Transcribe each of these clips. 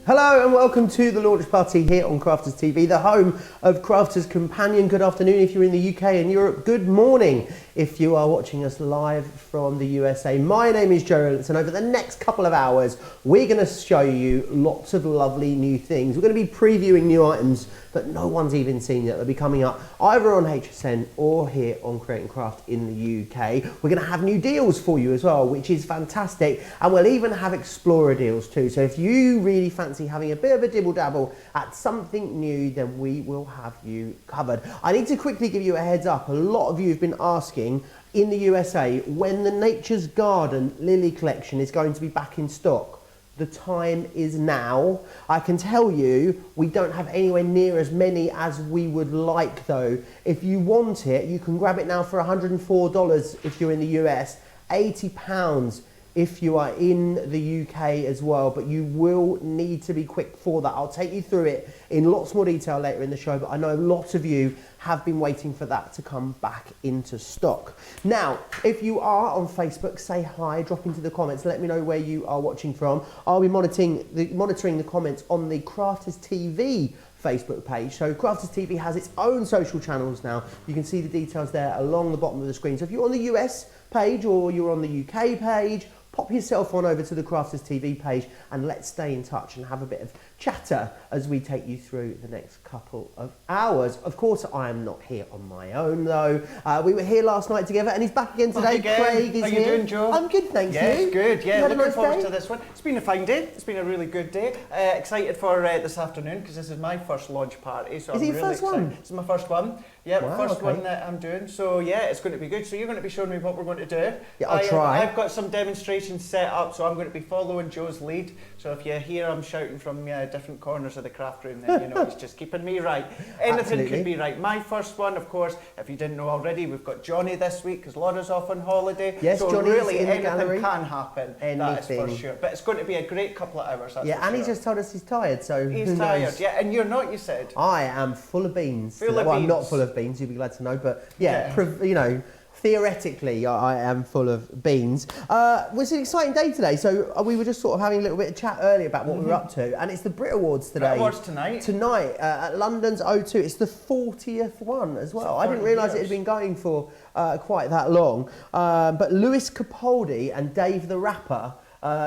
Hello and welcome to the launch party here on Crafters TV, the home of Crafters Companion. Good afternoon if you're in the UK and Europe. Good morning if you are watching us live from the USA. My name is Joe Remblance, and over the next couple of hours we're going to show you lots of lovely new things. We're going to be previewing new items that no one's even seen yet. They'll be coming up either on HSN or here on Create and Craft in the UK. We're going to have new deals for you as well, which is fantastic, and we'll even have Explorer deals too. So if you really fancy having a bit of a dibble dabble at something new, then we will have you covered. I need to quickly give you a heads up. A lot of you have been asking in the USA when the Nature's Garden Lily collection is going to be back in stock. The time is now. I can tell you we don't have anywhere near as many as we would like though. If you want it, you can grab it now for $104 if you're in the US, £80 if you are in the UK as well, but you will need to be quick for that. I'll take you through it in lots more detail later in the show, but I know a lot of you have been waiting for that to come back into stock. Now, if you are on Facebook, say hi, drop into the comments, let me know where you are watching from. I'll be monitoring the comments on the Crafters TV Facebook page. So Crafters TV has its own social channels now. You can see the details there along the bottom of the screen. So if you're on the US page or you're on the UK page, pop yourself on over to the Crafters TV page and let's stay in touch and have a bit of chatter as we take you through the next couple of hours. Of course, I am not here on my own though. We were here last night together and he's back again today. Craig is here. How you doing, Joe? I'm good, thank you. Yes, good. Yeah, looking nice forward day? to this one. It's been a fine day. It's been a really good day. Excited for this afternoon because this is my first launch party. So Is it your really first one? This is my first one. Yeah, Wow, first okay. one that I'm doing. So yeah, it's going to be good. So you're going to be showing me what we're going to do. Yeah, I'll try. I've got some demonstrations set up, so I'm going to be following Joe's lead. So if you hear I'm shouting from different corners of the craft room, then you know he's just keeping me right. Anything Absolutely. could be right. My first one, of course, if you didn't know already, we've got Johnny this week because Laura's off on holiday. Yes, so Johnny's really in the anything gallery. can happen. That is for Anything. sure. But it's going to be a great couple of hours. That's Yeah, for and sure. he's just told us he's tired, so He's who tired. knows? Yeah, and you're not. You said. I am full of beans. Full of well, I'm not beans. full of beans, you'll be glad to know, but yeah, Yeah. you know, theoretically, I am full of beans. It's an exciting day today, so we were just sort of having a little bit of chat earlier about what we were up to, and it's the Brit Awards today. Brit Awards tonight. Tonight at London's O2. It's the 40th one as well. I didn't realise it had been going for quite that long. But Lewis Capaldi and Dave the Rapper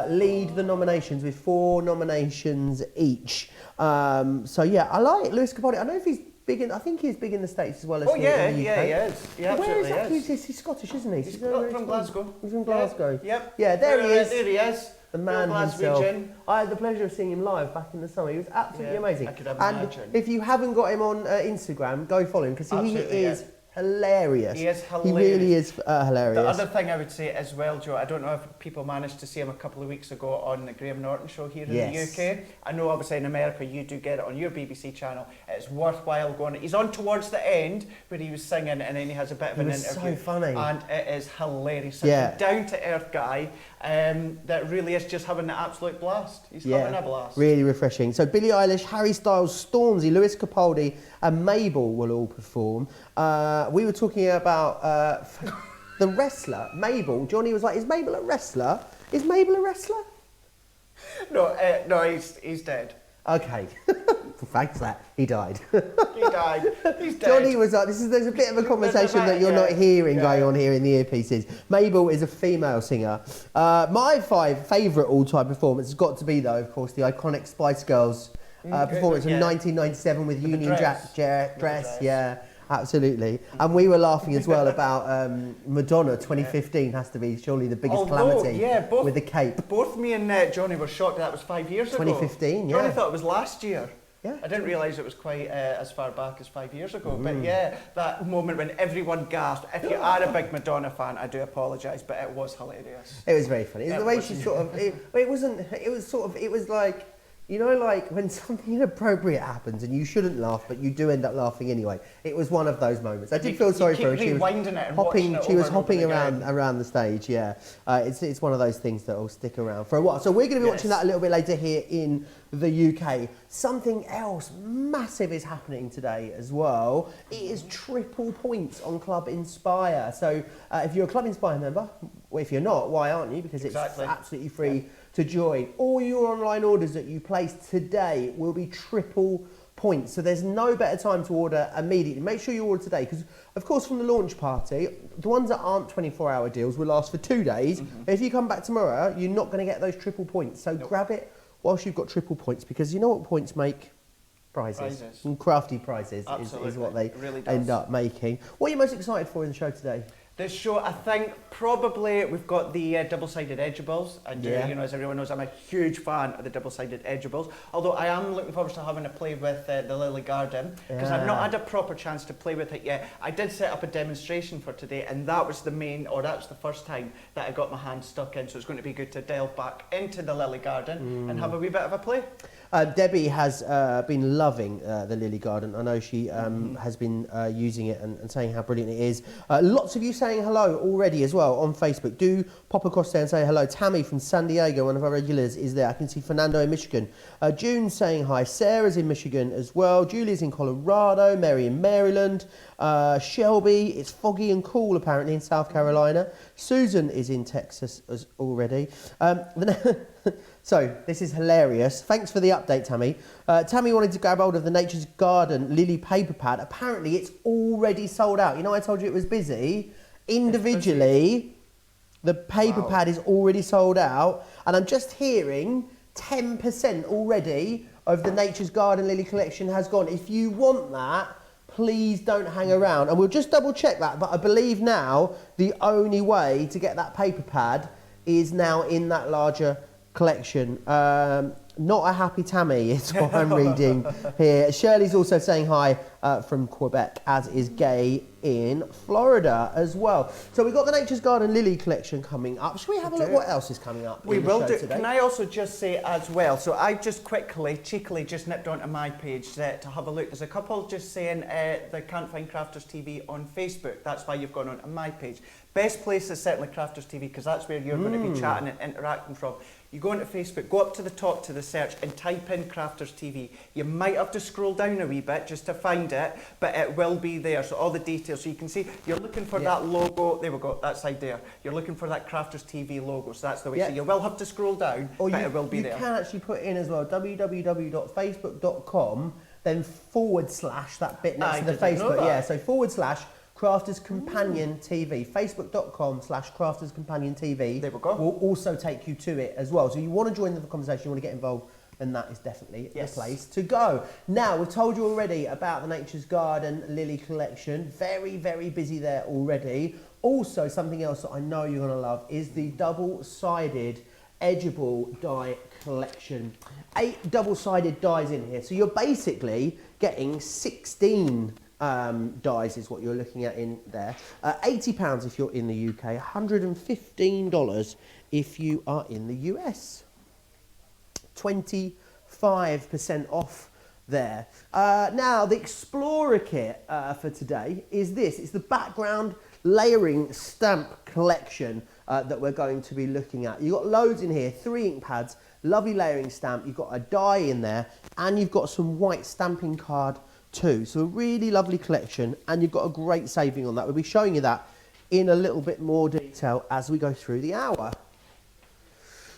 lead the nominations with 4 nominations each. So yeah, I like Lewis Capaldi. I don't know if he's big in, I think he's big in the States as well as in the UK. Yeah, he is. Yeah, Where absolutely exactly is. is he? He's Scottish, isn't he? He's from Glasgow. He's from Glasgow. Yep. Yeah, there he is. There he is. The man Real himself. Glaswegian. I had the pleasure of seeing him live back in the summer. He was absolutely Yeah, amazing. I could have and imagined. if you haven't got him on Instagram, go follow him because he Absolutely, is yeah. hilarious. He is He hilarious. really is hilarious. The other thing I would say as well, Joe, I don't know if people managed to see him a couple of weeks ago on the Graham Norton show here in Yes. the UK. I know obviously in America you do get it on your BBC channel. It's worthwhile going. He's on towards the end where he was singing and then he has a bit of He an was interview. so funny. And it is hilarious. Such Yeah. a down-to-earth guy that really is just having an absolute blast. He's having a blast. Really refreshing. So Billie Eilish, Harry Styles, Stormzy, Lewis Capaldi and Mabel will all perform. We were talking about the wrestler, Mabel. Johnny was like, is Mabel a wrestler? Is Mabel a wrestler? No, he's dead. Okay. Thanks for that. He died. He died. He's dead. Johnny was like, there's a bit of a conversation that you're not hearing going on here in the earpieces. Mabel is a female singer. My 5 favourite all-time performance has got to be, though, of course, the iconic Spice Girls performance from 1997 with Union Jack dress. Yeah, absolutely. And we were laughing as well about Madonna 2015 has to be surely the biggest calamity with the cape. Both me and Johnny were shocked that was 5 years ago. 2015, yeah. Johnny thought it was last year. Yeah. I didn't realise it was quite as far back as 5 years ago. But yeah, that moment when everyone gasped. If you are a big Madonna fan, I do apologise, but it was hilarious. It was very funny. The way she sort of, it was like, you know, like when something inappropriate happens and you shouldn't laugh, but you do end up laughing anyway. It was one of those moments. I did feel sorry for her. She was hopping around the stage. Yeah, it's one of those things that will stick around for a while. So we're going to be watching that a little bit later here in the UK. Something else massive is happening today as well. It is triple points on Club Inspire. So if you're a Club Inspire member, well, if you're not, why aren't you? Because it's absolutely free to to join. All your online orders that you place today will be triple points. So there's no better time to order immediately. Make sure you order today because, of course, from the launch party, the ones that aren't 24-hour deals will last for 2 days. If you come back tomorrow, you're not going to get those triple points. So grab it whilst you've got triple points because you know what points make? Prizes. And crafty prizes is what they really end up making. What are you most excited for in the show today? This show, I think probably we've got the double-sided edgeables, and you know, as everyone knows, I'm a huge fan of the double-sided edgeables. Although I am looking forward to having a play with the Lily Garden because I've not had a proper chance to play with it yet. I did set up a demonstration for today, and that was the first time that I got my hand stuck in. So it's going to be good to delve back into the Lily Garden and have a wee bit of a play. Debbie has been loving the Lily Garden. I know she has been using it and saying how brilliant it is. Lots of you saying hello already as well on Facebook. Do pop across there and say hello. Tammy from San Diego, one of our regulars, is there. I can see Fernando in Michigan. June saying hi. Sarah's in Michigan as well. Julie's in Colorado. Mary in Maryland. Shelby, it's foggy and cool apparently in South Carolina. Susan is in Texas already. So, this is hilarious. Thanks for the update, Tammy. Tammy wanted to grab hold of the Nature's Garden Lily paper pad. Apparently, it's already sold out. You know, I told you it was busy. Individually, the paper pad is already sold out. And I'm just hearing 10% already of the Nature's Garden Lily collection has gone. If you want that, please don't hang around. And we'll just double check that. But I believe now the only way to get that paper pad is now in that larger collection. Not a happy Tammy is what I'm reading here. Shirley's also saying hi from Quebec, as is Gay in Florida as well. So we've got the Nature's Garden Lily collection coming up. Should we have a look what else is coming up? We will do. Today? Can I also just say as well, so I just cheekily just nipped onto my page to have a look. There's a couple just saying they can't find Crafters TV on Facebook. That's why you've gone onto my page. Best place is certainly Crafters TV because that's where you're going to be chatting and interacting from. You go into Facebook, go up to the top to the search and type in Crafters TV. You might have to scroll down a wee bit just to find it, but it will be there. So all the details, so you can see you're looking for that logo. There we go, that side there. You're looking for that Crafters TV logo, so that's the way. So you will have to scroll down, but it will be there. You can actually put in as well www.facebook.com, then / that bit next to the Facebook. So / Crafters Companion TV, facebook.com / Crafters Companion TV. There we go. Will also take you to it as well. So you want to join the conversation, you want to get involved, then that is definitely the place to go. Now, we've told you already about the Nature's Garden Lily collection. Very, very busy there already. Also, something else that I know you're going to love is the double-sided edgeable die collection. 8 double-sided dies in here. So you're basically getting 16 dies is what you're looking at in there. £80 if you're in the UK, $115 if you are in the US. 25% off there. Now, the Explorer kit for today is this. It's the background layering stamp collection that we're going to be looking at. You've got loads in here, 3 ink pads, lovely layering stamp, you've got a die in there, and you've got some white stamping card too. So a really lovely collection, and you've got a great saving on that. We'll be showing you that in a little bit more detail as we go through the hour.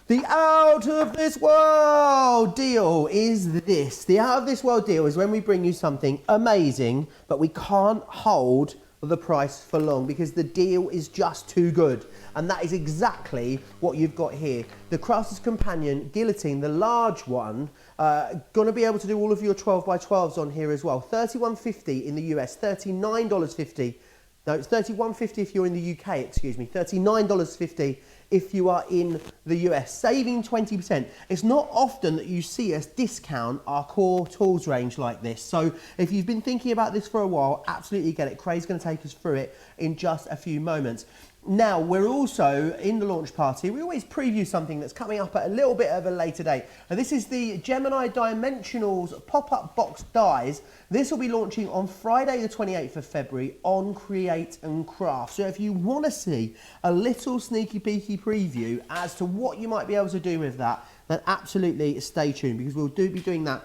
The out of this world deal is this. The out of this world deal is when we bring you something amazing, but we can't hold the price for long because the deal is just too good. And that is exactly what you've got here. The Crafters Companion Guillotine, the large one, going to be able to do all of your 12x12s on here as well. $31.50 in the US, $39.50. No, it's $31.50 if you're in the UK, excuse me. $39.50 if you are in the US, saving 20%. It's not often that you see us discount our core tools range like this. So if you've been thinking about this for a while, absolutely get it. Craig's going to take us through it in just a few moments. Now, we're also in the launch party. We always preview something that's coming up at a little bit of a later date. And this is the Gemini Dimensionals pop-up box dies. This will be launching on Friday the 28th of February on Create and Craft. So if you want to see a little sneaky peeky preview as to what you might be able to do with that, then absolutely stay tuned because we'll be doing that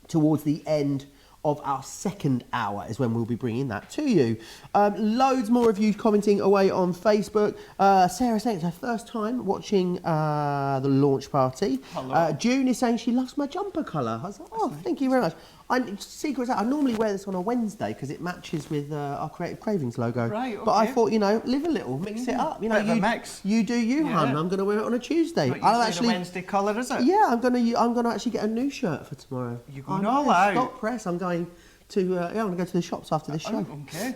towards the end of our second hour is when we'll be bringing that to you. Loads more of you commenting away on Facebook. Sarah saying it's her first time watching the launch party. June is saying she loves my jumper colour. I was like, oh, thank you very much. Secrets out, I normally wear this on a Wednesday because it matches with our Creative Cravings logo. Right, okay. But I thought, you know, live a little, mix it up. You know, Bit of a mix. You do you, hun. I'm going to wear it on a Tuesday. Not usually the Wednesday colour, is it? Yeah, I'm going to actually get a new shirt for tomorrow. You're going all out. Stop press. I'm going to I'm going to go to the shops after this show. Okay.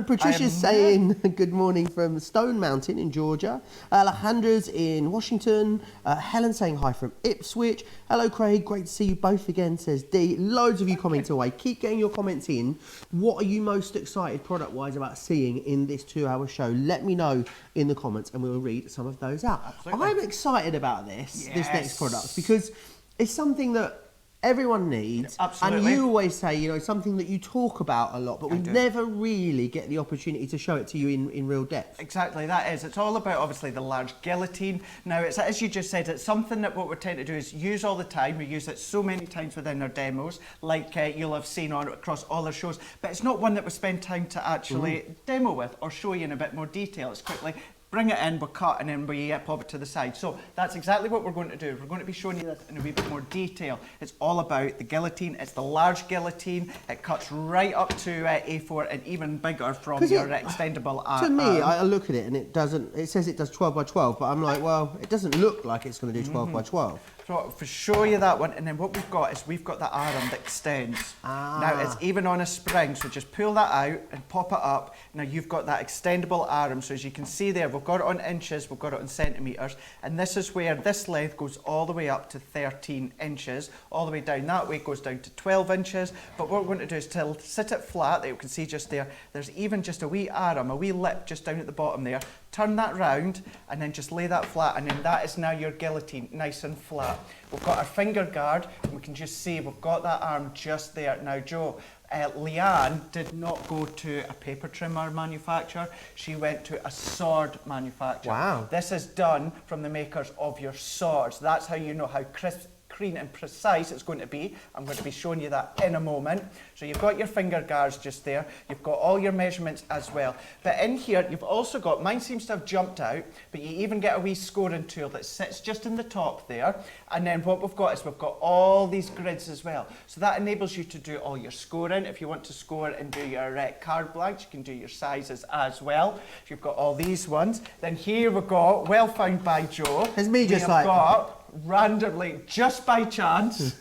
Patricia's saying good morning from Stone Mountain in Georgia. Alejandra's in Washington. Helen saying hi from Ipswich. Hello, Craig. Great to see you both again, says Dee. Loads of you commenting away. Keep getting your comments in. What are you most excited product-wise about seeing in this 2-hour show? Let me know in the comments and we'll read some of those out. Absolutely. I'm excited about this next product, because it's something that everyone needs. Absolutely. And you always say, you know, something that you talk about a lot, but we never really get the opportunity to show it to you in real depth. Exactly, that is. It's all about, obviously, the large guillotine. Now, it's, as you just said, it's something that what we're trying to do is use all the time. We use it so many times within our demos, like you'll have seen on across all our shows, but it's not one that we spend time to actually demo with or show you in a bit more detail. It's quickly bring it in, we cut, and then we pop it to the side. So that's exactly what we're going to do. We're going to be showing you this in a wee bit more detail. It's all about the guillotine. It's the large guillotine. It cuts right up to A4 and even bigger from your extendable arm. To me, I look at it and it says it does 12 by 12, but I'm like, well, it doesn't look like it's going to do 12 by 12. So I'll show you that one, and then what we've got is we've got the arm that extends. Now it's even on a spring, so just pull that out and pop it up. Now you've got that extendable arm, so as you can see there, we've got it on inches, we've got it on centimetres, and this is where this length goes all the way up to 13 inches, all the way down that way goes down to 12 inches, but what we're going to do is to sit it flat, that you can see just there, there's even just a wee arm, a wee lip just down at the bottom there. Turn that round and then just lay that flat, and then that is now your guillotine, nice and flat. We've got our finger guard, and we can just see we've got that arm just there. Now, Joe, Leanne did not go to a paper trimmer manufacturer. She went to a sword manufacturer. Wow. This is done from the makers of your swords. That's how you know how crisp, clean and precise it's going to be. I'm going to be showing you that in a moment. So you've got your finger guards just there. You've got all your measurements as well. But in here, you've also got, mine seems to have jumped out, but you even get a wee scoring tool that sits just in the top there. And then what we've got is we've got all these grids as well. So that enables you to do all your scoring. If you want to score and do your card blanks, you can do your sizes as well. You've got all these ones. Then here we've got, well found by Joe. It's me just like... randomly, just by chance.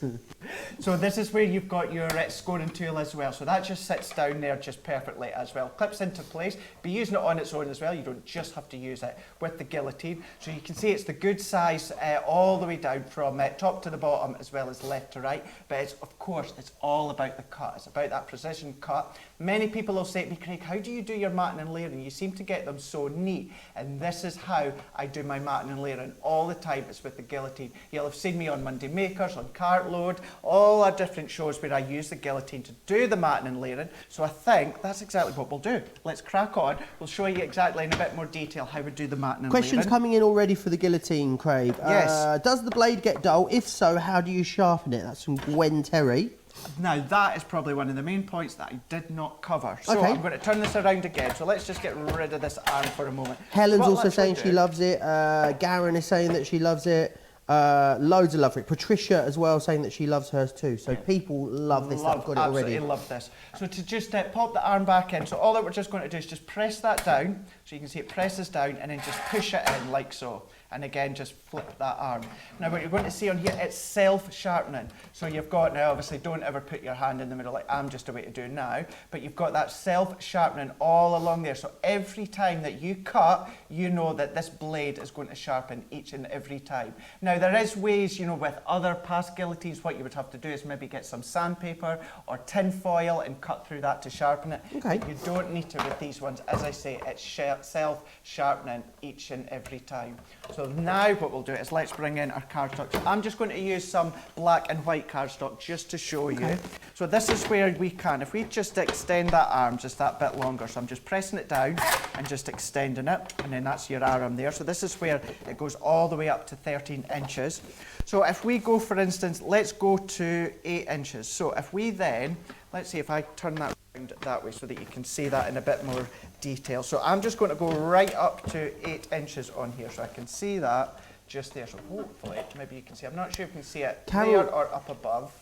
So this is where you've got your scoring tool as well. So that just sits down there just perfectly as well. Clips into place. Be using it on its own as well. You don't just have to use it with the guillotine. So you can see it's the good size all the way down from top to the bottom as well as left to right. But it's, of course, it's all about the cut. It's about that precision cut. Many people will say to me, Craig, how do you do your matting and layering? You seem to get them so neat. And this is how I do my matting and layering all the time. It's with the guillotine. You'll have seen me on Monday Makers, on Cartload, all our different shows where I use the guillotine to do the matting and layering. So I think that's exactly what we'll do. Let's crack on. We'll show you exactly in a bit more detail how we do the matting and layering. Questions coming in already for the guillotine, Craig. Yes. Does the blade get dull? If so, how do you sharpen it? That's from Gwen Terry. Now that is probably one of the main points that I did not cover. So okay. I'm going to turn this around again. So let's just get rid of this arm for a moment. Helen's also saying she loves it. Garen is saying that she loves it. Loads of love for it. Patricia as well saying that she loves hers too. So people love this. I've got it already. Absolutely love this. So to just pop the arm back in. So all that we're just going to do is just press that down. So you can see it presses down and then just push it in like so. And again, just flip that arm. Now what you're going to see on here, it's self-sharpening. So you've got, now obviously don't ever put your hand in the middle like I'm just about to do now, but you've got that self-sharpening all along there. So every time that you cut, you know that this blade is going to sharpen each and every time. Now there is ways, you know, with other past guillotines, what you would have to do is maybe get some sandpaper or tin foil and cut through that to sharpen it. Okay. But you don't need to with these ones. As I say, it's self-sharpening each and every time. So now what we'll do is let's bring in our cardstock. So I'm just going to use some black and white cardstock just to show you. So this is where we can, if we just extend that arm just that bit longer, so I'm just pressing it down and just extending it, and then that's your arm there. So this is where it goes all the way up to 13 inches. So if we go, for instance, let's go to 8 inches. So if we then let's see if I turn that around that way so that you can see that in a bit more detail. So I'm just going to go right up to 8 inches on here, so I can see that just there. So hopefully, maybe you can see. I'm not sure if you can see it there or up above.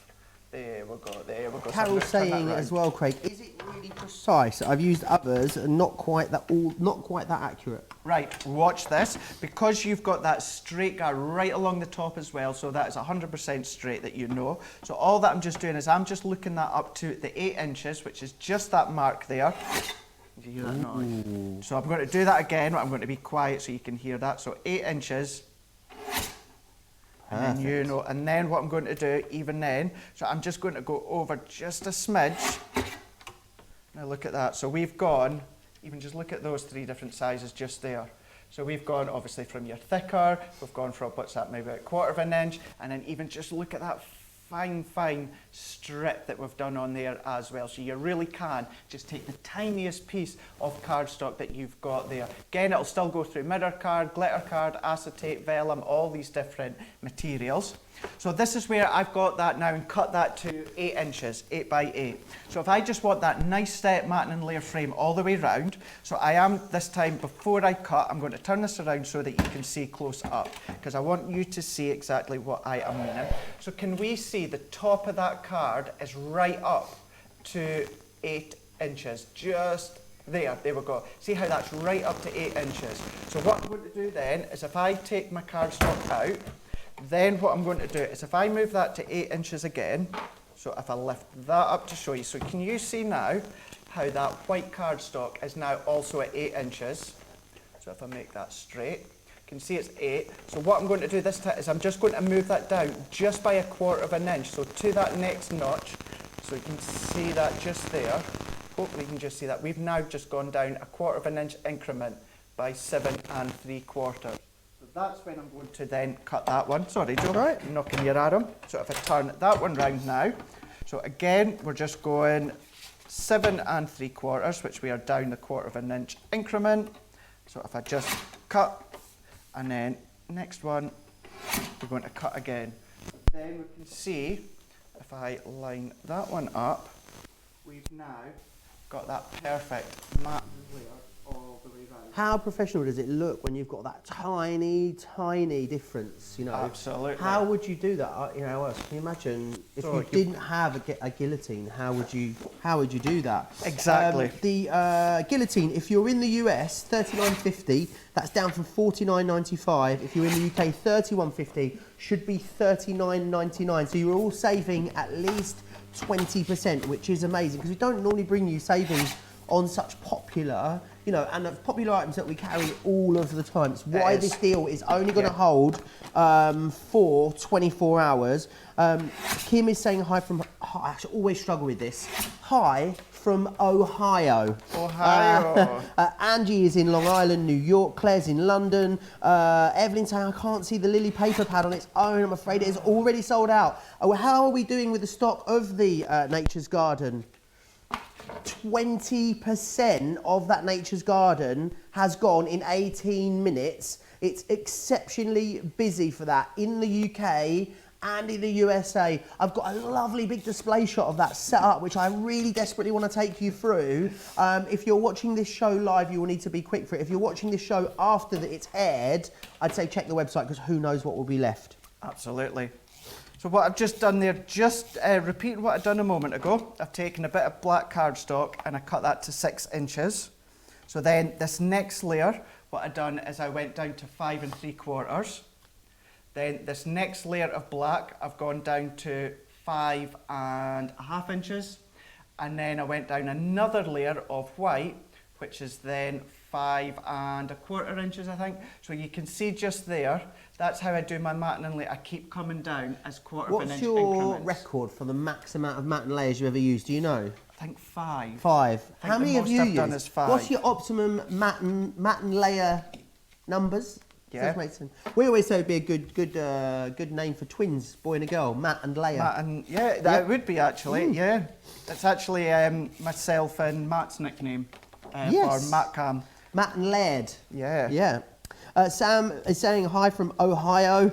There we go, there we go. Carol's saying as well, Craig, is it really precise? I've used others and not quite that accurate. Right, watch this. Because you've got that straight guard right along the top as well, so that is 100% straight that you know. So all that I'm just doing is I'm just looking that up to the 8 inches, which is just that mark there. Do you hear that noise? So I'm going to do that again. I'm going to be quiet so you can hear that. So 8 inches. And then you know, and then what I'm going to do, even then, so I'm just going to go over just a smidge. Now look at that. So we've gone, even just look at those 3 different sizes just there. So we've gone obviously from your thicker, we've gone from, what's that, maybe about 1/4 of an inch, and then even just look at that fine strip that we've done on there as well. So you really can just take the tiniest piece of cardstock that you've got there. Again, it'll still go through mirror card, glitter card, acetate, vellum, all these different materials. So this is where I've got that now and cut that to 8 inches, 8 by 8. So if I just want that nice set matte and layer frame all the way round, so I am this time, before I cut, I'm going to turn this around so that you can see close up, because I want you to see exactly what I am meaning. So can we see the top of that card is right up to 8 inches, just there we go. See how that's right up to 8 inches. So what I'm going to do then is if I take my cardstock out, then what I'm going to do is if I move that to 8 inches again, so if I lift that up to show you, so can you see now how that white cardstock is now also at 8 inches? So if I make that straight, you can see it's 8. So what I'm going to do this time is I'm just going to move that down just by 1/4 of an inch, so to that next notch, so you can see that just there. Hopefully you can just see that. We've now just gone down 1/4 of an inch increment by 7 3/4. That's when I'm going to then cut that one. Sorry, Joe, right. I'm knocking your arm. So if I turn that one round now, so again, we're just going 7 3/4, which we are down 1/4 of an inch increment. So if I just cut, and then next one, we're going to cut again. Then we can see, if I line that one up, we've now got that perfect matte layer all the way round. How professional does it look when you've got that tiny difference, you know? Absolutely. How would you do that? You know, can you imagine if you didn't have a guillotine, how would you do that? Exactly. The guillotine, if you're in the US, $39.50, that's down from $49.95. If you're in the UK, $31.50, should be $39.99. So you're all saving at least 20%, which is amazing, because we don't normally bring you savings on such popular, you know, and popular items that we carry all of the time. It's why this deal is only going to hold for 24 hours. Kim is saying hi from, I actually always struggle with this, hi from Ohio. Angie is in Long Island, New York. Claire's in London. Evelyn saying, I can't see the Lily paper pad on its own. I'm afraid it is already sold out. Oh, how are we doing with the stock of the Nature's Garden? 20% of that Nature's Garden has gone in 18 minutes. It's exceptionally busy for that in the UK and in the USA. I've got a lovely big display shot of that set up, which I really desperately want to take you through. If you're watching this show live, you will need to be quick for it. If you're watching this show after it's aired, I'd say check the website, because who knows what will be left. Absolutely. So what I've just done there, just repeating what I'd done a moment ago, I've taken a bit of black cardstock and I cut that to 6 inches. So then this next layer, what I've done is I went down to 5 3/4. Then this next layer of black, I've gone down to 5 1/2 inches. And then I went down another layer of white, which is then 5 1/4 inches, I think. So you can see just there, that's how I do my matte and layer. I keep coming down as 1/4 of an inch increments. What's your record for the max amount of matte and layers you ever used? Do you know? I think 5. 5. How many have you I've done used? is 5. What's your optimum matte and layer numbers? Yeah. We always say it'd be a good name for twins, boy and a girl, Matt and Leia. Matt and, yeah, that would be actually, yeah. It's actually myself and Matt's nickname for Matt Cam. Matt and Laird. Yeah. Yeah. Sam is saying hi from Ohio.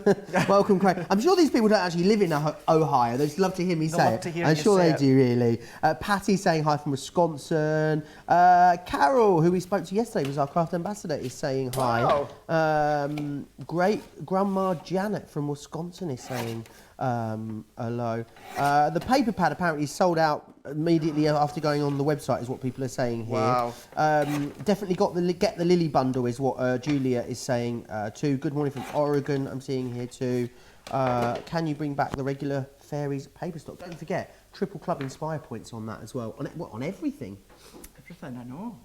Welcome, Craig. I'm sure these people don't actually live in Ohio. They just love to hear me say it. I'm sure they do, really. Patty saying hi from Wisconsin. Carol, who we spoke to yesterday, was our craft ambassador, is saying hi. Wow. Great Grandma Janet from Wisconsin is saying hello. The paper pad apparently sold out immediately after going on the website, is what people are saying here. Wow. Definitely get the Lily bundle is what Julia is saying too. Good morning from Oregon, I'm seeing here too. Can you bring back the regular Fairies paper stock? Don't forget, triple club Inspire points on that as well. On everything? Everything, I know.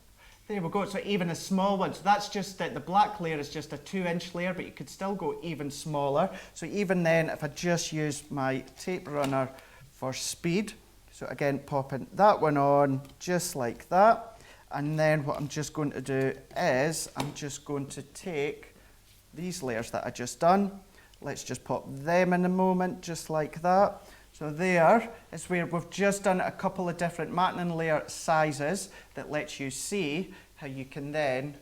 There we go. So even a small one. So that's just the black layer is just a 2-inch layer, but you could still go even smaller. So even then, if I just use my tape runner for speed, so again, popping that one on just like that. And then what I'm just going to do is I'm just going to take these layers that I just done. Let's just pop them in a moment, just like that. So there is where we've just done a couple of different matting layer sizes that lets you see how you can then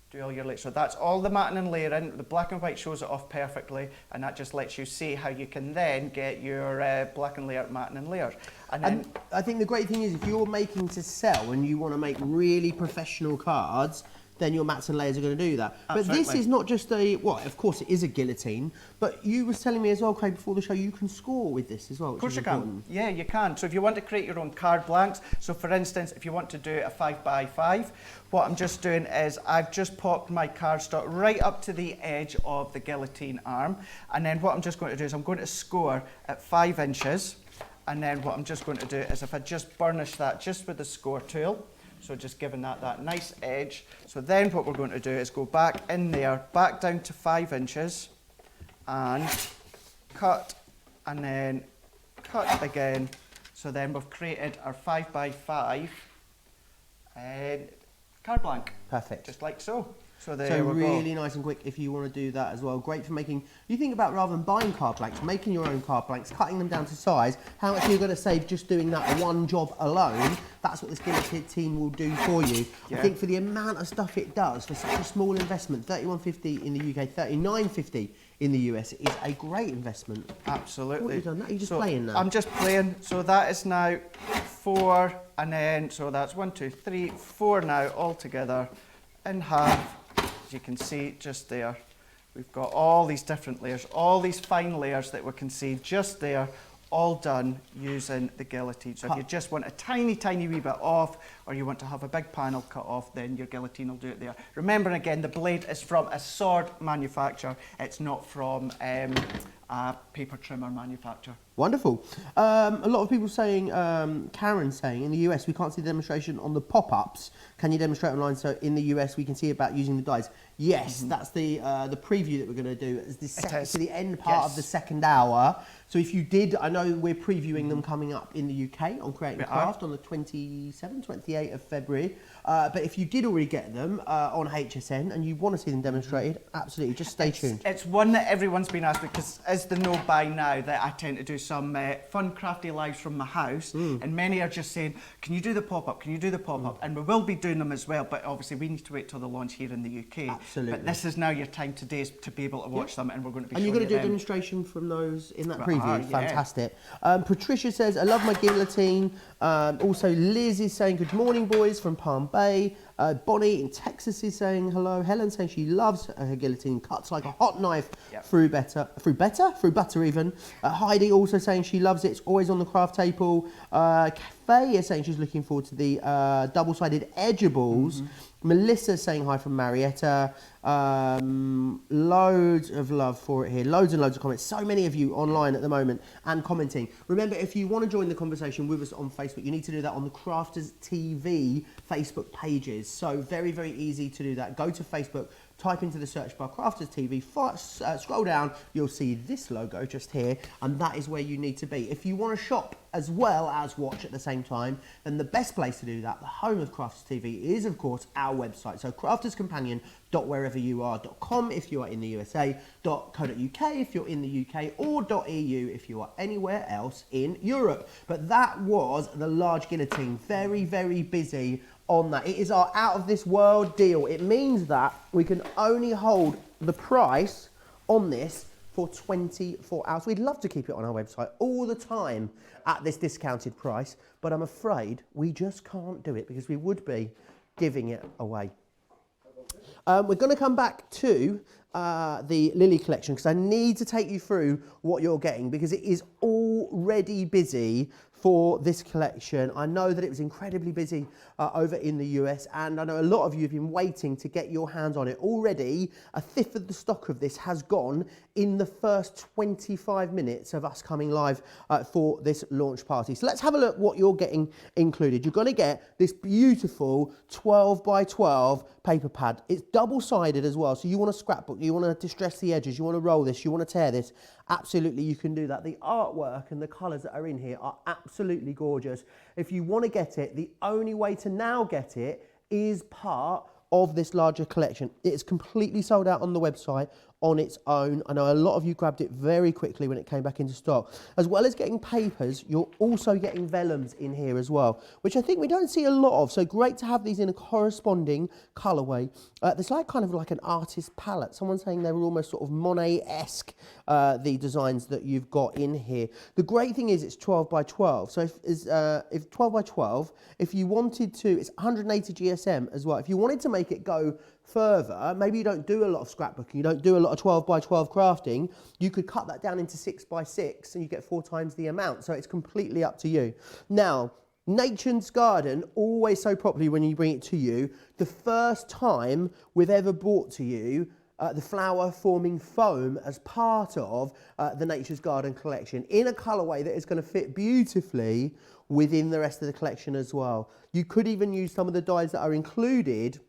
do all your layers. So that's all the matting and layering. The black and white shows it off perfectly, and that just lets you see how you can then get your black and layer matting and layers. And I think the great thing is if you're making to sell and you want to make really professional cards, then your mats and layers are going to do that. Absolutely. But this is not just well, of course it is a guillotine, but you were telling me as well, Craig, before the show, you can score with this as well, which of course is you important. can. Yeah, you can. So if you want to create your own card blanks, so for instance, if you want to do a 5x5, what I'm just doing is I've just popped my cardstock right up to the edge of the guillotine arm, and then what I'm just going to do is I'm going to score at 5 inches, and then what I'm just going to do is if I just burnish that just with the score tool, so just giving that nice edge. So then what we're going to do is go back in there, back down to 5 inches, and cut, and then cut again. So then we've created our 5x5 card blank. Perfect. Just like so. So there So we really go. nice and quick if you want to do that as well. Great for making, you think about rather than buying card blanks, making your own card blanks, cutting them down to size, how much you're going to save just doing that one job alone. That's what this guillotine will do for you. Yeah. I think for the amount of stuff it does, for such a small investment, $31.50 in the UK, $39.50 in the US, is a great investment. Absolutely. What have you done? Are you just So playing now? I'm just playing. So that is now 4, and then, so that's 1, 2, 3, 4 now all together in half. As you can see just there, we've got all these different layers, all these fine layers that we can see just there, all done using the guillotine. So if you just want a tiny, tiny wee bit off, or you want to have a big panel cut off, then your guillotine will do it there. Remember again, the blade is from a sword manufacturer. It's not from a paper trimmer manufacturer. Wonderful. A lot of people saying, Karen saying, in the US we can't see the demonstration on the pop-ups. Can you demonstrate online so in the US we can see about using the dies? Yes, that's the preview that we're going to do. It's to the end part of the second hour. So if you did, I know we're previewing them coming up in the UK on Creating a Craft on the 27th, 28th of February. But if you did already get them on HSN and you want to see them demonstrated, absolutely, just stay tuned. It's one that everyone's been asked, because as they know by now that I tend to do some fun crafty lives from my house, and many are just saying, can you do the pop-up, can you do the pop-up? And we will be doing them as well, but obviously we need to wait till the launch here in the UK. Absolutely. But this is now your time today to be able to watch them, and we're going to be And showing you're going to do a them. demonstration from those in that preview. Yeah. Fantastic. Patricia says, I love my guillotine. Also, Liz is saying, good morning, boys, from Palm Bay. Bonnie in Texas is saying hello. Helen saying she loves her guillotine, cuts like a hot knife through butter even. Heidi also saying she loves it. It's always on the craft table. Faye is saying she's looking forward to the double-sided edgeables. Melissa saying hi from Marietta. Loads of love for it here. Loads and loads of comments. So many of you online at the moment and commenting. Remember, if you want to join the conversation with us on Facebook, you need to do that on the Crafters TV Facebook pages. So very, very easy to do that. Go to Facebook, type into the search bar Crafters TV, scroll down, you'll see this logo just here, and that is where you need to be. If you want to shop as well as watch at the same time, then the best place to do that, the home of Crafters TV, is of course our website. So crafterscompanion.whereveryouare.com if you are in the USA, .co.uk if you're in the UK, or .eu if you are anywhere else in Europe. But that was the large guillotine. Very, very busy on that. It is our out of this world deal. It means that we can only hold the price on this for 24 hours. We'd love to keep it on our website all the time at this discounted price, but I'm afraid we just can't do it because we would be giving it away. We're going to come back to the Lily collection because I need to take you through what you're getting because it is already busy for this collection. I know that it was incredibly busy over in the US, and I know a lot of you have been waiting to get your hands on it. Already, a fifth of the stock of this has gone in the first 25 minutes of us coming live for this launch party. So let's have a look what you're getting included. You're going to get this beautiful 12 by 12 paper pad. It's double-sided as well, so you want to scrapbook, you want to distress the edges, you want to roll this, you want to tear this, absolutely you can do that. The artwork and the colours that are in here are absolutely gorgeous. If you want to get it, the only way to now get it is part of this larger collection. It's completely sold out on the website on its own. I know a lot of you grabbed it very quickly when it came back into stock. As well as getting papers, you're also getting vellums in here as well, which I think we don't see a lot of. So great to have these in a corresponding colourway. There's like kind of like an artist palette. Someone's saying they were almost sort of Monet-esque, the designs that you've got in here. The great thing is it's 12 by 12. So if 12 by 12, if you wanted to, it's 180 GSM as well. If you wanted to make it go further, maybe you don't do a lot of scrapbooking, you don't do a lot of 12 by 12 crafting, you could cut that down into 6 by 6 and you get 4 times the amount. So it's completely up to you. Now, Nature's Garden, always so popular when you bring it to you. The first time we've ever brought to you the flower forming foam as part of the Nature's Garden collection in a colourway that is going to fit beautifully within the rest of the collection as well. You could even use some of the dyes that are included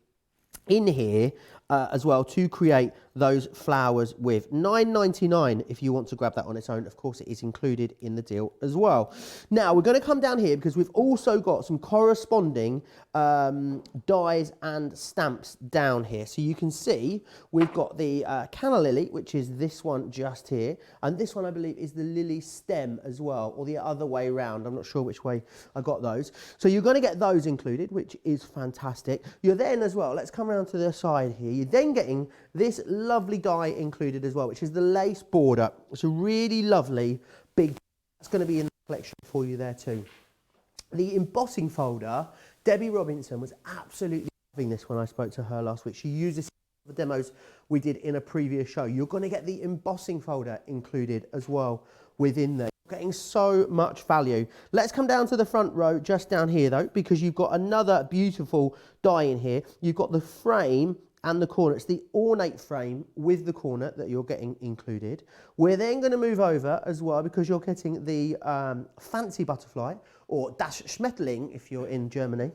in here as well to create those flowers with. $9.99 if you want to grab that on its own. Of course, it is included in the deal as well. Now, we're going to come down here because we've also got some corresponding dies and stamps down here. So you can see we've got the Canna Lily, which is this one just here. And this one, I believe, is the lily stem as well, or the other way around. I'm not sure which way I got those. So you're going to get those included, which is fantastic. You're then as well, let's come around to the side here. You're then getting this lovely die included as well, which is the lace border. It's a really lovely big, it's going to be in the collection for you there too. The embossing folder, Debbie Robinson was absolutely loving this when I spoke to her last week. She used this in the demos we did in a previous show. You're going to get the embossing folder included as well within there. You're getting so much value. Let's come down to the front row just down here though, because you've got another beautiful die in here. You've got the frame and the corner. It's the ornate frame with the corner that you're getting included. We're then going to move over as well because you're getting the fancy butterfly, or Das Schmetterling if you're in Germany.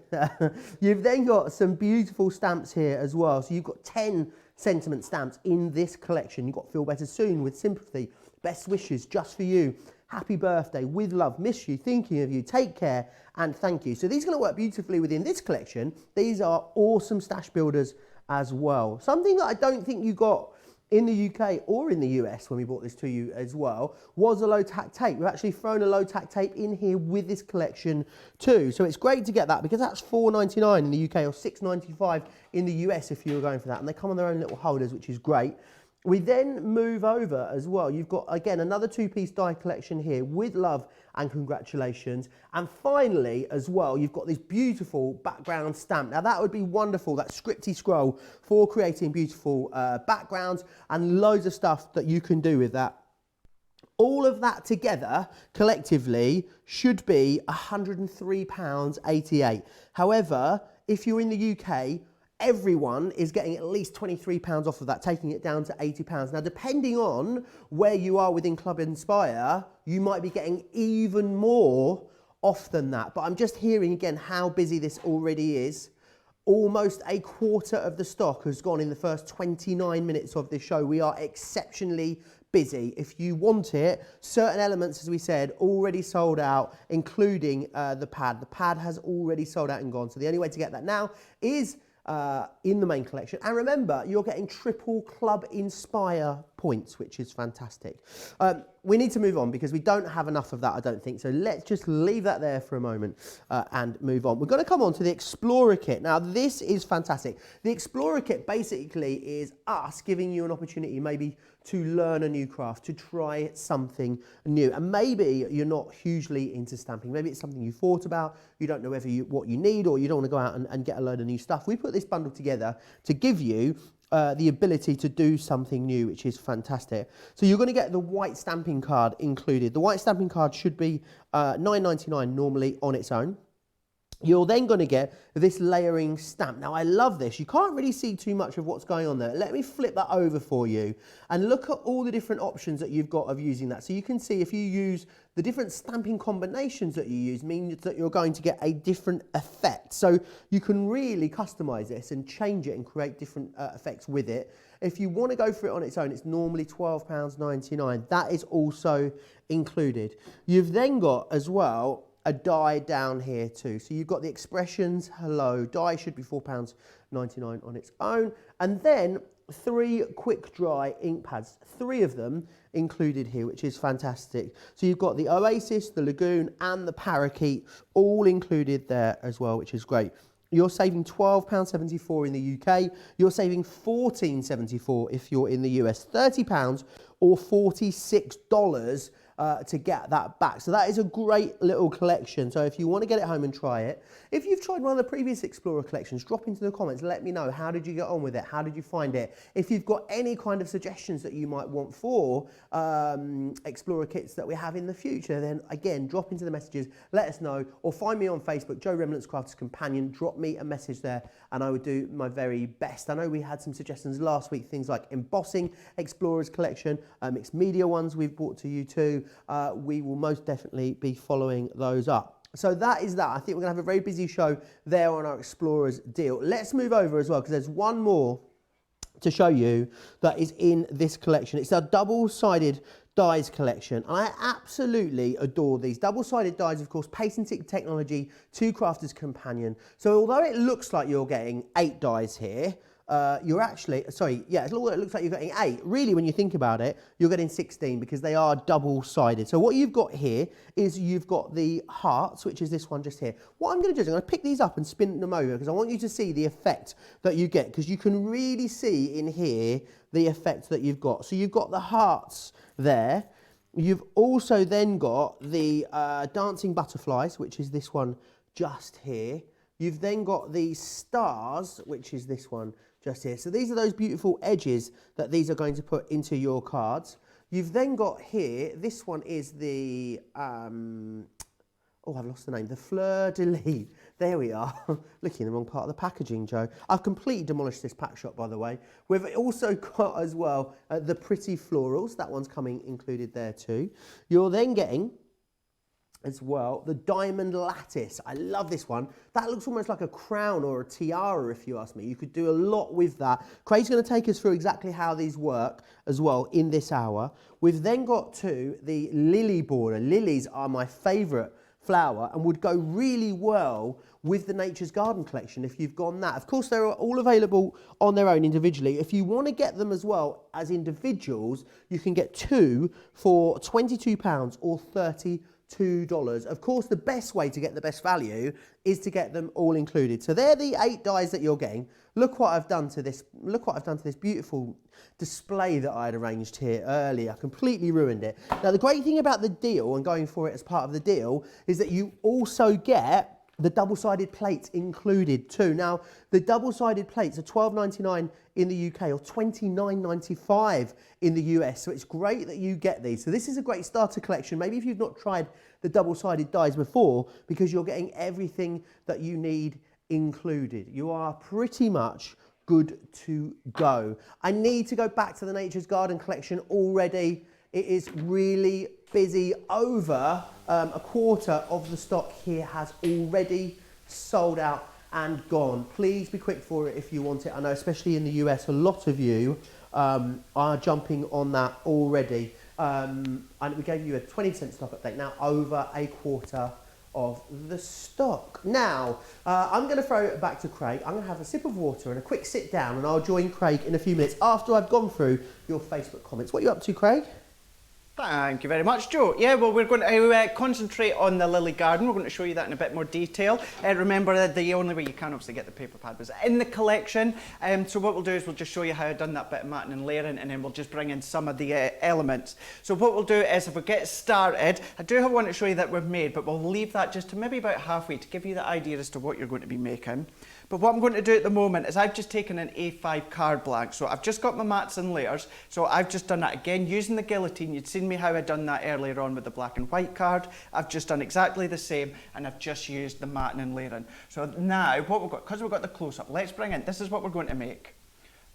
You've then got some beautiful stamps here as well. So you've got 10 sentiment stamps in this collection. You've got Feel Better Soon, With Sympathy, Best Wishes, Just For You, Happy Birthday, With Love, Miss You, Thinking of You, Take Care, and Thank You. So these are going to work beautifully within this collection. These are awesome stash builders as well. Something that I don't think you got in the UK or in the US when we brought this to you as well was a low tack tape. We've actually thrown a low tack tape in here with this collection too. So it's great to get that because that's $4.99 in the UK or $6.95 in the US if you were going for that. And they come on their own little holders, which is great. We then move over as well. You've got, again, another two-piece die collection here with love and congratulations. And finally, as well, you've got this beautiful background stamp. Now, that would be wonderful, that scripty scroll for creating beautiful backgrounds and loads of stuff that you can do with that. All of that together, collectively, should be £103.88. However, if you're in the UK, everyone is getting at least £23 off of that, taking it down to £80. Now, depending on where you are within Club Inspire, you might be getting even more off than that. But I'm just hearing again how busy this already is. Almost a quarter of the stock has gone in the first 29 minutes of this show. We are exceptionally busy. If you want it, certain elements, as we said, already sold out, including the pad. The pad has already sold out and gone. So the only way to get that now is in the main collection. And remember, you're getting triple Club Inspire points, which is fantastic. we need to move on because we don't have enough of that, I don't think. So let's just leave that there for a moment and move on. We're going to come on to the Explorer Kit. Now, this is fantastic. The Explorer Kit basically is us giving you an opportunity maybe to learn a new craft, to try something new. And maybe you're not hugely into stamping. Maybe it's something you thought about, you don't know whether what you need, or you don't want to go out and get a load of new stuff. We put this bundle together to give you the ability to do something new, which is fantastic. So you're going to get the white stamping card included. The white stamping card should be $9.99 normally on its own. You're then going to get this layering stamp. Now, I love this. You can't really see too much of what's going on there. Let me flip that over for you and look at all the different options that you've got of using that. So you can see if you use the different stamping combinations that you use means that you're going to get a different effect. So you can really customize this and change it and create different effects with it. If you want to go for it on its own, it's normally £12.99. That is also included. You've then got as well a die down here too. So you've got the Expressions Hello die, should be £4.99 on its own. And then 3 quick dry ink pads, 3 of them included here, which is fantastic. So you've got the Oasis, the Lagoon and the Parakeet all included there as well, which is great. You're saving £12.74 in the UK. You're saving £14.74 if you're in the US. £30 or $46 to get that back. So that is a great little collection. So if you want to get it home and try it, if you've tried one of the previous Explorer collections, drop into the comments, let me know. How did you get on with it? How did you find it? If you've got any kind of suggestions that you might want for Explorer kits that we have in the future, then again, drop into the messages, let us know, or find me on Facebook, Joe Remblance Crafters Companion, drop me a message there and I would do my very best. I know we had some suggestions last week, things like embossing Explorers collection, mixed media ones we've brought to you too. We will most definitely be following those up. So that is that. I think we're going to have a very busy show there on our Explorers deal. Let's move over as well because there's one more to show you that is in this collection. It's a double-sided dies collection. And I absolutely adore these. Double-sided dies, of course, patented technology to Crafters Companion. So although it looks like you're getting 8 dies here, you're actually, sorry, yeah, it looks like you're getting 8. Really, when you think about it, you're getting 16 because they are double-sided. So what you've got here is you've got the hearts, which is this one just here. What I'm going to do is I'm going to pick these up and spin them over because I want you to see the effect that you get, because you can really see in here the effect that you've got. So you've got the hearts there. You've also then got the dancing butterflies, which is this one just here. You've then got the stars, which is this one just here. So these are those beautiful edges that these are going to put into your cards. You've then got here, this one is the, oh, I've lost the name, the Fleur de Lis. There we are. Looking in the wrong part of the packaging, Joe. I've completely demolished this pack shop, by the way. We've also got as well the Pretty Florals. That one's coming included there too. You're then getting as well the Diamond Lattice. I love this one. That looks almost like a crown or a tiara, if you ask me. You could do a lot with that. Craig's going to take us through exactly how these work as well in this hour. We've then got to the lily border. Lilies are my favourite flower and would go really well with the Nature's Garden collection if you've gone that. Of course, they're all available on their own individually. If you want to get them as well as individuals, you can get 2 for £22 or $32. Of course, the best way to get the best value is to get them all included. So they're the 8 dies that you're getting. Look what I've done to this. Look what I've done to this beautiful display that I had arranged here earlier. I completely ruined it. Now, the great thing about the deal and going for it as part of the deal is that you also get the double-sided plates included too. Now, the double-sided plates are £12.99 in the UK or £29.95 in the US. So it's great that you get these. So this is a great starter collection. Maybe if you've not tried the double-sided dies before, because you're getting everything that you need included. You are pretty much good to go. I need to go back to the Nature's Garden collection already. It is really busy. Over a quarter of the stock here has already sold out and gone. Please be quick for it if you want it. I know, especially in the US, a lot of you are jumping on that already. And we gave you a 20% stock update. Now over a quarter of the stock. Now, I'm going to throw it back to Craig. I'm going to have a sip of water and a quick sit down, and I'll join Craig in a few minutes after I've gone through your Facebook comments. What are you up to, Craig? Thank you very much, Joe. Yeah, well, we're going to concentrate on the lily garden. We're going to show you that in a bit more detail. Remember that the only way you can obviously get the paper pad was in the collection. So what we'll do is we'll just show you how I've done that bit of matting and layering, and then we'll just bring in some of the elements. So what we'll do is, if we get started, I do want to show you that we've made, but we'll leave that just to maybe about halfway to give you the idea as to what you're going to be making. But what I'm going to do at the moment is I've just taken an A5 card blank. So I've just got my mats and layers. So I've just done that again using the guillotine. You'd seen me how I'd done that earlier on with the black and white card. I've just done exactly the same, and I've just used the matting and layering. So now what we've got, because we've got the close-up, let's bring in, this is what we're going to make.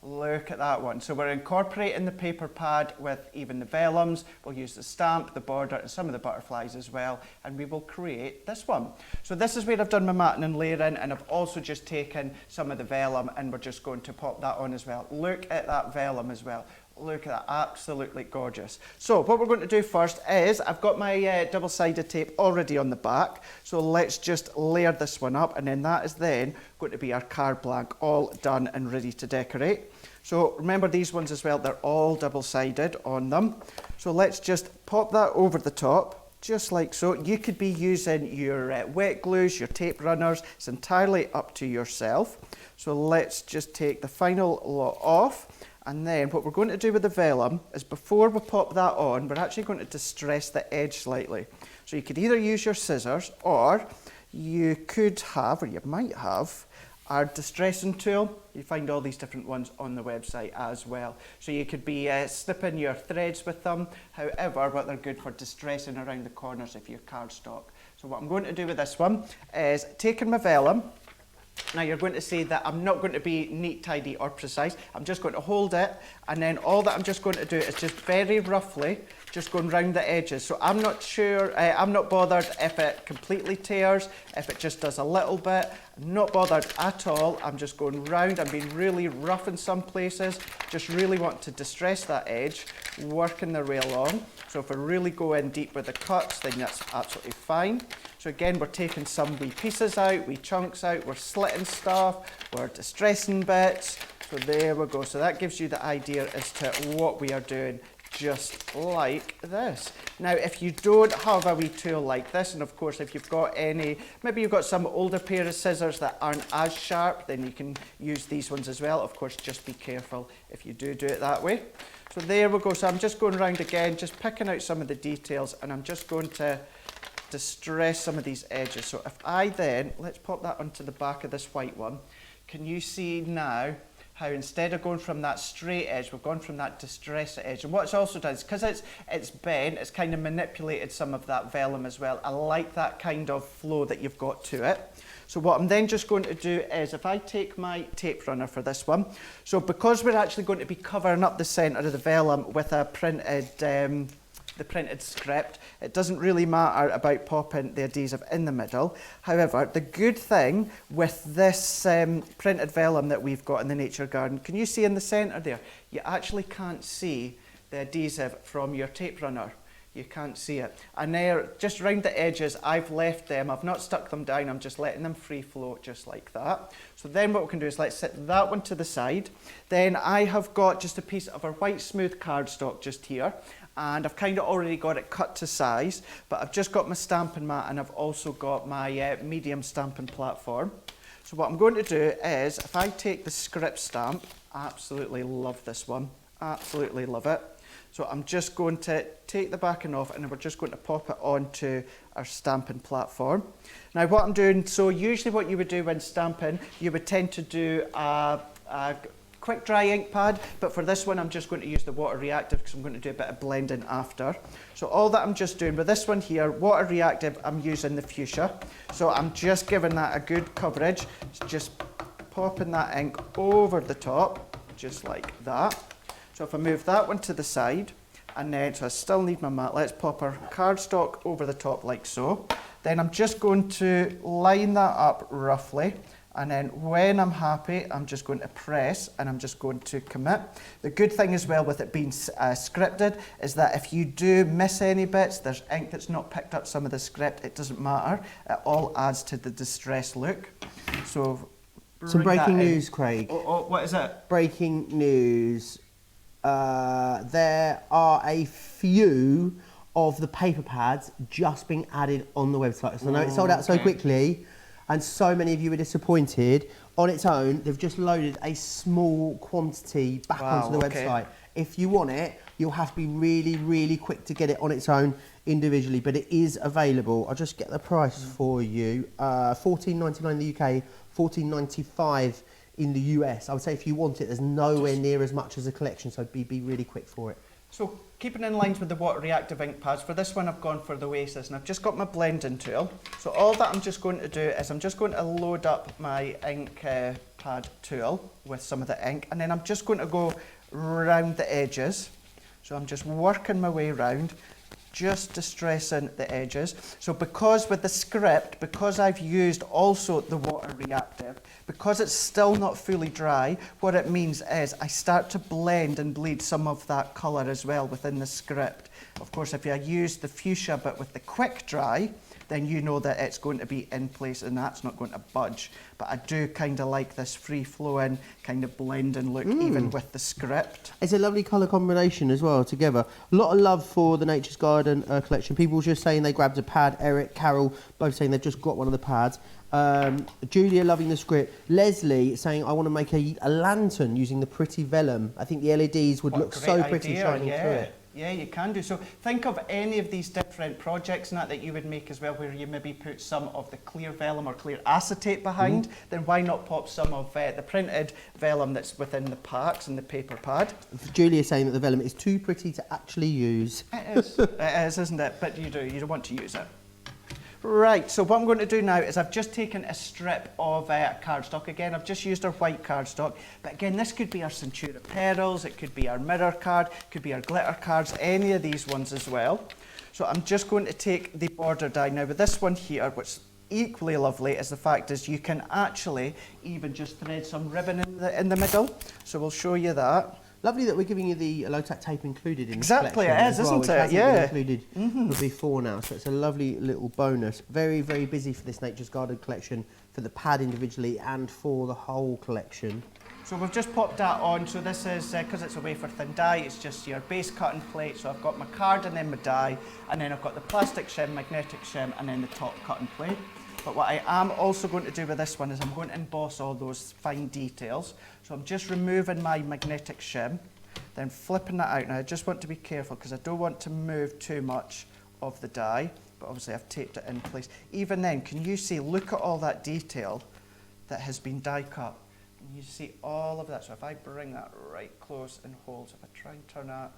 Look at that one. So we're incorporating the paper pad with even the vellums. We'll use the stamp, the border, and some of the butterflies as well, and we will create this one. So this is where I've done my matting and layering, and I've also just taken some of the vellum, and we're just going to pop that on as well. Look at that vellum as well. Look at that, absolutely gorgeous. So what we're going to do first is, I've got my double-sided tape already on the back, so let's just layer this one up, and then that is then going to be our card blank, all done and ready to decorate. So remember these ones as well, they're all double-sided on them. So let's just pop that over the top, just like so. You could be using your wet glues, your tape runners, it's entirely up to yourself. So let's just take the final lot off. And then what we're going to do with the vellum is, before we pop that on, we're actually going to distress the edge slightly. So you could either use your scissors, or you could have, or you might have, our distressing tool. You find all these different ones on the website as well. So you could be snipping your threads with them. However, what they're good for distressing around the corners of your cardstock. So what I'm going to do with this one is taking my vellum. Now you're going to see that I'm not going to be neat, tidy or precise. I'm just going to hold it, and then all that I'm just going to do is just very roughly just going round the edges. So I'm not sure, I'm not bothered if it completely tears, if it just does a little bit. I'm not bothered at all. I'm just going round. I'm being really rough in some places. Just really want to distress that edge, working their way along. So if we really go in deep with the cuts, then that's absolutely fine. So again, we're taking some wee pieces out, wee chunks out, we're slitting stuff, we're distressing bits. So there we go. So that gives you the idea as to what we are doing, just like this. Now, if you don't have a wee tool like this, and of course if you've got any, maybe you've got some older pair of scissors that aren't as sharp, then you can use these ones as well. Of course, just be careful if you do it that way. So there we go. So I'm just going around again, just picking out some of the details, and I'm just going to distress some of these edges. So if I then, let's pop that onto the back of this white one. Can you see now how instead of going from that straight edge, we've gone from that distressed edge? And what it's also done is, because it's bent, it's kind of manipulated some of that vellum as well. I like that kind of flow that you've got to it. So what I'm then just going to do is, if I take my tape runner for this one, so because we're actually going to be covering up the centre of the vellum with a printed script, it doesn't really matter about popping the adhesive in the middle. However, the good thing with this printed vellum that we've got in the Nature Garden, can you see in the centre there? You actually can't see the adhesive from your tape runner. You can't see it. And there, just round the edges, I've left them, I've not stuck them down, I'm just letting them free float just like that. So then what we can do is let's set that one to the side. Then I have got just a piece of our white smooth cardstock just here, and I've kind of already got it cut to size, but I've just got my stamping mat, and I've also got my medium stamping platform. So what I'm going to do is, if I take the script stamp, absolutely love this one, absolutely love it. So I'm just going to take the backing off, and we're just going to pop it onto our stamping platform. Now what I'm doing, so usually what you would do when stamping, you would tend to do a quick dry ink pad, but for this one I'm just going to use the water reactive because I'm going to do a bit of blending after. So all that I'm just doing with this one here, water reactive, I'm using the fuchsia. So I'm just giving that a good coverage, just popping that ink over the top, just like that. So if I move that one to the side, and then, so I still need my mat, let's pop our cardstock over the top like so. Then I'm just going to line that up roughly, and then when I'm happy, I'm just going to press, and I'm just going to commit. The good thing as well with it being scripted is that if you do miss any bits, there's ink that's not picked up some of the script, it doesn't matter. It all adds to the distressed look. So some breaking news, Craig. Oh, what is it? Breaking news. there are a few of the paper pads just being added on the website. So I know it sold out so quickly, and so many of you were disappointed. On its own, they've just loaded a small quantity back onto the website. If you want it, you'll have to be really, really quick to get it on its own individually, but it is available. I'll just get the price for you. $14.99 in the UK, $14.95 in the US. I would say if you want it, there's nowhere near as much as a collection, so be really quick for it. So keeping in line with the water reactive ink pads, for this one I've gone for the Oasis, and I've just got my blending tool. So all that I'm just going to do is I'm just going to load up my ink pad tool with some of the ink, and then I'm just going to go round the edges. So I'm just working my way round, just distressing the edges. So because with the script, because I've used also the water reactive, because it's still not fully dry, what it means is I start to blend and bleed some of that colour as well within the script. Of course, if I use the fuchsia but with the quick dry, then you know that it's going to be in place and that's not going to budge. But I do kind of like this free-flowing kind of blending look even with the script. It's a lovely colour combination as well together. A lot of love for the Nature's Garden collection. People just saying they grabbed a pad. Eric, Carol, both saying they've just got one of the pads. Julia loving the script. Leslie saying I want to make a lantern using the pretty vellum. I think the LEDs would look so pretty shining through it. Yeah, you can do. So think of any of these different projects and that you would make as well, where you maybe put some of the clear vellum or clear acetate behind, then why not pop some of the printed vellum that's within the packs and the paper pad. Julia saying that the vellum is too pretty to actually use. It is. It is, isn't it? But you don't want to use it. Right, so what I'm going to do now is I've just taken a strip of cardstock. Again, I've just used our white cardstock, but again, this could be our Centura Pearls, it could be our mirror card, it could be our glitter cards, any of these ones as well. So I'm just going to take the border die. Now with this one here, which equally lovely is the fact is you can actually even just thread some ribbon in the middle. So we'll show you that. Lovely that we're giving you the low-tack tape included in exactly, the it is, isn't it? Yeah. Included before now, so it's a lovely little bonus. Very, very busy for this Nature's Garden collection, for the pad individually and for the whole collection. So we've just popped that on. So this is, because it's a wafer thin die, it's just your base cutting plate. So I've got my card and then my die, and then I've got the plastic shim, magnetic shim, and then the top cutting plate. But what I am also going to do with this one is I'm going to emboss all those fine details. So I'm just removing my magnetic shim, then flipping that out. Now I just want to be careful because I don't want to move too much of the die, but obviously I've taped it in place. Even then, can you see, look at all that detail that has been die cut. And you see all of that. So if I bring that right close and hold, so if I try and turn that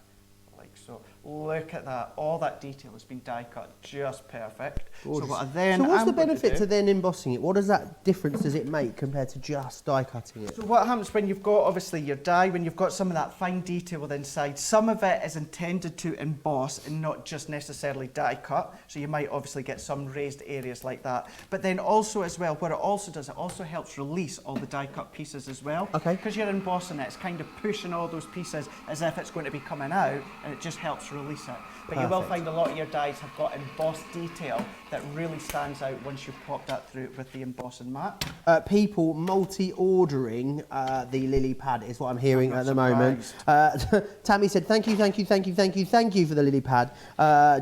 like so, look at that, all that detail has been die cut just perfect. Gorgeous. So what I then so what's the benefit to then embossing it? What does that difference does it make compared to just die cutting it? So what happens when you've got obviously your die, when you've got some of that fine detail within inside, some of it is intended to emboss and not just necessarily die cut. So you might obviously get some raised areas like that. But then also as well, what it also does, it also helps release all the die cut pieces as well. Okay. Because you're embossing it, it's kind of pushing all those pieces as if it's going to be coming out, and it just helps release it. But Perfect. you will find a lot of your dies have got embossed detail that really stands out once you pop that through with the embossing mat. People multi-ordering the Lily pad is what I'm hearing at the moment. Tammy said, thank you for the Lily pad.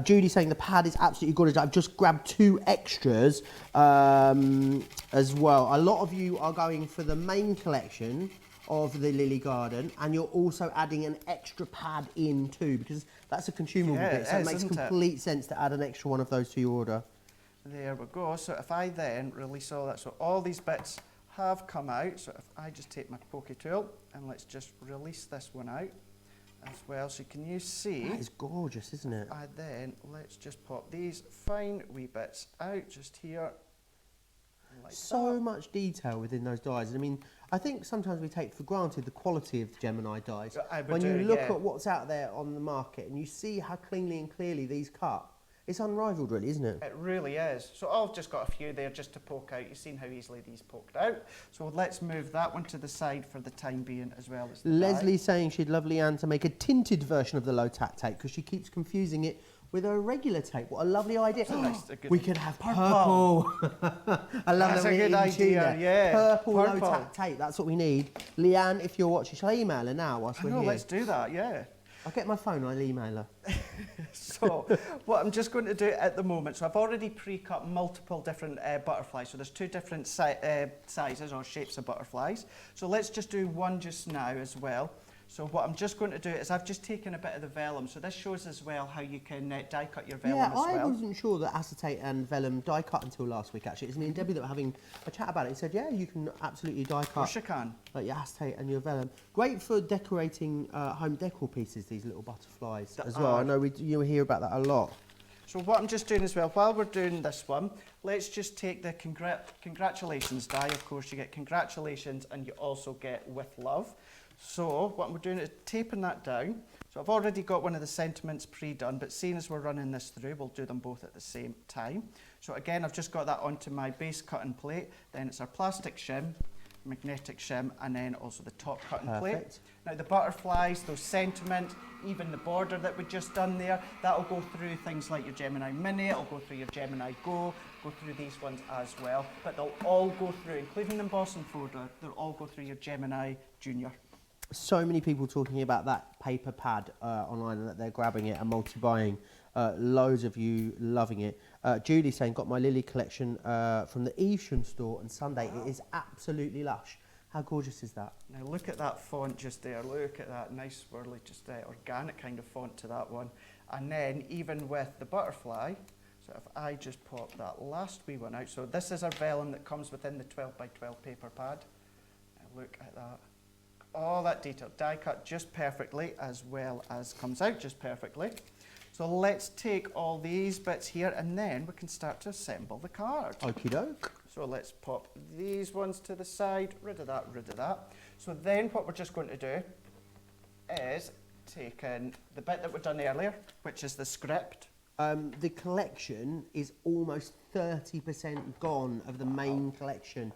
Judy saying the pad is absolutely gorgeous. I've just grabbed 2 extras as well. A lot of you are going for the main collection of the Lily Garden, and you're also adding an extra pad in too, because that's a consumable bit, so it makes complete sense to add an extra one of those to your order. There we go. So if I then release all that, so all these bits have come out, so if I just take my pokey tool and let's just release this one out as well, so can you see? That is gorgeous, isn't it? Let's just pop these fine wee bits out just here. Like so that. much detail within those dies. I mean, I think sometimes we take for granted the quality of the Gemini dies. When you look at what's out there on the market and you see how cleanly and clearly these cut, it's unrivaled really, isn't it? It really is. So I've just got a few there just to poke out. You've seen how easily these poked out. So let's move that one to the side for the time being as well as the Leslie saying she'd love Leanne to make a tinted version of the low tack tape because she keeps confusing it with a regular tape. What a lovely idea. Good We could have purple. I love That's that a we're good in idea, tune there. yeah. Purple Purple. low-tack tape, that's what we need. Leanne, if you're watching, shall I email her now whilst we're No, here? let's do that, yeah. I'll get my phone and I'll email her. So what I'm just going to do at the moment, so I've already pre-cut multiple different butterflies, so there's 2 different sizes or shapes of butterflies. So let's just do one just now as well. So what I'm just going to do is I've just taken a bit of the vellum, so this shows as well how you can die cut your vellum as well. Yeah, I wasn't sure that acetate and vellum die cut until last week actually. It's me and Debbie that were having a chat about it. He said, yeah, you can absolutely die cut. Of course you can. Like your acetate and your vellum. Great for decorating home decor pieces, these little butterflies as well. I know you hear about that a lot. So what I'm just doing as well, while we're doing this one, let's just take the congratulations die. Of course, you get congratulations and you also get with love. So what we're doing is taping that down. So I've already got one of the sentiments pre-done, but seeing as we're running this through, we'll do them both at the same time. So again, I've just got that onto my base cutting plate. Then it's our plastic shim, magnetic shim, and then also the top cutting plate. Now the butterflies, those sentiment, even the border that we just done there, that'll go through things like your Gemini Mini, it'll go through your Gemini Go through these ones as well, but they'll all go through, including the embossing folder, they'll all go through your Gemini Junior. So many people talking about that paper pad online and that they're grabbing it and multi-buying. Loads of you loving it. Julie saying, got my Lily collection from the Evesham store on Sunday. Wow. It is absolutely lush. How gorgeous is that? Now look at that font just there. Look at that nice swirly, just organic kind of font to that one. And then even with the butterfly, so if I just pop that last wee one out. So this is our vellum that comes within the 12 by 12 paper pad. Now look at that. All that detail, die cut just perfectly, as well as comes out just perfectly. So let's take all these bits here and then we can start to assemble the card. Okie doke. So let's pop these ones to the side, rid of that, rid of that. So then what we're just going to do is take in the bit that we've done earlier, which is the script. The collection is almost 30% gone of the main collection.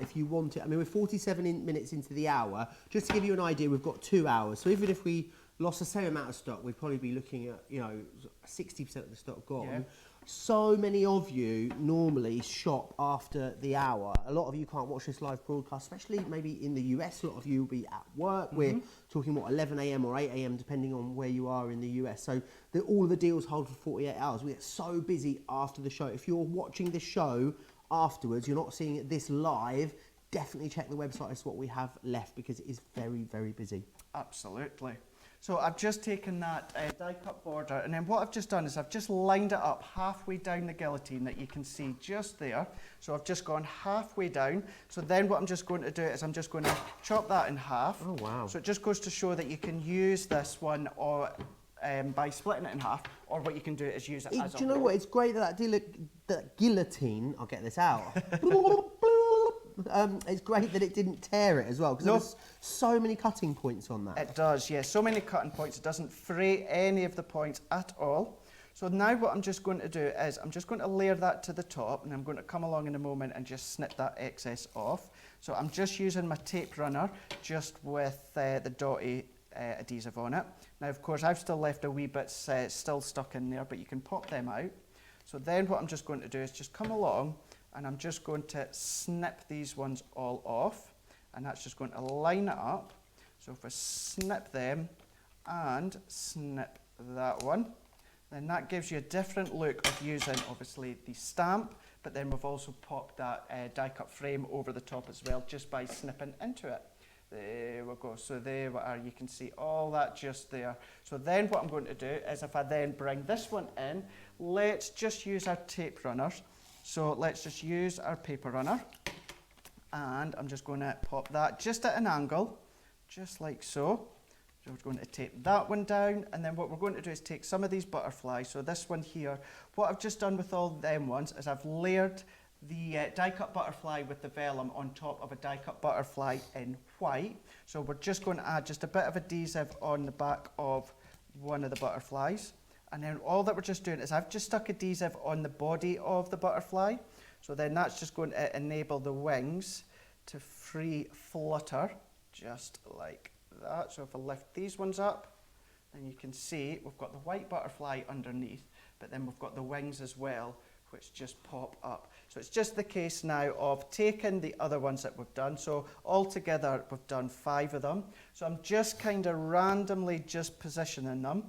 If you want it, I mean, we're 47 minutes into the hour. Just to give you an idea, we've got 2 hours. So even if we lost the same amount of stock, we'd probably be looking at, 60% of the stock gone. Yeah. So many of you normally shop after the hour. A lot of you can't watch this live broadcast, especially maybe in the US. A lot of you will be at work. Mm-hmm. We're talking, 11 a.m. or 8 a.m. depending on where you are in the US. So all of the deals hold for 48 hours. We get so busy after the show. If you're watching this show afterwards, you're not seeing it this live, definitely check the website as to what we have left because it is very, very busy. Absolutely. So I've just taken that die cut border and then what I've just done is I've just lined it up halfway down the guillotine that you can see just there. So I've just gone halfway down. So then what I'm just going to do is I'm just going to chop that in half. Oh wow. So it just goes to show that you can use this one or by splitting it in half, or what you can do is use it as a Do you know what? It's great that guillotine, I'll get this out. It's great that it didn't tear it as well, because there's so many cutting points on that. It does, yes. So many cutting points. It doesn't fray any of the points at all. So now what I'm just going to do is I'm just going to layer that to the top, and I'm going to come along in a moment and just snip that excess off. So I'm just using my tape runner just with the dotty adhesive on it. Now, of course, I've still left a wee bit still stuck in there, but you can pop them out. So then what I'm just going to do is just come along and I'm just going to snip these ones all off, and that's just going to line it up. So if I snip them and snip that one, then that gives you a different look of using obviously the stamp, but then we've also popped that die cut frame over the top as well just by snipping into it. There we go. So there we are. You can see all that just there. So then what I'm going to do is if I then bring this one in, let's just use our tape runners. So let's just use our paper runner, and I'm just going to pop that just at an angle, just like so. So we're going to tape that one down, and then what we're going to do is take some of these butterflies. So this one here, what I've just done with all them ones is I've layered the die cut butterfly with the vellum on top of a die cut butterfly in white. So we're just going to add just a bit of adhesive on the back of one of the butterflies. And then all that we're just doing is I've just stuck adhesive on the body of the butterfly. So then that's just going to enable the wings to free flutter, just like that. So if I lift these ones up, then you can see we've got the white butterfly underneath. but then we've got the wings as well, which just pop up. So it's just the case now of taking the other ones that we've done. So altogether, we've done 5 of them. So I'm just kind of randomly just positioning them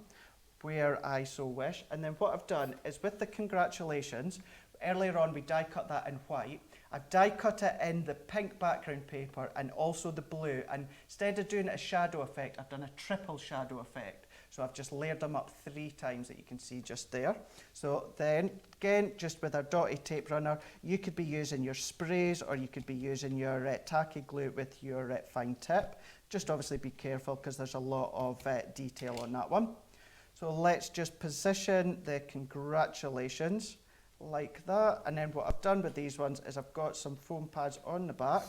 where I so wish. And then what I've done is with the congratulations, earlier on we die cut that in white. I've die cut it in the pink background paper and also the blue. And instead of doing a shadow effect, I've done a triple shadow effect. So I've just layered them up 3 times that you can see just there. So then, again, just with our dotted tape runner, you could be using your sprays or you could be using your tacky glue with your fine tip. Just obviously be careful because there's a lot of detail on that one. So let's just position the congratulations like that. And then what I've done with these ones is I've got some foam pads on the back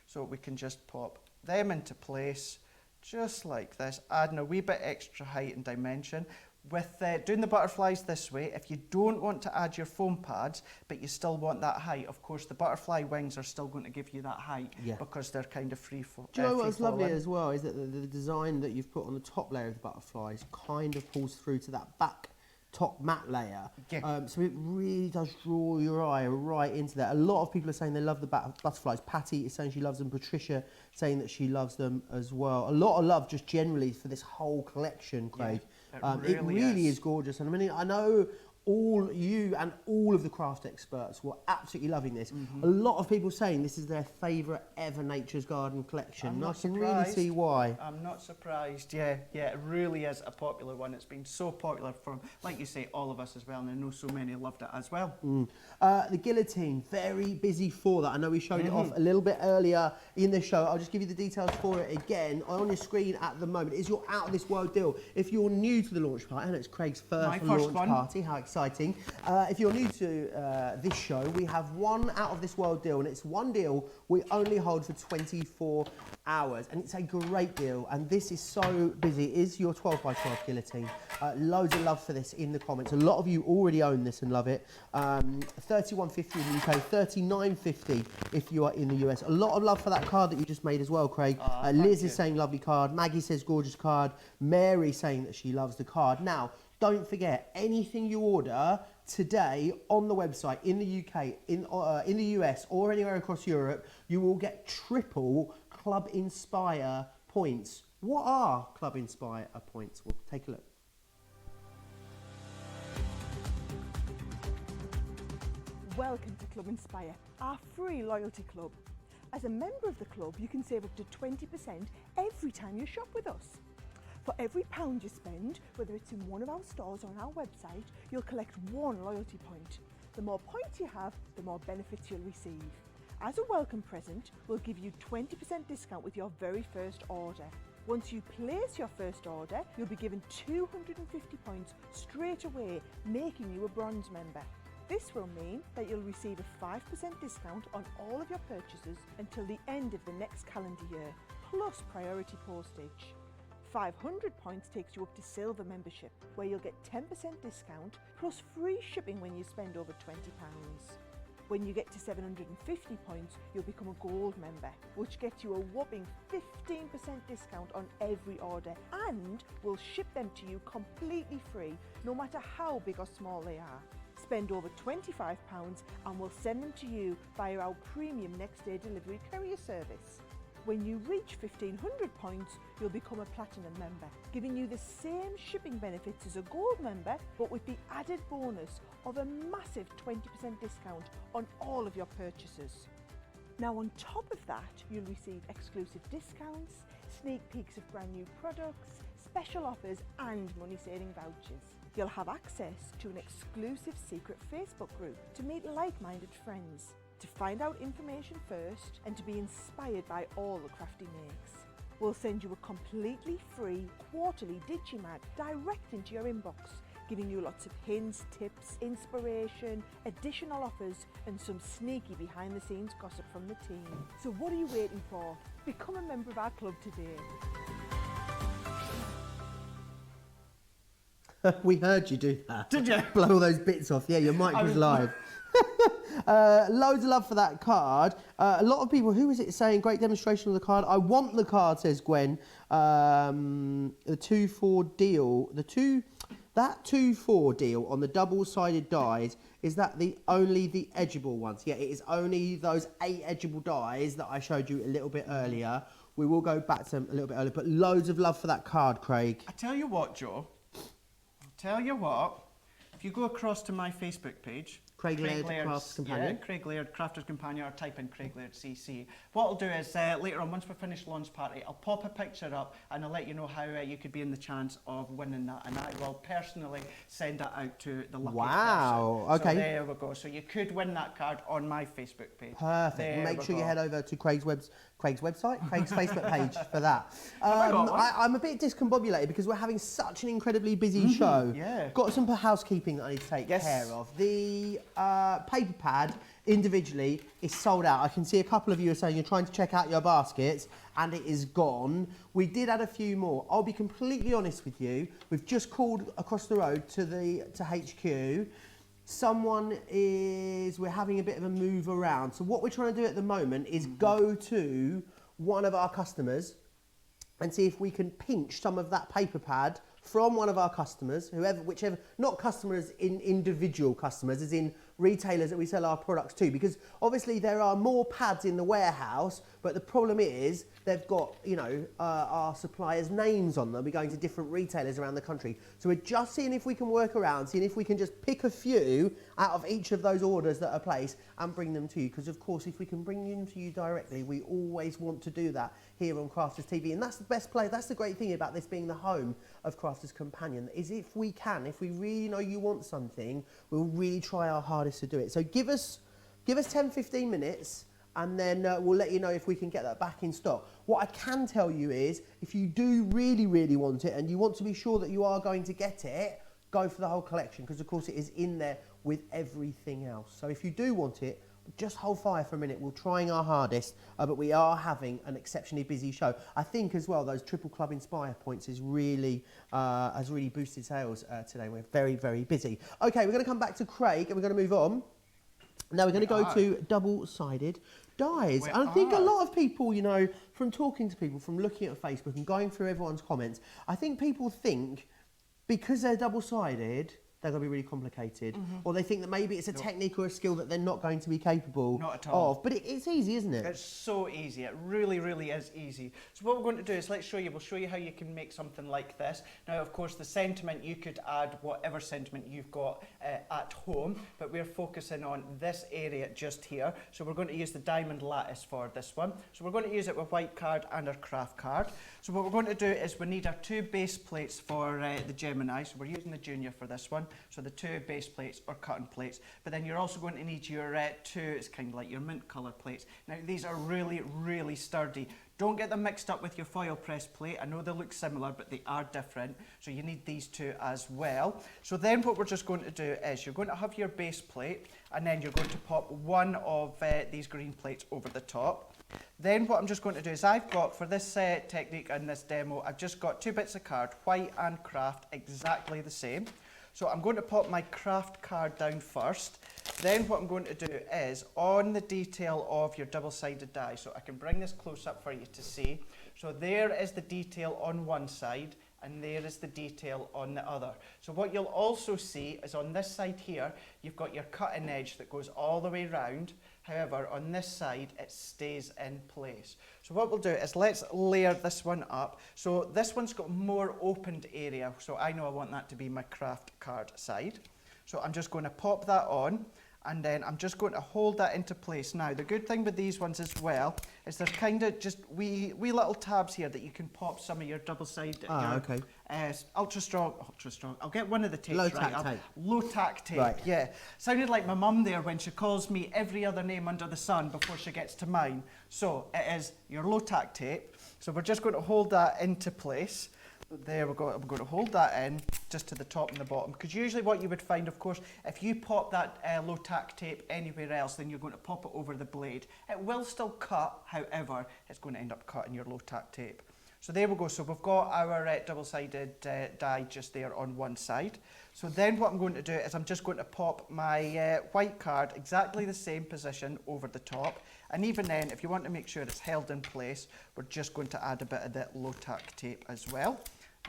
so we can just pop them into place just like this, adding a wee bit extra height and dimension. With doing the butterflies this way, if you don't want to add your foam pads, but you still want that height, of course, the butterfly wings are still going to give you that height because they're kind of free falling. Do you know what's lovely as well is that the design that you've put on the top layer of the butterflies kind of pulls through to that back top matte layer. So it really does draw your eye right into that. A lot of people are saying they love the butterflies. Patty is saying she loves them. Patricia saying that she loves them as well. A lot of love just generally for this whole collection, Craig. It really is gorgeous. And I mean, I know all you and all of the craft experts were absolutely loving this. A lot of people saying this is their favourite ever Nature's Garden collection. I can really see why. I'm not surprised. Yeah, it really is a popular one. It's been so popular for, like you say, all of us as well, and I know so many loved it as well. The Guillotine, very busy for that. I know we showed it off a little bit earlier in the show. I'll just give you the details for it again. On your screen at the moment is your out of this world deal. If you're new to the launch party, and it's Craig's first launch party, how exciting. If you're new to this show, we have one out of this world deal, and it's one deal we only hold for 24 hours, and it's a great deal. And this is so busy. It is your 12 by 12 Guillotine. Loads of love for this in the comments. A lot of you already own this and love it. $31.50 in the UK, $39.50 if you are in the US. A lot of love for that card that you just made as well, Craig. Liz is saying lovely card. Maggie says gorgeous card. Mary saying that she loves the card. Now, don't forget, anything you order today on the website in the UK, in the US or anywhere across Europe, you will get triple Club Inspire points. What are Club Inspire points? We'll take a look. Welcome to Club Inspire, our free loyalty club. As a member of the club, you can save up to 20% every time you shop with us. For every £1 you spend, whether it's in one of our stores or on our website, you'll collect 1 loyalty point. The more points you have, the more benefits you'll receive. As a welcome present, we'll give you 20% discount with your very first order. Once you place your first order, you'll be given 250 points straight away, making you a bronze member. This will mean that you'll receive a 5% discount on all of your purchases until the end of the next calendar year, plus priority postage. 500 points takes you up to silver membership, where you'll get 10% discount plus free shipping when you spend over £20. When you get to 750 points, you'll become a gold member, which gets you a whopping 15% discount on every order, and we'll ship them to you completely free, no matter how big or small they are. Spend over £25 and we'll send them to you via our premium next day delivery courier service. When you reach 1500 points, you'll become a platinum member, giving you the same shipping benefits as a gold member, but with the added bonus of a massive 20% discount on all of your purchases. Now, on top of that, you'll receive exclusive discounts, sneak peeks of brand new products, special offers and money-saving vouchers. You'll have access to an exclusive secret Facebook group to meet like-minded friends, to find out information first and to be inspired by all the Crafty makes. We'll send you a completely free quarterly Digimag direct into your inbox, giving you lots of hints, tips, inspiration, additional offers and some sneaky behind the scenes gossip from the team. So what are you waiting for? Become a member of our club today. We heard you do that. Did you? Blow all those bits off. Yeah, your mic was live. Loads of love for that card. A lot of people, who is it saying, great demonstration of the card. I want the card, says Gwen. The 2-4 deal. The That 2-4 deal on the double-sided dies, is that only the edgeable ones? Yeah, it is only those 8 edgeable dies that I showed you a little bit earlier. We will go back to them a little bit earlier, but loads of love for that card, Craig. I tell you what, Joe. I'll tell you what. If you go across to my Facebook page, Craig Laird, Crafter's Companion. Yeah, Craig Laird, Crafter's Companion, or type in Craig Laird CC. What I'll do is later on, once we finish launch party, I'll pop a picture up and I'll let you know how you could be in the chance of winning that. And I will personally send that out to the lucky person. Okay. So there we go. So you could win that card on my Facebook page. Perfect. Make sure you head over to Craig's website, Craig's Facebook page for that. I'm a bit discombobulated because we're having such an incredibly busy show. Yeah. Got some housekeeping that I need to take care of. The paper pad individually is sold out. I can see a couple of you are saying you're trying to check out your baskets and it is gone. We did add a few more. I'll be completely honest with you. We've just called across the road to HQ. We're having a bit of a move around. So what we're trying to do at the moment is go to one of our customers and see if we can pinch some of that paper pad from one of our customers, whichever, not customers in individual customers, as in retailers that we sell our products to, because obviously there are more pads in the warehouse, but the problem is they've got, our suppliers' names on them. We're going to different retailers around the country. So we're just seeing if we can work around, seeing if we can just pick a few out of each of those orders that are placed and bring them to you. Because of course, if we can bring them to you directly, we always want to do that here on Crafters TV. And that's the best place. That's the great thing about this being the home of Crafters Companion, is if we really know you want something, we'll really try our hardest to do it. So give us 10-15 minutes and then we'll let you know if we can get that back in stock. What I can tell you is, if you do really, really want it and you want to be sure that you are going to get it, go for the whole collection, because of course it is in there with everything else. So if you do want it, just hold fire for a minute. We're trying our hardest, but we are having an exceptionally busy show. I think as well, those Triple Club Inspire points has really boosted sales today. We're very, very busy. Okay, we're going to come back to Craig and we're going to move on. Now we're going to go to double-sided dies. And I think a lot of people, from talking to people, from looking at Facebook and going through everyone's comments, I think people think because they're double-sided, they're going to be really complicated. Or they think that maybe it's a technique or a skill that they're not going to be capable of. But it's easy, isn't it? It's so easy. It really, really is easy. So what we're going to do is we'll show you how you can make something like this. Now, of course, the sentiment, you could add whatever sentiment you've got at home, but we're focusing on this area just here. So we're going to use the diamond lattice for this one. So we're going to use it with white card and our craft card. So what we're going to do is we need our 2 base plates for the Gemini. So we're using the Junior for this one. So the 2 base plates or cutting plates. But then you're also going to need your 2, it's kind of like your mint colour plates. Now these are really, really sturdy. Don't get them mixed up with your foil press plate. I know they look similar, but they are different. So you need these 2 as well. So then what we're just going to do is you're going to have your base plate, and then you're going to pop one of these green plates over the top. Then what I'm just going to do is I've got, for this technique and this demo, I've just got 2 bits of card, white and craft, exactly the same. So I'm going to pop my craft card down first. Then what I'm going to do is, on the detail of your double-sided die, so I can bring this close up for you to see. So there is the detail on one side, and there is the detail on the other. So what you'll also see is on this side here, you've got your cutting edge that goes all the way round. However, on this side, it stays in place. So what we'll do is let's layer this one up. So this one's got more opened area. So I know I want that to be my craft card side. So I'm just going to pop that on, and then I'm just going to hold that into place. Now, the good thing with these ones as well is there's kind of just wee little tabs here that you can pop some of your double-sided, ultra strong. I'll get one of the tapes low-tack tape. Low-tack tape, right. Yeah. Sounded like my mum there when she calls me every other name under the sun before she gets to mine. So it is your low-tack tape. So we're just going to hold that into place. There we go. I'm going to hold that in just to the top and the bottom, because usually what you would find, of course, if you pop that low tack tape anywhere else, then you're going to pop it over the blade. It will still cut, however, it's going to end up cutting your low tack tape. So there we go. So we've got our double-sided die just there on one side. So then what I'm going to do is I'm just going to pop my white card exactly the same position over the top. And even then, if you want to make sure it's held in place, we're just going to add a bit of that low tack tape as well.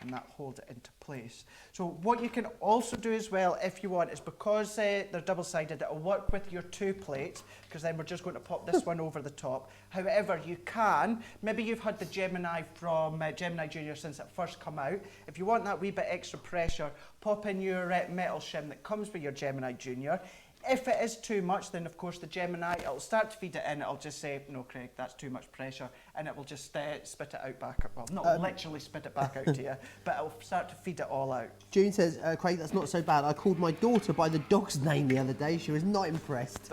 and that holds it into place. So what you can also do as well, if you want, is because they're double-sided, it'll work with your 2 plates, because then we're just going to pop this one over the top. However, you can, maybe you've had the Gemini from Gemini Junior since it first come out. If you want that wee bit extra pressure, pop in your metal shim that comes with your Gemini Junior. If it is too much, then of course the Gemini, it'll start to feed it in, it'll just say, no Craig, that's too much pressure, and it will just spit it out back, well not literally spit it back out to you, but it'll start to feed it all out. June says, Craig, that's not so bad. I called my daughter by the dog's name the other day. She was not impressed.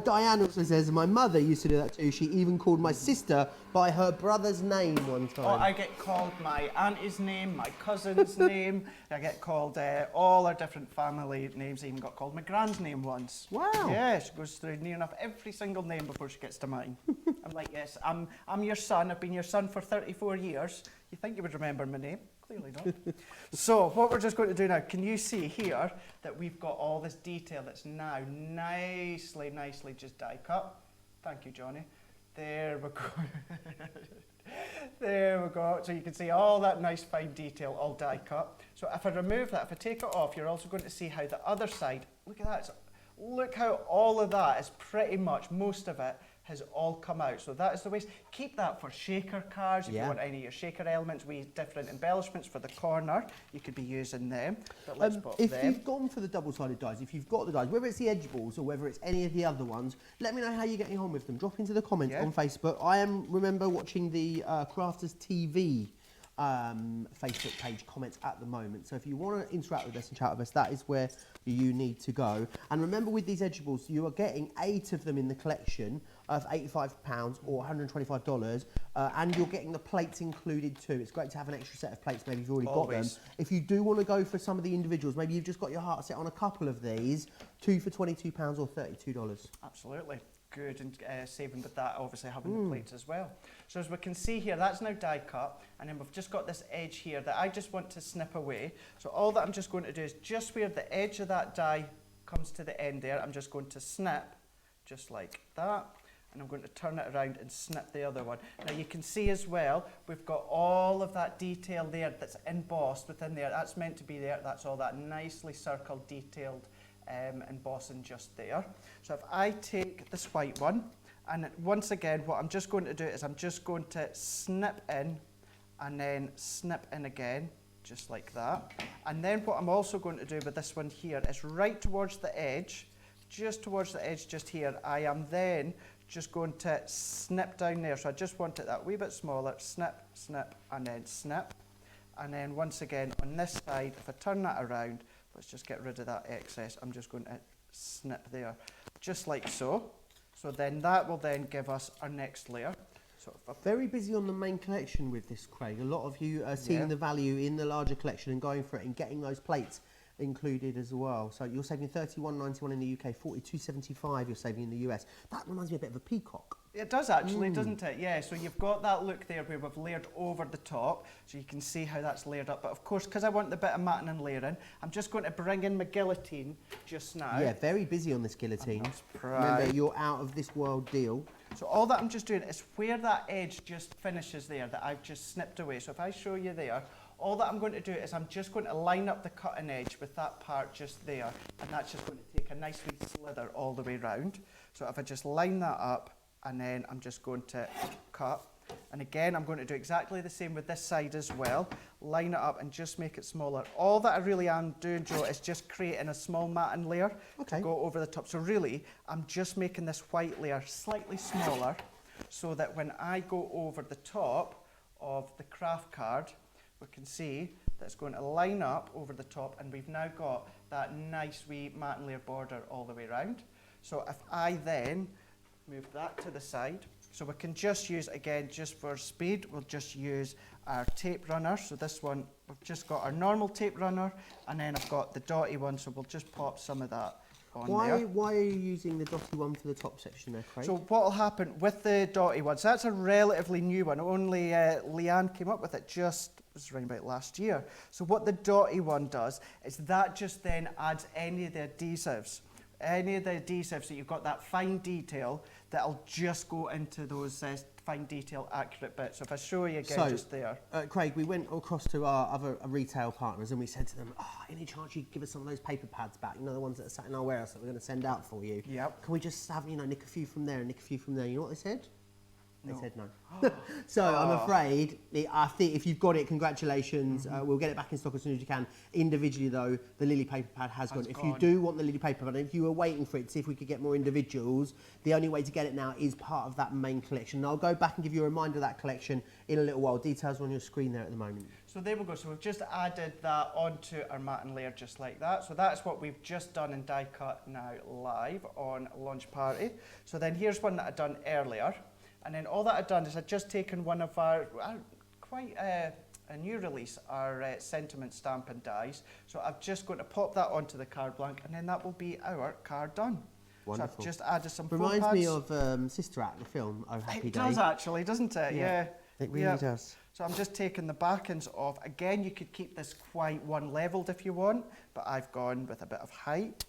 Diane also says, my mother used to do that too. She even called my sister by her brother's name one time. Oh, I get called my auntie's name, my cousin's name. I get called all our different family names. I even got called my grand's name once. Wow. Yeah, she goes through near enough every single name before she gets to mine. I'm like, yes, I'm your son. I've been your son for 34 years. You think you would remember my name? Clearly not. So what we're just going to do now, can you see here that we've got all this detail that's now nicely just die cut? Thank you, Johnny. There we go. There we go. So you can see all that nice fine detail all die cut. So if I remove that, if I take it off, you're also going to see how the other side, look at that. Look how all of that is pretty much, most of it has all come out. So that is the waste. Keep that for shaker cars. If you want any of your shaker elements, different embellishments for the corner, you could be using them. But let's pop if them. you've gone for the double-sided dies, if you've got the dies, whether it's the edge balls or whether it's any of the other ones, let me know how you're getting on with them. Drop into the comments on Facebook. I remember watching the Crafters TV Facebook page comments at the moment. So if you want to interact with us and chat with us, that is where you need to go. And remember, with these edgeables, you are getting 8 of them in the collection of £85 or $125, and you're getting the plates included too. It's great to have an extra set of plates, maybe you've already got them. If you do want to go for some of the individuals, maybe you've just got your heart set on a couple of these, 2 for £22 or $32. Absolutely. Good, and saving with that, obviously having the plates as well. So as we can see here, that's now die cut, and then we've just got this edge here that I just want to snip away. So all that I'm just going to do is just where the edge of that die comes to the end there, I'm just going to snip, just like that, and I'm going to turn it around and snip the other one. Now you can see as well, we've got all of that detail there that's embossed within there. That's meant to be there, that's all that nicely circled, detailed embossing just there. So if I take this white one, and once again what I'm just going to do is I'm just going to snip in and then snip in again, just like that. And then what I'm also going to do with this one here is right towards the edge, just towards the edge just here, I am then just going to snip down there. So I just want it that wee bit smaller, snip, snip, and then snip. And then once again on this side, if I turn that around, let's just get rid of that excess. I'm just going to snip there, just like so. So then that will then give us our next layer. So very busy on the main collection with this, Craig. A lot of you are seeing the value in the larger collection and going for it and getting those plates included as well. So you're saving £31.91 in the UK, £42.75 you're saving in the US. That reminds me a bit of a peacock. It does actually, doesn't it? Yeah, so you've got that look there where we've layered over the top, so you can see how that's layered up. But of course, because I want the bit of matting and layering, I'm just going to bring in my guillotine just now. Yeah, very busy on this guillotine. Remember, you're out of this world deal. So all that I'm just doing is where that edge just finishes there, that I've just snipped away. So if I show you there, all that I'm going to do is I'm just going to line up the cutting edge with that part just there, and that's just going to take a nice wee slither all the way round. So if I just line that up, and then I'm just going to cut. And again, I'm going to do exactly the same with this side as well. Line it up and just make it smaller. All that I really am doing, Joe, is just creating a small matting layer to go over the top. So really, I'm just making this white layer slightly smaller so that when I go over the top of the craft card, we can see that it's going to line up over the top, and we've now got that nice wee matting layer border all the way around. So if I then move that to the side, so we can just use, again, just for speed, we'll just use our tape runner. So this one, we've just got our normal tape runner, and then I've got the dotty one, so we'll just pop some of that on there. Why are you using the dotty one for the top section there, Craig? So what will happen with the dotty one, so that's a relatively new one, only Leanne came up with it just, it was around about last year. So what the dotty one does is that just then adds any of the adhesives any of the adhesives that you've got that fine detail that'll just go into those fine detail accurate bits. So if I show you again just there. Craig, we went across to our other retail partners and we said to them, any chance you could give us some of those paper pads back? You know, the ones that are sat in our warehouse that we're going to send out for you? Yep. Can we just have, nick a few from there and nick a few from there? You know what they said? They No. said no. So I'm afraid, I think if you've got it, congratulations. We'll get it back in stock as soon as you can. Individually though, the Lily paper pad has gone. If you do want the Lily paper pad, if you were waiting for it to see if we could get more individuals, the only way to get it now is part of that main collection. And I'll go back and give you a reminder of that collection in a little while. Details are on your screen there at the moment. So there we go. So we've just added that onto our mat and layer just like that. So that's what we've just done in die cut now live on Launch Party. So then here's one that I'd done earlier. And then all that I've done is I've just taken one of our quite a new release, our sentiment stamp and dies. So I'm just going to pop that onto the card blank, and then that will be our card done. Wonderful. So I've just added some Reminds me of Sister Act, the film, Oh Happy Day. It does actually, doesn't it? Yeah. It really does. So I'm just taking the backends off. Again, you could keep this quite one-levelled if you want, but I've gone with a bit of height.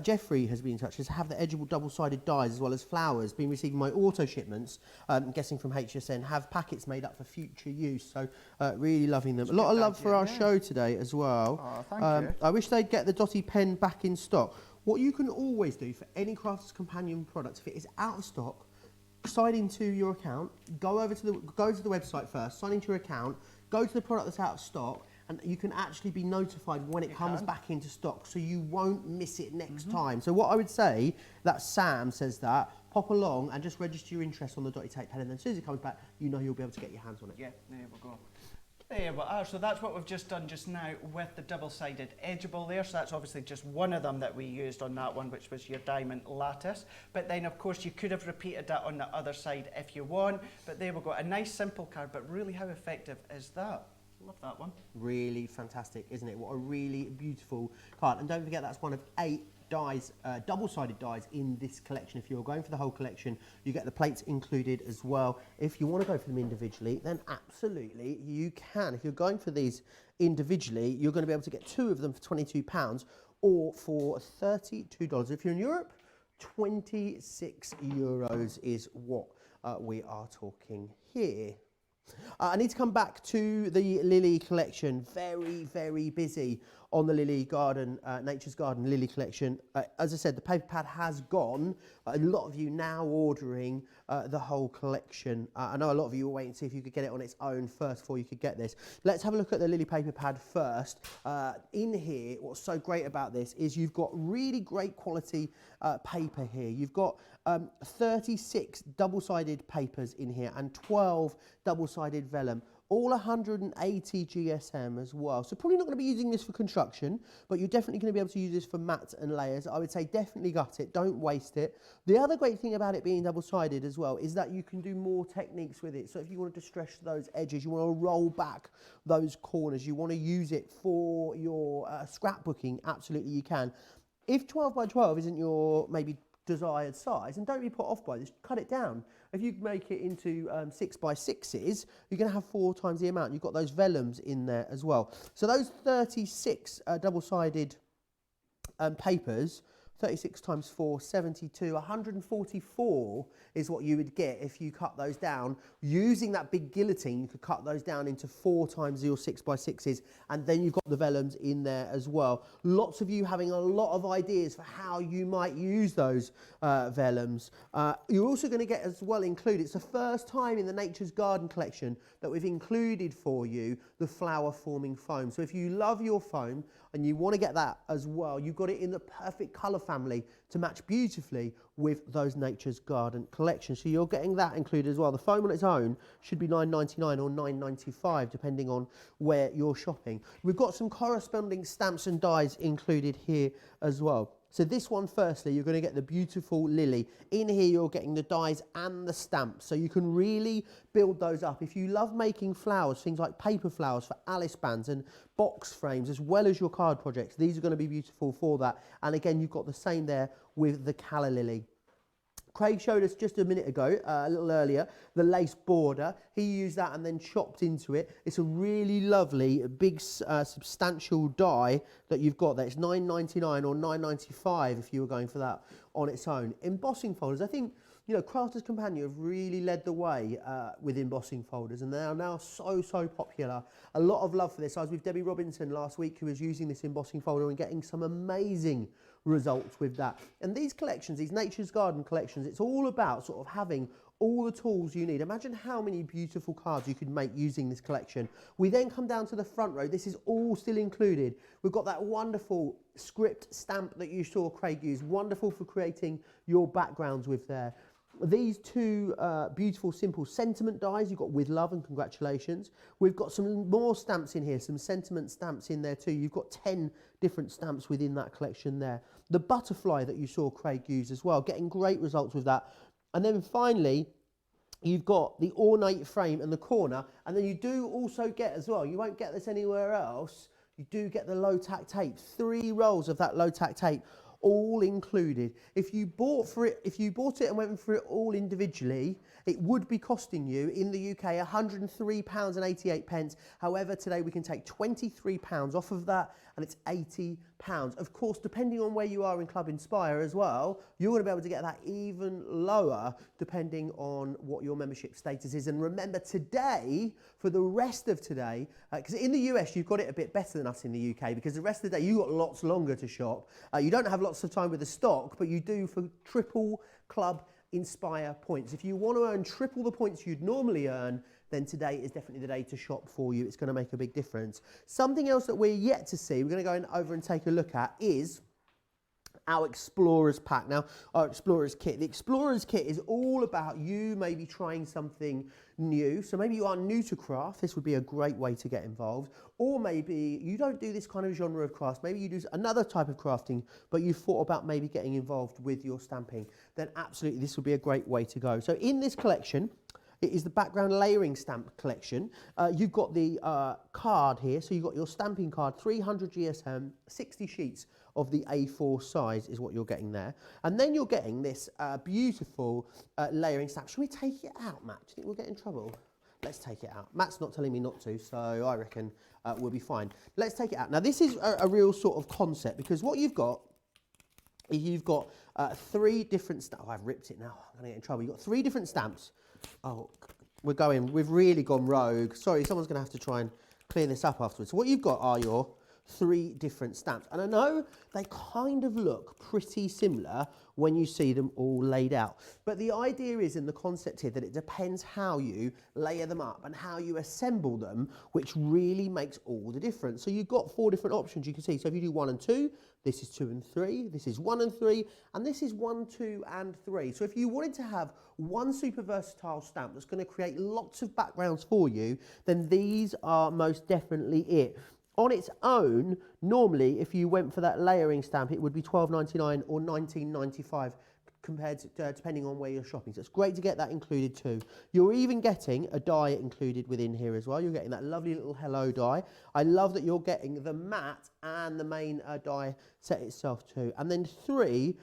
Jeffrey has been in touch. Says, have the edgeable double-sided dies as well as flowers been receiving my auto shipments? I'm guessing from HSN. Have packets made up for future use. So really loving them. That's a lot of love idea, for our show today as well. Oh, thank you. I wish they'd get the Dotty pen back in stock. What you can always do for any Crafters Companion product, if it is out of stock, sign into your account, go to the website first, sign into your account, go to the product that's out of stock, and you can actually be notified when it comes back into stock, so you won't miss it next time. So what I would say, that Sam says that, pop along and just register your interest on the Dotty Tape pen, and then as soon as it comes back, you know you'll be able to get your hands on it. Yeah, there we go. There we are. So that's what we've just done just now with the double-sided edgeable there. So that's obviously just one of them that we used on that one, which was your diamond lattice. But then, of course, you could have repeated that on the other side if you want. But there we go. A nice, simple card, but really how effective is that? Love that one. Really fantastic, isn't it? What a really beautiful card. And don't forget, that's one of 8 dies, double-sided dies in this collection. If you're going for the whole collection, you get the plates included as well. If you want to go for them individually, then absolutely you can. If you're going for these individually, you're going to be able to get 2 of them for £22 or for $32. If you're in Europe, €26 is what we are talking here. I need to come back to the Lily collection. Very, very busy on the Lily Garden, Nature's Garden Lily collection. As I said, the paper pad has gone. A lot of you now ordering the whole collection. I know a lot of you were waiting to see if you could get it on its own first before you could get this. Let's have a look at the Lily paper pad first. In here, what's so great about this is you've got really great quality paper here. You've got 36 double-sided papers in here and 12 double-sided vellum, all 180 GSM as well. So probably not going to be using this for construction, but you're definitely going to be able to use this for mats and layers. I would say definitely gut it, don't waste it. The other great thing about it being double-sided as well is that you can do more techniques with it. So if you want to stretch those edges, you want to roll back those corners, you want to use it for your scrapbooking, absolutely you can. If 12 by 12 isn't your maybe desired size, and don't be put off by this, cut it down. If you make it into 6 by 6s, you're going to have 4 times the amount. You've got those vellums in there as well. So those 36 double-sided papers, 36 times 4, 72, 144 is what you would get if you cut those down. Using that big guillotine, you could cut those down into 4 times your 6 by 6s, and then you've got the vellums in there as well. Lots of you having a lot of ideas for how you might use those vellums. You're also going to get as well included, it's the first time in the Nature's Garden collection that we've included for you the flower forming foam. So if you love your foam and you want to get that as well, you've got it in the perfect colour family to match beautifully with those Nature's Garden collection. So you're getting that included as well. The foam on its own should be $9.99 or $9.95 depending on where you're shopping. We've got some corresponding stamps and dies included here as well. So this one, firstly, you're going to get the beautiful Lily. In here, you're getting the dies and the stamps, so you can really build those up. If you love making flowers, things like paper flowers for Alice bands and box frames, as well as your card projects, these are going to be beautiful for that. And again, you've got the same there with the Calla Lily. Craig showed us just a minute ago, a little earlier, the lace border. He used that and then chopped into it. It's a really lovely, big, substantial die that you've got there. It's $9.99 or $9.95 if you were going for that on its own. Embossing folders, I think, you know, Crafters Companion have really led the way with embossing folders, and they are now so popular. A lot of love for this. I was with Debbie Robinson last week, who was using this embossing folder and getting some amazing results with that. And these collections, these Nature's Garden collections, it's all about sort of having all the tools you need. Imagine how many beautiful cards you could make using this collection. We then come down to the front row. This is all still included. We've got that wonderful script stamp that you saw Craig use, wonderful for creating your backgrounds with there. These two beautiful simple sentiment dies you've got with love and congratulations. We've got some more stamps in here, some sentiment stamps in there too. You've got 10 different stamps within that collection there. The butterfly that you saw Craig use as well, getting great results with that. And then finally, you've got the ornate frame and the corner, and then you do also get as well, you won't get this anywhere else, you do get the low tack tape, 3 rolls of that low tack tape, all included. If you bought it and went for it all individually, it would be costing you in the UK £103.88. However, today we can take £23 off of that, and it's £80. Of course, depending on where you are in Club Inspire as well, you're going to be able to get that even lower depending on what your membership status is. And remember, today, for the rest of today, because in the US you've got it a bit better than us in the UK, because the rest of the day you've got lots longer to shop. You don't have lots of time with the stock, but you do for triple Club Inspire points. If you want to earn triple the points you'd normally earn, then today is definitely the day to shop for you. It's going to make a big difference. Something else that we're yet to see, we're going to go over and take a look at, is our Explorers pack. Now, our Explorers kit. The Explorers kit is all about you maybe trying something new. So maybe you are new to craft. This would be a great way to get involved. Or maybe you don't do this kind of genre of crafts. Maybe you do another type of crafting, but you thought about maybe getting involved with your stamping. Then absolutely, this would be a great way to go. So in this collection, it is the background layering stamp collection. You've got the card here, so you've got your stamping card, 300 GSM, 60 sheets of the A4 size is what you're getting there. And then you're getting this beautiful layering stamp. Should we take it out, Matt? Do you think we'll get in trouble? Let's take it out. Matt's not telling me not to, so I reckon we'll be fine. Let's take it out. Now, this is a real sort of concept, because what you've got, you've got 3 different stamps. Oh, I've ripped it now. I'm going to get in trouble. You've got 3 different stamps. Oh, we've really gone rogue. Sorry, someone's going to have to try and clean this up afterwards. So what you've got are your 3 different stamps. And I know they kind of look pretty similar when you see them all laid out. But the idea is, in the concept here, that it depends how you layer them up and how you assemble them, which really makes all the difference. So you've got 4 different options you can see. So if you do 1 and 2, this is 2 and 3, this is 1 and 3, and this is 1, 2 and 3. So if you wanted to have one super versatile stamp that's going to create lots of backgrounds for you, then these are most definitely it. On its own, normally, if you went for that layering stamp, it would be $12.99 or $19.95 compared to, depending on where you're shopping. So it's great to get that included too. You're even getting a die included within here as well. You're getting that lovely little hello die. I love that you're getting the matte and the main die set itself too. And then 3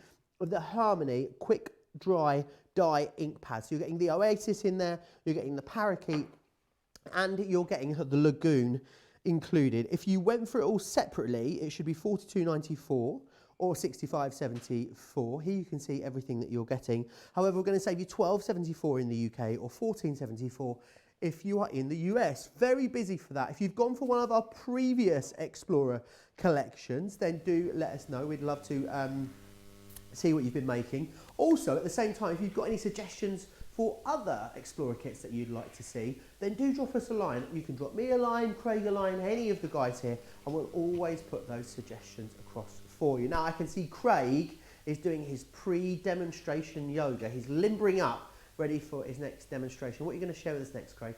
of the Harmony quick dry die ink pads. So you're getting the Oasis in there, you're getting the Parakeet, and you're getting the Lagoon included. If you went for it all separately, it should be $42.94 or $65.74. Here you can see everything that you're getting. However, we're going to save you $12.74 in the UK or $14.74 if you are in the US. Very busy for that. If you've gone for one of our previous Explorer collections, then do let us know. We'd love to see what you've been making. Also, at the same time, if you've got any suggestions for other Explorer kits that you'd like to see, then do drop us a line. You can drop me a line, Craig a line, any of the guys here, and we'll always put those suggestions across for you. Now, I can see Craig is doing his pre-demonstration yoga. He's limbering up, ready for his next demonstration. What are you going to share with us next, Craig?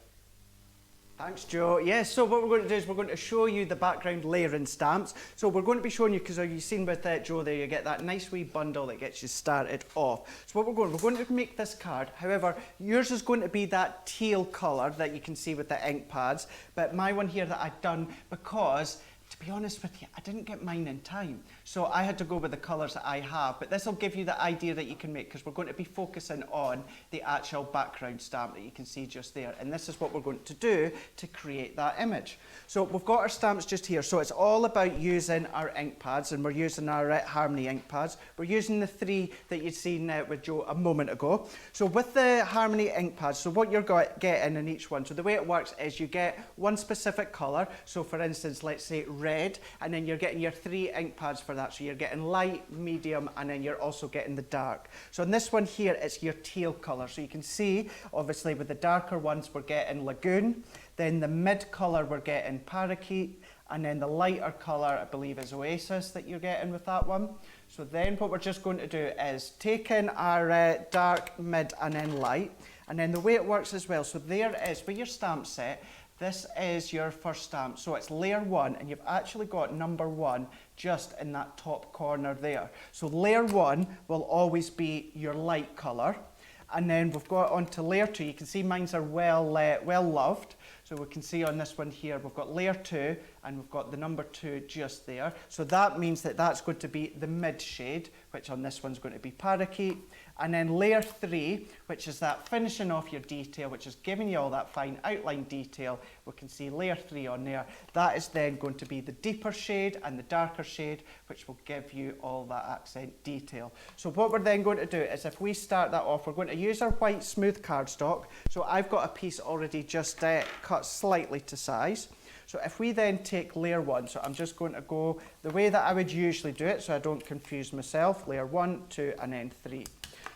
Thanks, Joe. Yes, so what we're going to do is we're going to show you the background layering stamps. So we're going to be showing you, because you've seen with Joe there, you get that nice wee bundle that gets you started off. So what we're going to make this card. However, yours is going to be that teal colour that you can see with the ink pads. But my one here that I've done, because to be honest with you, I didn't get mine in time. So I had to go with the colours that I have, but this will give you the idea that you can make, because we're going to be focusing on the actual background stamp that you can see just there. And this is what we're going to do to create that image. So we've got our stamps just here. So it's all about using our ink pads, and we're using our Harmony ink pads. We're using the 3 that you'd seen with Joe a moment ago. So with the Harmony ink pads, so what you're getting in each one, so the way it works is you get one specific colour. So for instance, let's say red, and then you're getting your 3 ink pads for that. So you're getting light, medium, and then you're also getting the dark. So in this one here, it's your teal colour. So you can see, obviously, with the darker ones, we're getting Lagoon. Then the mid colour, we're getting Parakeet. And then the lighter colour, I believe, is Oasis that you're getting with that one. So then what we're just going to do is take in our dark, mid, and then light. And then the way it works as well, so there it is, with your stamp set, this is your first stamp. So it's layer 1, and you've actually got number 1 just in that top corner there. So layer 1 will always be your light colour. And then we've got onto layer 2. You can see mine are well loved. So we can see on this one here, we've got layer 2, and we've got the number 2 just there. So that means that that's going to be the mid shade, which on this one's going to be Parakeet. And then layer 3, which is that finishing off your detail, which is giving you all that fine outline detail. We can see layer 3 on there. That is then going to be the deeper shade and the darker shade, which will give you all that accent detail. So what we're then going to do is, if we start that off, we're going to use our white smooth cardstock. So I've got a piece already just cut slightly to size. So if we then take layer 1, so I'm just going to go the way that I would usually do it, so I don't confuse myself. Layer 1, 2, and then 3.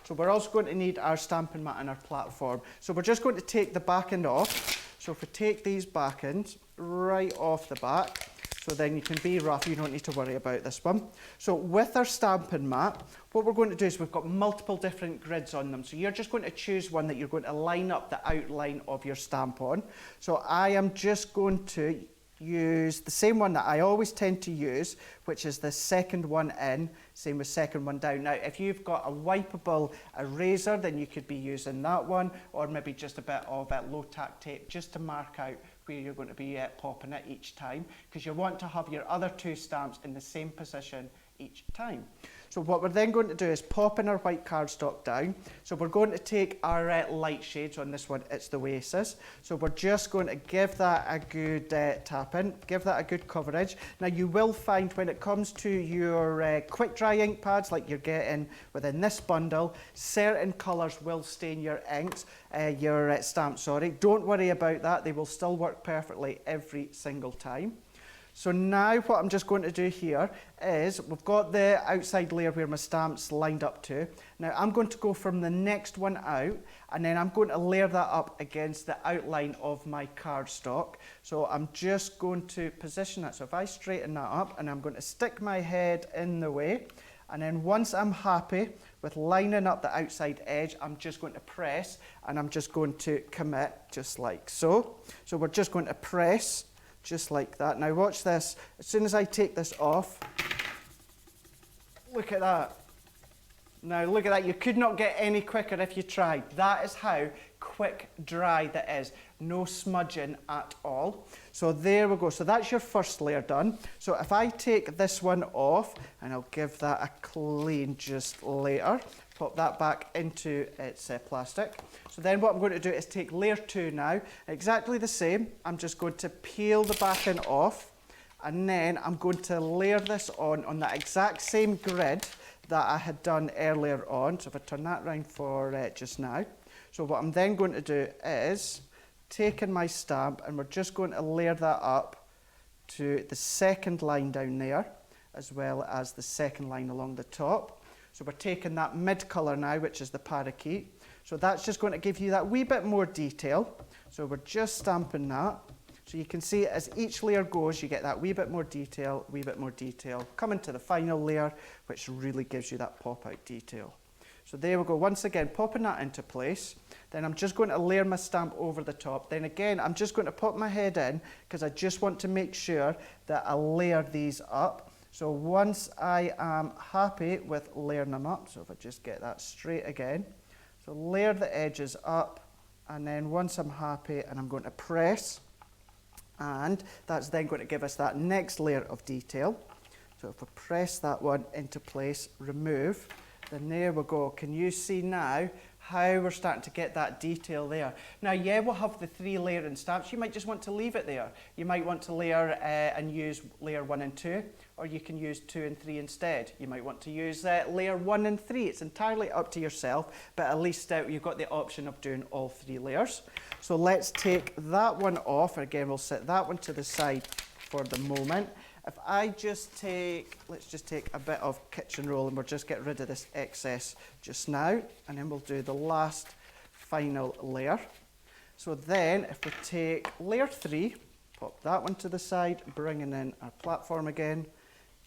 So we're also going to need our stamping mat and our platform. So we're just going to take the back end off. So if we take these back ends right off the back, so then you can be rough, you don't need to worry about this one. So with our stamping mat, what we're going to do is we've got multiple different grids on them. So you're just going to choose one that you're going to line up the outline of your stamp on. So I am just going to use the same one that I always tend to use, which is the second one in, same with second one down. Now, if you've got a wipeable eraser, then you could be using that one, or maybe just a bit of low-tack tape just to mark out where you're going to be popping it each time, because you want to have your other 2 stamps in the same position each time. So what we're then going to do is pop in our white cardstock down. So we're going to take our light shades. On this one, it's the Oasis. So we're just going to give that a good tap in, give that a good coverage. Now you will find when it comes to your quick dry ink pads, like you're getting within this bundle, certain colours will stain your inks, your stamps, sorry. Don't worry about that. They will still work perfectly every single time. So now what I'm just going to do here is we've got the outside layer where my stamp's lined up to. Now I'm going to go from the next one out, and then I'm going to layer that up against the outline of my cardstock. So I'm just going to position that. So if I straighten that up, and I'm going to stick my head in the way, and then once I'm happy with lining up the outside edge, I'm just going to press, and I'm just going to commit just like so. So we're just going to press just like that. Now watch this. As soon as I take this off, look at that. Now look at that. You could not get any quicker if you tried. That is how quick dry that is. No smudging at all. So there we go. So that's your first layer done. So if I take this one off, and I'll give that a clean just later, pop that back into its plastic. So then what I'm going to do is take layer 2 now, exactly the same. I'm just going to peel the back end off, and then I'm going to layer this on that exact same grid that I had done earlier on. So if I turn that around for just now. So what I'm then going to do is take in my stamp, and we're just going to layer that up to the second line down there, as well as the second line along the top. So we're taking that mid colour now, which is the Parakeet. So that's just going to give you that wee bit more detail. So we're just stamping that. So you can see as each layer goes, you get that wee bit more detail, coming to the final layer, which really gives you that pop-out detail. So there we go. Once again, popping that into place. Then I'm just going to layer my stamp over the top. Then again, I'm just going to pop my head in, because I just want to make sure that I layer these up. So once I am happy with layering them up, so if I just get that straight again, so layer the edges up, and then once I'm happy, and I'm going to press, and that's then going to give us that next layer of detail. So if we press that one into place, remove, then there we go. Can you see now how we're starting to get that detail there? Now, yeah, we'll have the 3 layering stamps. You might just want to leave it there. You might want to layer and use layer 1 and 2, or you can use 2 and 3 instead. You might want to use layer 1 and 3. It's entirely up to yourself, but at least you've got the option of doing all 3 layers. So let's take that one off. Again, we'll set that one to the side for the moment. If I just take, let's just take a bit of kitchen roll and we'll just get rid of this excess just now, and then we'll do the last final layer. So then if we take layer 3, pop that one to the side, bringing in our platform again,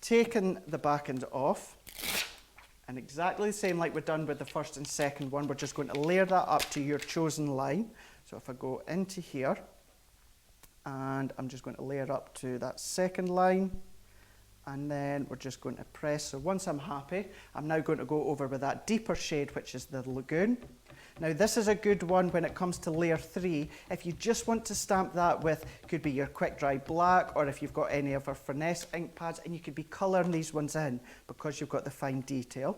taking the back end off, and exactly the same like we've done with the first and second one, we're just going to layer that up to your chosen line. So if I go into here, and I'm just going to layer up to that second line, and then we're just going to press. So once I'm happy, I'm now going to go over with that deeper shade, which is the Lagoon. Now this is a good one when it comes to layer 3. If you just want to stamp that with, could be your quick dry black, or if you've got any of our finesse ink pads, and you could be colouring these ones in because you've got the fine detail.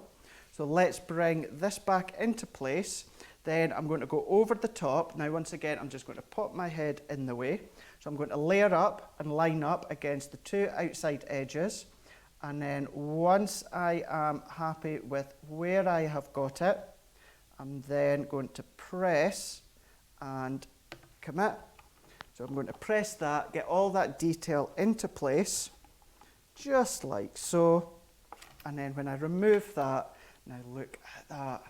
So let's bring this back into place. Then I'm going to go over the top. Now once again, I'm just going to pop my head in the way. So I'm going to layer up and line up against the 2 outside edges. And then once I am happy with where I have got it, I'm then going to press and commit. So I'm going to press that, get all that detail into place, just like so. And then when I remove that, now look at that.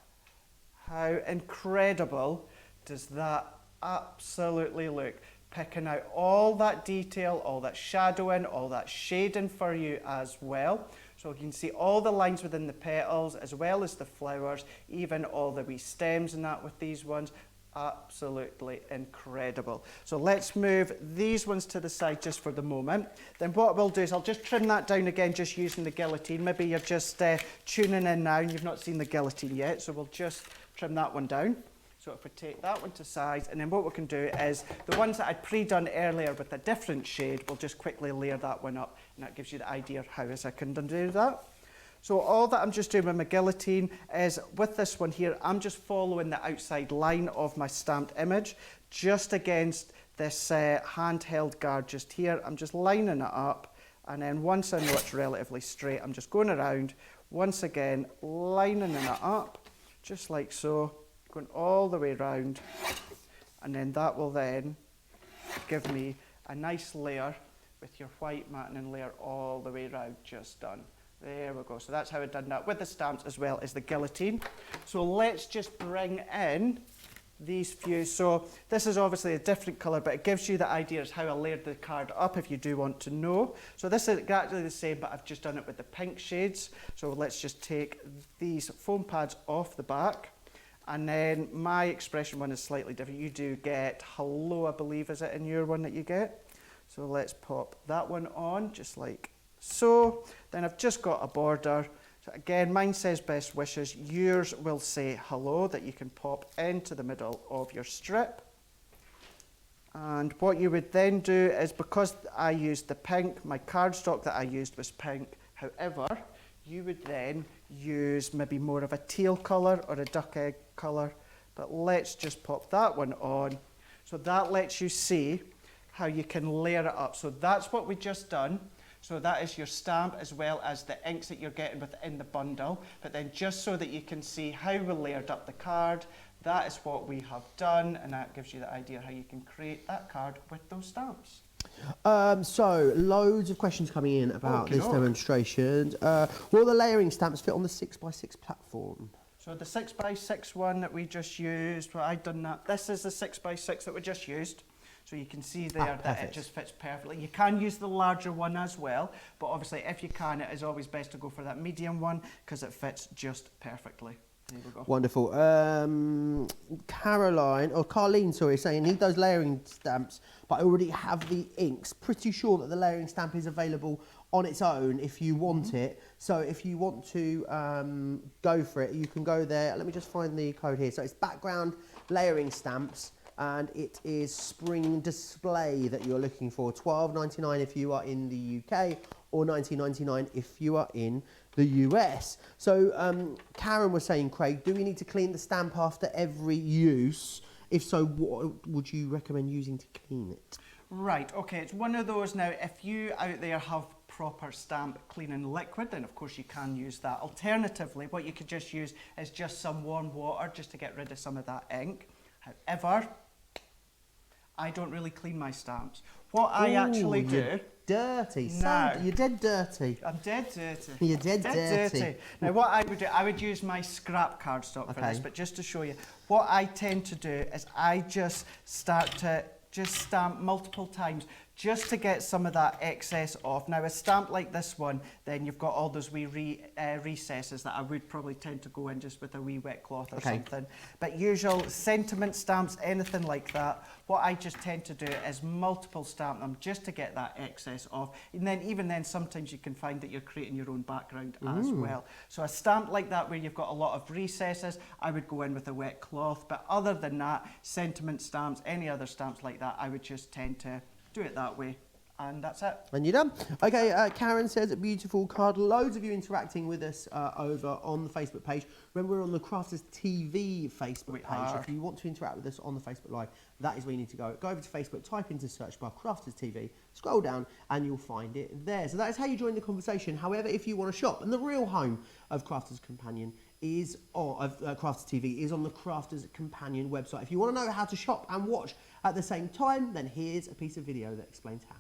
How incredible does that absolutely look? Picking out all that detail, all that shadowing, all that shading for you as well. So you can see all the lines within the petals as well as the flowers, even all the wee stems and that with these ones. Absolutely incredible. So let's move these ones to the side just for the moment. Then what we'll do is I'll just trim that down again just using the guillotine. Maybe you're just tuning in now and you've not seen the guillotine yet, so we'll just trim that one down. So if we take that one to size, and then what we can do is the ones that I'd pre-done earlier with a different shade, we'll just quickly layer that one up, and that gives you the idea of how I can do that. So all that I'm just doing with my guillotine is, with this one here, I'm just following the outside line of my stamped image, just against this handheld guard just here. I'm just lining it up, and then once I know it's relatively straight, I'm just going around, once again, lining it up, just like so, going all the way around, and then that will then give me a nice layer with your white matting layer all the way around, just done. There we go. So that's how I've done that with the stamps as well as the guillotine. So let's just bring in these few. So this is obviously a different colour, but it gives you the idea of how I layered the card up if you do want to know. So this is exactly the same, but I've just done it with the pink shades. So let's just take these foam pads off the back. And then my expression one is slightly different. You do get hello, I believe, is it in your one that you get? So let's pop that one on, just like so. Then I've just got a border. So again, mine says best wishes. Yours will say hello, that you can pop into the middle of your strip. And what you would then do is, because I used the pink, my cardstock that I used was pink. However, you would then use maybe more of a teal colour or a duck egg colour. But let's just pop that one on. So that lets you see how you can layer it up. So that's what we just done. So that is your stamp as well as the inks that you're getting within the bundle. But then just so that you can see how we layered up the card, that is what we have done, and that gives you the idea how you can create that card with those stamps. So, loads of questions coming in about this demonstration. Will the layering stamps fit on the 6x6 platform? So the 6x6 one that we just used, well, I've done that. This is the 6x6 that we just used. So you can see there that it just fits perfectly. You can use the larger one as well, but obviously if you can, it is always best to go for that medium one because it fits just perfectly. There we go. Wonderful. Carleen, sorry, saying need those layering stamps, but I already have the inks. Pretty sure that the layering stamp is available on its own if you want it. So if you want to go for it, you can go there. Let me just find the code here. So it's background layering stamps. and it is Spring Display that you're looking for. £12.99 if you are in the UK, or £19.99 if you are in the US. So Karen was saying, Craig, do we need to clean the stamp after every use? If so, what would you recommend using to clean it? Right, okay, it's one of those now, if you out there have proper stamp cleaning liquid, then of course you can use that. Alternatively, what you could just use is just some warm water just to get rid of some of that ink. However, I don't really clean my stamps. What I actually do... Dirty. No. You're dead dirty. I'm dead dirty. You're dead dirty. Now what I would do, I would use my scrap cardstock for this, but just to show you, what I tend to do is I just start to just stamp multiple times just to get some of that excess off. Now a stamp like this one, then you've got all those wee recesses that I would probably tend to go in just with a wee wet cloth or something. But usual sentiment stamps, anything like that, what I just tend to do is multiple stamp them just to get that excess off. And then even then sometimes you can find that you're creating your own background as well. So a stamp like that where you've got a lot of recesses, I would go in with a wet cloth. But other than that, sentiment stamps, any other stamps like that, I would just tend to do it that way, and that's it. And you're done. Okay, Karen says, a beautiful card. Loads of you interacting with us over on the Facebook page. Remember, we're on the Crafters TV Facebook page. If you want to interact with us on the Facebook Live, that is where you need to go. Go over to Facebook, type into search bar Crafters TV, scroll down, and you'll find it there. So that is how you join the conversation. However, if you want to shop, and the real home of Crafters Companion is Crafters TV is on the Crafters Companion website. If you want to know how to shop and watch at the same time, then here's a piece of video that explains how.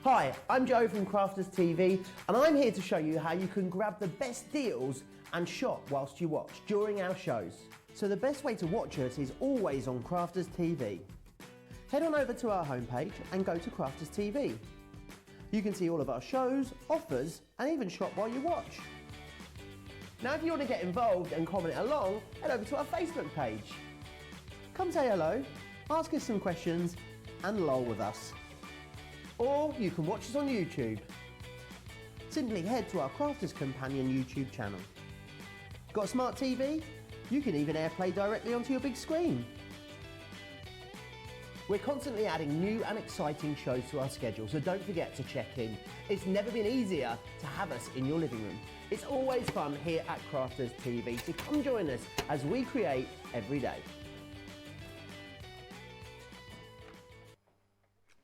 Hi, I'm Joe from Crafters TV, and I'm here to show you how you can grab the best deals and shop whilst you watch during our shows. So the best way to watch us is always on Crafters TV. Head on over to our homepage and go to Crafters TV. You can see all of our shows, offers, and even shop while you watch. Now if you want to get involved and comment along, head over to our Facebook page. Come say hello, ask us some questions, and lol with us. Or you can watch us on YouTube. Simply head to our Crafters Companion YouTube channel. Got a smart TV? You can even AirPlay directly onto your big screen. We're constantly adding new and exciting shows to our schedule, so don't forget to check in. It's never been easier to have us in your living room. It's always fun here at Crafters TV, so come join us as we create every day.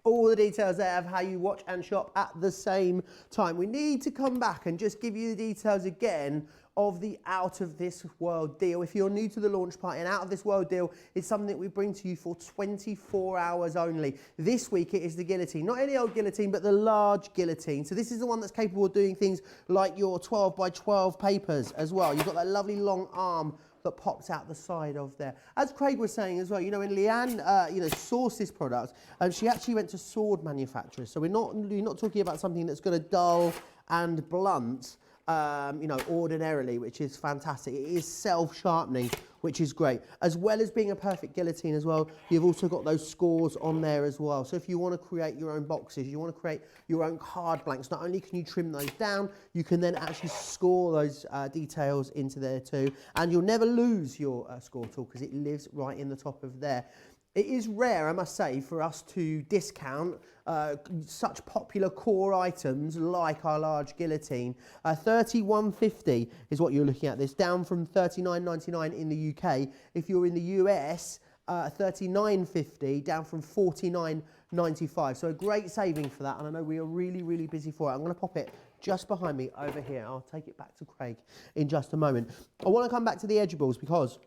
All the details there of how you watch and shop at the same time. We need to come back and just give you the details again of the Out of This World deal. If you're new to the launch party, an Out of This World deal is something that we bring to you for 24 hours only. This week it is the Guillotine, not any old Guillotine, but the large Guillotine. So this is the one that's capable of doing things like your 12 by 12 papers as well. You've got that lovely long arm that pops out the side of there. As Craig was saying as well, you know, when Leanne, sourced this product, she actually went to sword manufacturers. So we're not talking about something that's going to dull and blunt, ordinarily, which is fantastic. It is self-sharpening, which is great. As well as being a perfect guillotine as well, you've also got those scores on there as well. So if you want to create your own boxes, you want to create your own card blanks, not only can you trim those down, you can then actually score those details into there too. And you'll never lose your score tool because it lives right in the top of there. It is rare, I must say, for us to discount such popular core items like our large guillotine. £31.50 is what you're looking at this, down from £39.99 in the UK. If you're in the US, £39.50, down from £49.95. So a great saving for that, and I know we are really, really busy for it. I'm going to pop it just behind me over here. I'll take it back to Craig in just a moment. I want to come back to the edgeables because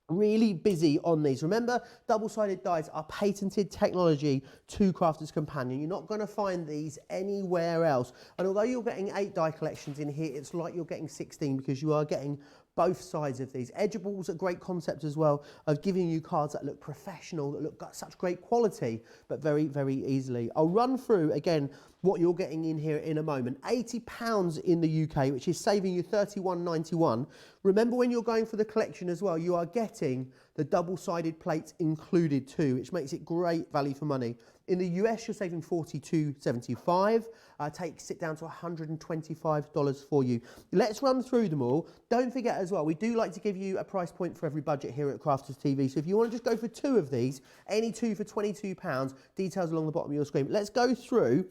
really busy on these. Remember, double-sided dies are patented technology to Crafters Companion. You're not going to find these anywhere else. And although you're getting 8 die collections in here, it's like you're getting 16 because you are getting both sides of these. Edgeables are a great concept as well of giving you cards that look professional, that look got such great quality, but very, very easily. I'll run through again what you're getting in here in a moment. £80 in the UK, which is saving you £31.91 Remember, when you're going for the collection as well, you are getting the double-sided plates included too, which makes it great value for money. In the US, you're saving $42.75. Takes it down to $125 for you. Let's run through them all. Don't forget as well, we do like to give you a price point for every budget here at Crafters TV. So if you want to just go for 2 of these, any 2 for £22, details along the bottom of your screen. Let's go through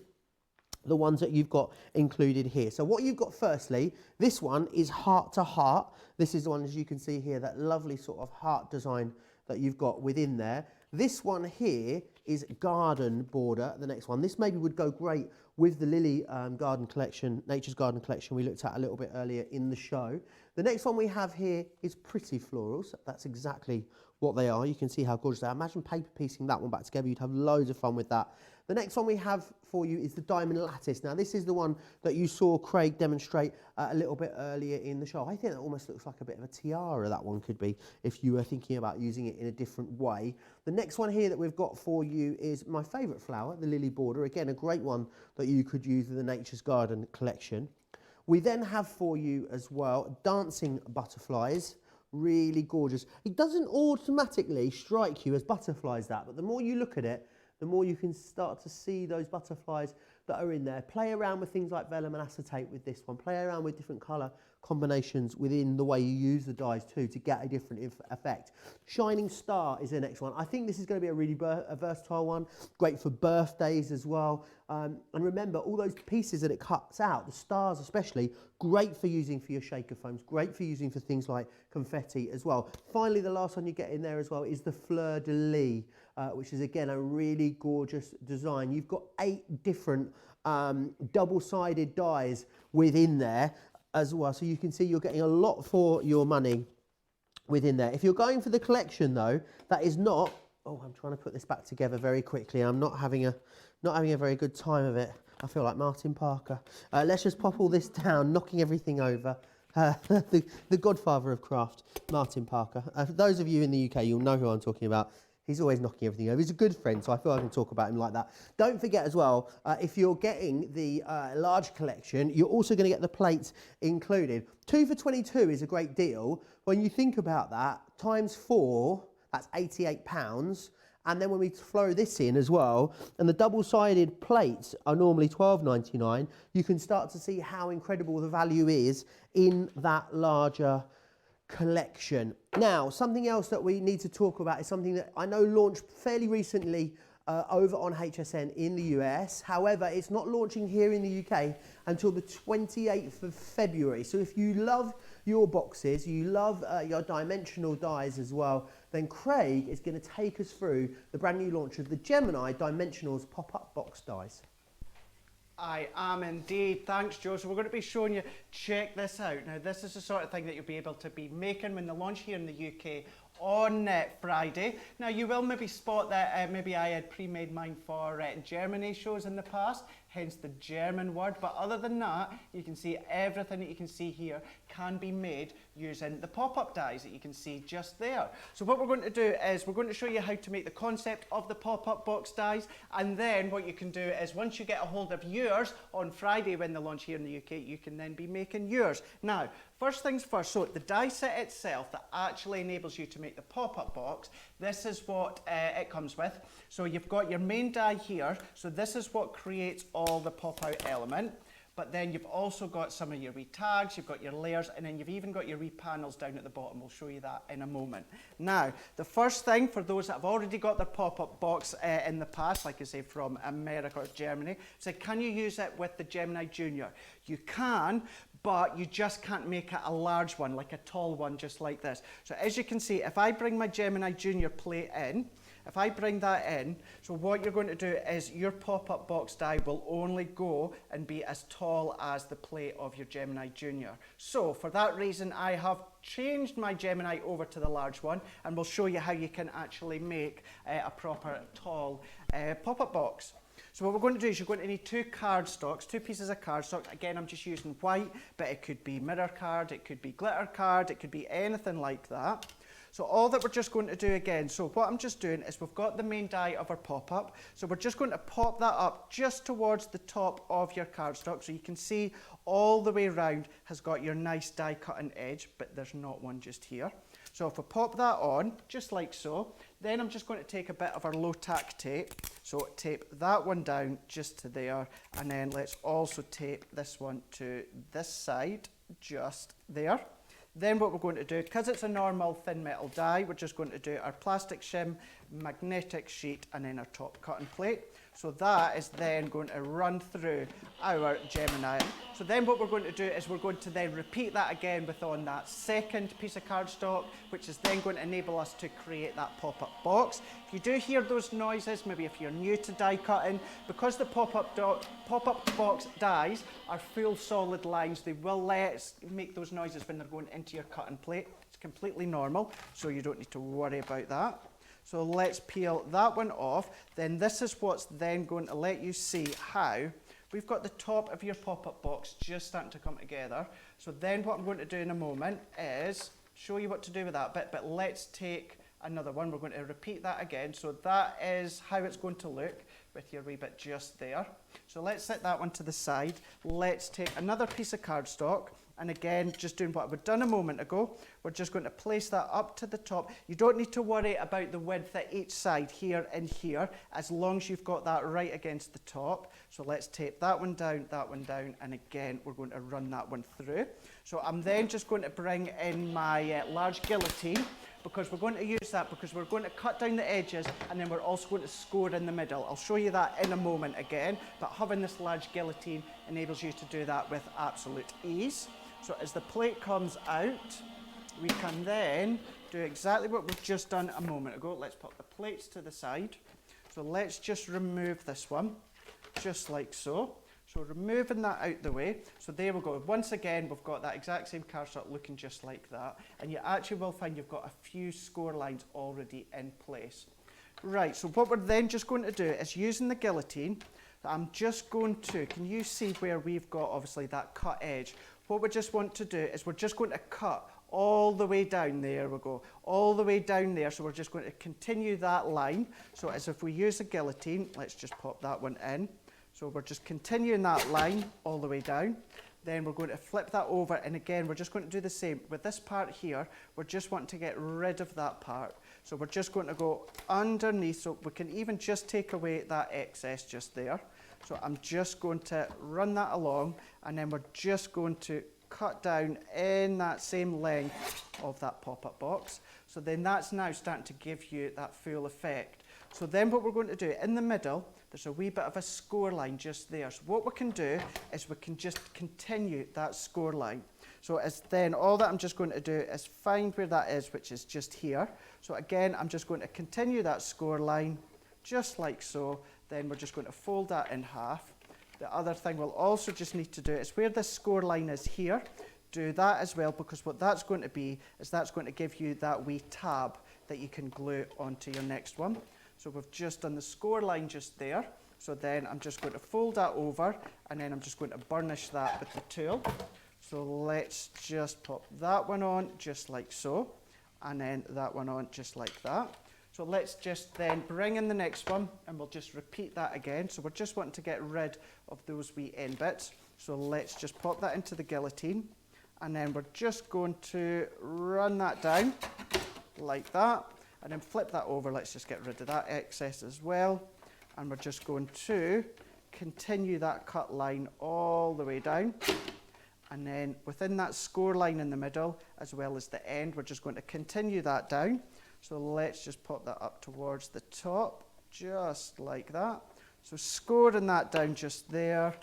the ones that you've got included here. So what you've got firstly, this one is heart to heart. This is the one, as you can see here, that lovely sort of heart design that you've got within there. This one here is garden border, the next one. This maybe would go great with the Lily garden collection, Nature's Garden collection we looked at a little bit earlier in the show. The next one we have here is pretty florals. That's exactly what they are. You can see how gorgeous they are. Imagine paper piecing that one back together. You'd have loads of fun with that. The next one we have for you is the diamond lattice. Now this is the one that you saw Craig demonstrate a little bit earlier in the show. I think that almost looks like a bit of a tiara, that one could be, if you were thinking about using it in a different way. The next one here that we've got for you is my favourite flower, the lily border. Again, a great one that you could use with the Nature's Garden collection. We then have for you as well dancing butterflies. Really gorgeous. It doesn't automatically strike you as butterflies, that, but the more you look at it, the more you can start to see those butterflies that are in there. Play around with things like vellum and acetate with this one. Play around with different colour combinations within the way you use the dyes too to get a different effect. Shining Star is the next one. I think this is going to be a really versatile one. Great for birthdays as well. And remember, all those pieces that it cuts out, the stars especially, great for using for your shaker foams. Great for using for things like confetti as well. Finally, the last one you get in there as well is the Fleur de Lis, which is again a really gorgeous design. You've got 8 different double-sided dies within there as well, so you can see you're getting a lot for your money within there. If you're going for the collection though, that is not, oh, I'm trying to put this back together very quickly. I'm not having a very good time of it. I feel like Martin Parker. Let's just pop all this down, knocking everything over. The godfather of craft, Martin Parker. For those of you in the UK, you'll know who I'm talking about. He's always knocking everything over. He's a good friend, so I feel I can talk about him like that. Don't forget as well, if you're getting the large collection, you're also going to get the plates included. 2 for £22 is a great deal. When you think about that, times 4, that's £88. And then when we throw this in as well, and the double-sided plates are normally £12.99, you can start to see how incredible the value is in that larger collection. Now, something else that we need to talk about is something that I know launched fairly recently over on HSN in the US. However, it's not launching here in the UK until the 28th of February. So if you love your boxes, you love your dimensional dies as well, then Craig is going to take us through the brand new launch of the Gemini Dimensionals pop-up box dies. I am indeed. Thanks, Joe. So we're going to be showing you, check this out. Now, this is the sort of thing that you'll be able to be making when they launch here in the UK on Friday. Now, you will maybe spot that maybe I had pre-made mine for Germany shows in the past, hence the German word. But other than that, you can see everything that you can see here can be made using the pop-up dies that you can see just there. So what we're going to do is we're going to show you how to make the concept of the pop-up box dies, and then what you can do is once you get a hold of yours on Friday when they launch here in the UK, you can then be making yours. Now, first things first, so the die set itself that actually enables you to make the pop-up box, this is what it comes with. So you've got your main die here, so this is what creates all the pop-out element. But then you've also got some of your wee tags, you've got your layers, and then you've even got your wee panels down at the bottom. We'll show you that in a moment. Now, the first thing for those that have already got their pop-up box in the past, like I say from America or Germany, so can you use it with the Gemini Junior? You can, but you just can't make it a large one, like a tall one, just like this. So as you can see, if I bring my Gemini Junior plate in, if I bring that in, so what you're going to do is your pop-up box die will only go and be as tall as the plate of your Gemini Junior. So for that reason, I have changed my Gemini over to the large one, and we'll show you how you can actually make a proper tall pop-up box. So what we're going to do is you're going to need 2 cardstocks, 2 pieces of cardstock. Again, I'm just using white, but it could be mirror card, it could be glitter card, it could be anything like that. So all that we're just going to do again, so what I'm just doing is we've got the main die of our pop-up. So we're just going to pop that up just towards the top of your cardstock. So you can see all the way around has got your nice die cutting edge, but there's not one just here. So if we pop that on, just like so, then I'm just going to take a bit of our low tack tape. So tape that one down just to there, and then let's also tape this one to this side, just there. Then what we're going to do, because it's a normal thin metal die, we're just going to do our plastic shim, magnetic sheet, and then our top cutting plate. So that is then going to run through our Gemini. So then what we're going to do is we're going to then repeat that again with on that second piece of cardstock, which is then going to enable us to create that pop-up box. If you do hear those noises, maybe if you're new to die cutting, because the pop-up box dies are full solid lines, they will make those noises when they're going into your cutting plate. It's completely normal, so you don't need to worry about that. So let's peel that one off. Then this is what's then going to let you see how we've got the top of your pop-up box just starting to come together. So then what I'm going to do in a moment is show you what to do with that bit, but let's take another one. We're going to repeat that again. So that is how it's going to look with your wee bit just there. So let's set that one to the side. Let's take another piece of cardstock. And again, just doing what we've done a moment ago, we're just going to place that up to the top. You don't need to worry about the width at each side, here and here, as long as you've got that right against the top. So let's tape that one down, and again, we're going to run that one through. So I'm then just going to bring in my large guillotine, because we're going to use that because we're going to cut down the edges, and then we're also going to score in the middle. I'll show you that in a moment again, but having this large guillotine enables you to do that with absolute ease. So as the plate comes out, we can then do exactly what we've just done a moment ago. Let's pop the plates to the side. So let's just remove this one, just like so. So removing that out the way. So there we go. Once again, we've got that exact same cardstock looking just like that. And you actually will find you've got a few score lines already in place. Right, so what we're then just going to do is using the guillotine, I'm just going to, can you see where we've got obviously that cut edge? What we just want to do is we're just going to cut all the way down. There we go, all the way down there. So we're just going to continue that line. So as if we use a guillotine, let's just pop that one in. So we're just continuing that line all the way down. Then we're going to flip that over, and again, we're just going to do the same. With this part here, we're just wanting to get rid of that part. So we're just going to go underneath, so we can even just take away that excess just there. So I'm just going to run that along, and then we're just going to cut down in that same length of that pop-up box. So then that's now starting to give you that full effect. So then what we're going to do, in the middle, there's a wee bit of a score line just there. So what we can do is we can just continue that score line. So as then all that I'm just going to do is find where that is, which is just here. So again, I'm just going to continue that score line just like so. Then we're just going to fold that in half. The other thing we'll also just need to do is where this score line is here, do that as well, because what that's going to be is that's going to give you that wee tab that you can glue onto your next one. So we've just done the score line just there. So then I'm just going to fold that over, and then I'm just going to burnish that with the tool. So let's just pop that one on just like so, and then that one on just like that. So let's just then bring in the next one, and we'll just repeat that again. So we're just wanting to get rid of those wee end bits. So let's just pop that into the guillotine, and then we're just going to run that down like that, and then flip that over. Let's just get rid of that excess as well. And we're just going to continue that cut line all the way down. And then within that score line in the middle, as well as the end, we're just going to continue that down. So let's just pop that up towards the top, just like that. So scoring that down just there.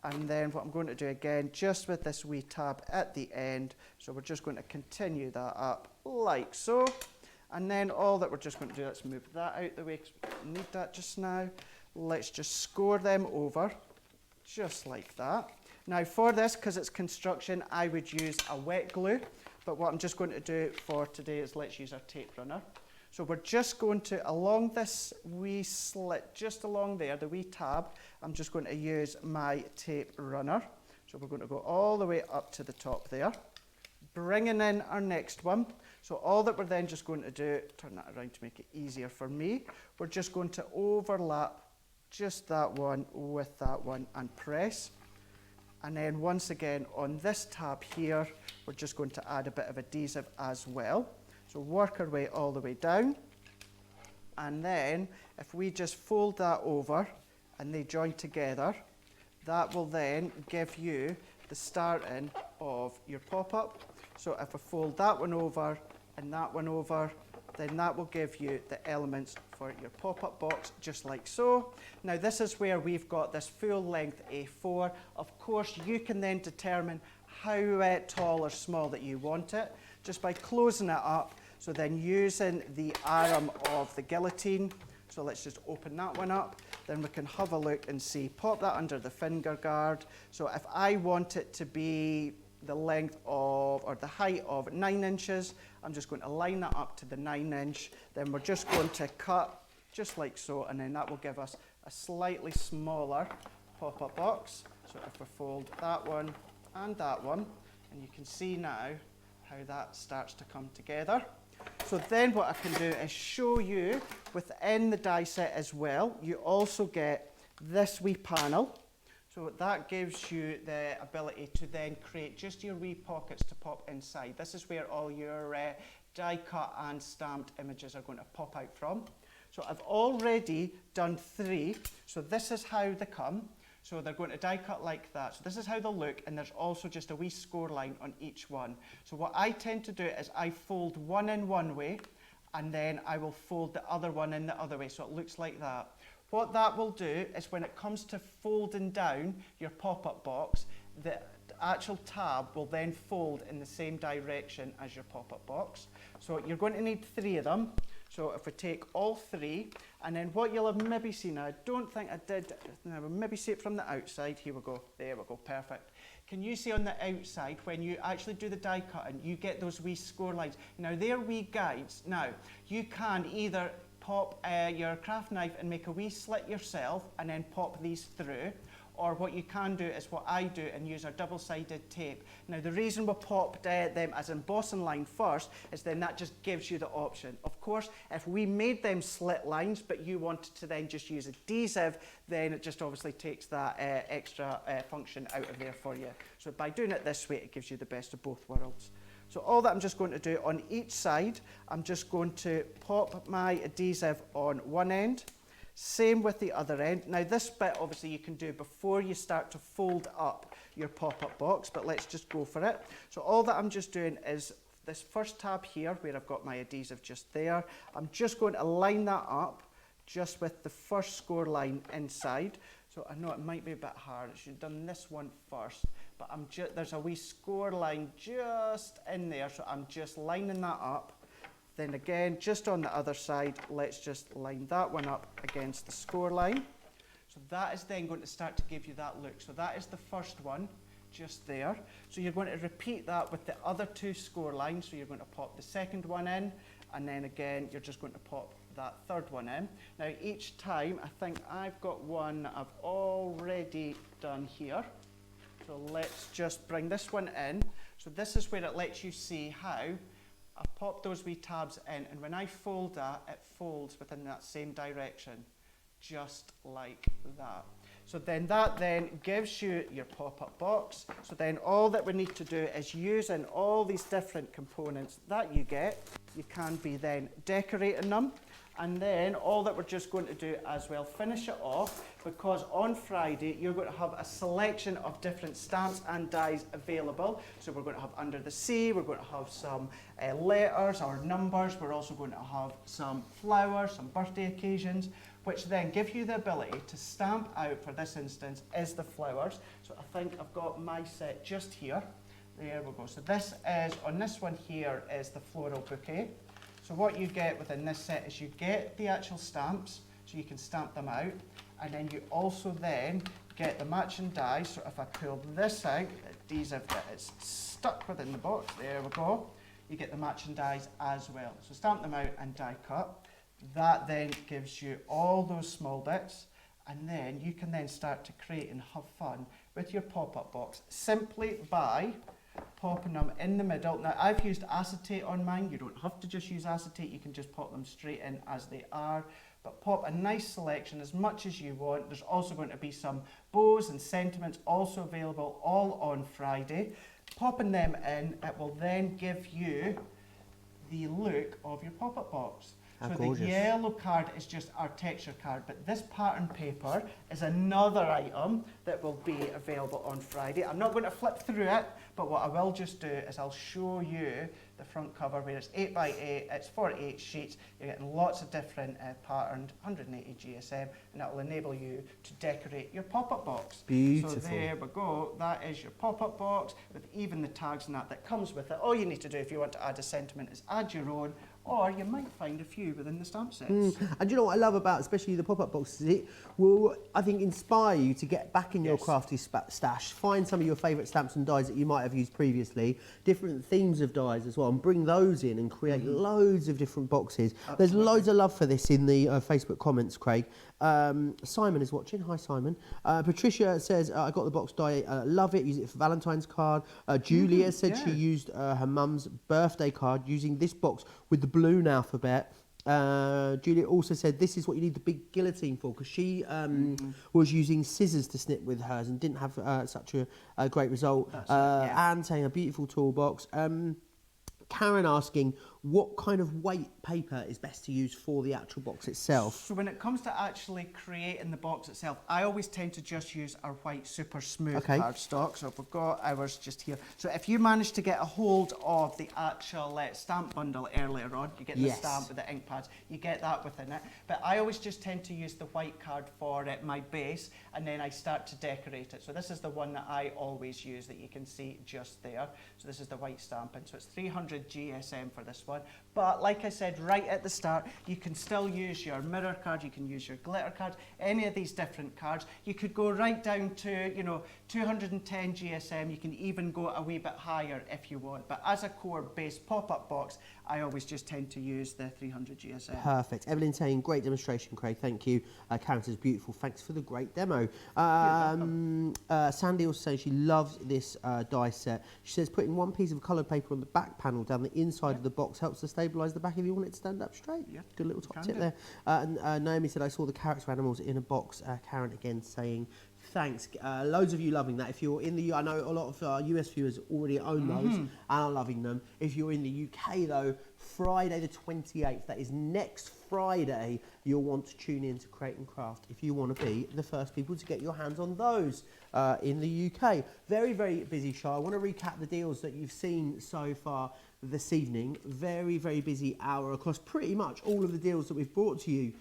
And then what I'm going to do again, just with this wee tab at the end. So we're just going to continue that up like so. And then all that we're just going to do, let's move that out the way because we don't need that just now. Let's just score them over, just like that. Now for this, because it's construction, I would use a wet glue. But what I'm just going to do for today is let's use our tape runner. So we're just going to, along this wee slit, just along there, the wee tab, I'm just going to use my tape runner. So we're going to go all the way up to the top there. Bringing in our next one. So all that we're then just going to do, turn that around to make it easier for me, we're just going to overlap just that one with that one and press. And then once again on this tab here, we're just going to add a bit of adhesive as well. So work our way all the way down. And then if we just fold that over and they join together, that will then give you the starting of your pop-up. So if I fold that one over and that one over, then that will give you the elements for your pop-up box, just like so. Now this is where we've got this full length A4. Of course, you can then determine how tall or small that you want it, just by closing it up. So then using the arm of the guillotine, so let's just open that one up, then we can have a look and see, pop that under the finger guard. So if I want it to be the length of, or the height of 9 inches, I'm just going to line that up to the 9 inch. Then we're just going to cut just like so, and then that will give us a slightly smaller pop-up box. So if we fold that one and that one, and you can see now how that starts to come together. So then what I can do is show you within the die set as well, you also get this wee panel. So that gives you the ability to then create just your wee pockets to pop inside. This is where all your die cut and stamped images are going to pop out from. So I've already done 3. So this is how they come. So they're going to die cut like that. So this is how they'll look, and there's also just a wee score line on each one. So what I tend to do is I fold one in one way, and then I will fold the other one in the other way, so it looks like that. What that will do is when it comes to folding down your pop-up box, the actual tab will then fold in the same direction as your pop-up box. So you're going to need 3 of them. So if we take all 3, and then what you'll have maybe seen, I don't think I did, now we'll maybe see it from the outside, here we go, there we go, perfect. Can you see on the outside, when you actually do the die cutting, you get those wee score lines. Now they're wee guides. Now, you can either pop your craft knife and make a wee slit yourself and then pop these through, or what you can do is what I do and use our double-sided tape. Now the reason we popped them as embossing line first is then that just gives you the option. Of course, if we made them slit lines but you wanted to then just use adhesive, then it just obviously takes that extra function out of there for you. So by doing it this way, it gives you the best of both worlds. So all that I'm just going to do on each side, I'm just going to pop my adhesive on one end. Same with the other end. Now this bit obviously you can do before you start to fold up your pop-up box, but let's just go for it. So all that I'm just doing is this first tab here where I've got my adhesive just there. I'm just going to line that up just with the first score line inside. So I know it might be a bit hard. I should have done this one first, but there's a wee score line just in there, so I'm just lining that up. Then again, just on the other side, let's just line that one up against the score line. So that is then going to start to give you that look. So that is the first one, just there. So you're going to repeat that with the other 2 score lines. So you're going to pop the second one in, and then again, you're just going to pop that third one in. Now each time, I think I've got one I've already done here. So let's just bring this one in. So this is where it lets you see how I pop those wee tabs in, and when I fold that, it folds within that same direction, just like that. So then that then gives you your pop-up box. So then all that we need to do is using all these different components that you get, you can be then decorating them. And then all that we're just going to do as well, finish it off, because on Friday you're going to have a selection of different stamps and dies available. So we're going to have Under the Sea, we're going to have some letters or numbers, we're also going to have some flowers, some birthday occasions, which then give you the ability to stamp out, for this instance, is the flowers. So I think I've got my set just here. There we go. So this is, on this one here, is the floral bouquet. So what you get within this set is you get the actual stamps, so you can stamp them out, and then you also then get the matching dies. So if I pull this out, adhesive that is stuck within the box, there we go, you get the matching dies as well. So stamp them out and die cut. That then gives you all those small bits, and then you can then start to create and have fun with your pop-up box simply by popping them in the middle. Now I've used acetate on mine. You don't have to just use acetate, you can just pop them straight in as they are. But pop a nice selection as much as you want. There's also going to be some bows and sentiments also available all on Friday. Popping them in, it will then give you the look of your pop-up box. How so gorgeous. the yellow card is just our texture card, but this pattern paper is another item that will be available on Friday. I'm not going to flip through it, but what I will just do is I'll show you the front cover where it's 8x8, it's 48 sheets, you're getting lots of different patterned 180 GSM, and that will enable you to decorate your pop-up box. Beautiful. So there we go, that is your pop-up box with even the tags and that comes with it. All you need to do if you want to add a sentiment is add your own, or you might find a few within the stamp sets. And you know what I love about especially the pop-up boxes, it will, I think, inspire you to get back in your crafty stash, find some of your favourite stamps and dies that you might have used previously, different themes of dies as well, and bring those in and create loads of different boxes. Absolutely. There's loads of love for this in the Facebook comments, Craig. Simon is watching. Hi, Simon. Patricia says, I got the box die, love it, use it for Valentine's card. Julia said she used her mum's birthday card using this box with the balloon alphabet. Julia also said this is what you need the big guillotine for, because she was using scissors to snip with hers and didn't have such a great result. Anne saying a beautiful toolbox. Karen asking what kind of weight paper is best to use for the actual box itself. So when it comes to actually creating the box itself, I always tend to just use our white super smooth cardstock. So if we've got ours just here. So if you manage to get a hold of the actual stamp bundle earlier on, you get the stamp with the ink pads, you get that within it. But I always just tend to use the white card for my base, and then I start to decorate it. So this is the one that I always use that you can see just there. So this is the white stamping. So it's 300 GSM for this one. But like I said right at the start, you can still use your mirror card, you can use your glitter card, any of these different cards. You could go right down to, 210 GSM. You can even go a wee bit higher if you want. But as a core base pop-up box, I always just tend to use the 300 GSM. Perfect. Evelyn saying, great demonstration, Craig. Thank you. Karen says, beautiful. Thanks for the great demo. Sandy also says she loves this die set. She says putting one piece of coloured paper on the back panel down the inside of the box helps to stabilise the back if you want it to stand up straight. Yeah. Good little top tip there. And Naomi said, I saw the character animals in a box. Karen again saying, thanks. Loads of you loving that. If you're in the, I know a lot of US viewers already own those and are loving them. If you're in the UK though, Friday the 28th, that is next Friday, you'll want to tune in to Create and Craft if you want to be the first people to get your hands on those in the UK. Very, very busy show. I want to recap the deals that you've seen so far this evening. Very, very busy hour across pretty much all of the deals that we've brought to you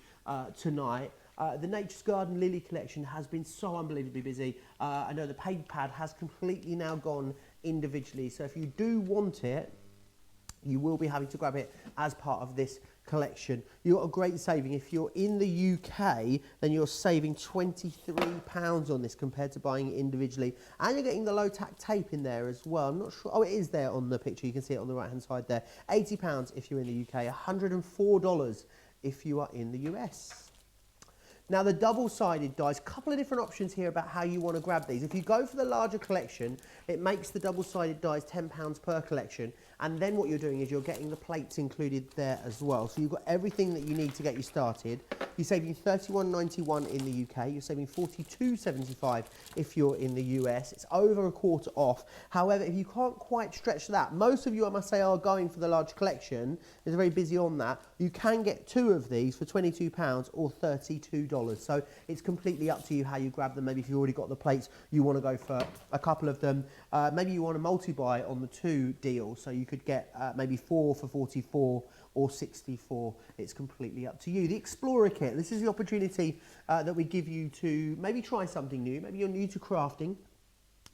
tonight. The Nature's Garden Lily collection has been so unbelievably busy. I know the paper pad has completely now gone individually, so if you do want it, you will be having to grab it as part of this collection. You've got a great saving. If you're in the UK, then you're saving £23 on this compared to buying it individually. And you're getting the low tack tape in there as well. I'm not sure. Oh, it is there on the picture. You can see it on the right-hand side there. £80 if you're in the UK, $104 if you are in the US. Now the double-sided dies, couple of different options here about how you want to grab these. If you go for the larger collection, it makes the double-sided dies £10 per collection, and then what you're doing is you're getting the plates included there as well. So you've got everything that you need to get you started. You're saving £31.91 in the UK, you're saving £42.75 if you're in the US. It's over a quarter off. However, if you can't quite stretch that, most of you, I must say, are going for the large collection. They're very busy on that. You can get two of these for £22 or $32. So it's completely up to you how you grab them. Maybe if you've already got the plates, you want to go for a couple of them. Maybe you want to multi-buy on the two deal, so you could get maybe 4 for 44 or 64. It's completely up to you. The Explorer Kit, this is the opportunity that we give you to maybe try something new. Maybe you're new to crafting.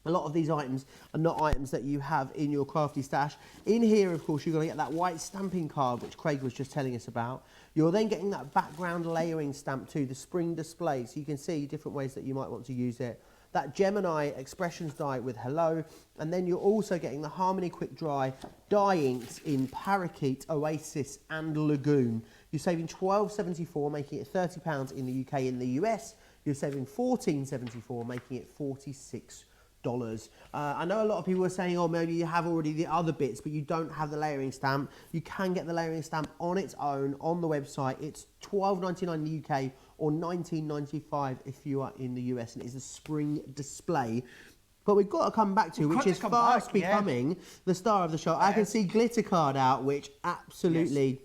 A lot of these items are not items that you have in your crafty stash. In here, of course, you're going to get that white stamping card, which Craig was just telling us about. You're then getting that background layering stamp too, the spring display, so you can see different ways that you might want to use it. That Gemini expressions die with hello, and then you're also getting the Harmony Quick Dry die inks in Parakeet, Oasis and Lagoon. You're saving $12.74, making it £30 in the UK. In the US, you're saving $14.74, making it $46. I know a lot of people are saying, oh, maybe you have already the other bits, but you don't have the layering stamp. You can get the layering stamp on its own on the website. It's $12.99 in the UK or $19.95 if you are in the US, and it is a spring display. But we've got to come back to, which is fast becoming the star of the show. I can see glitter card out, which absolutely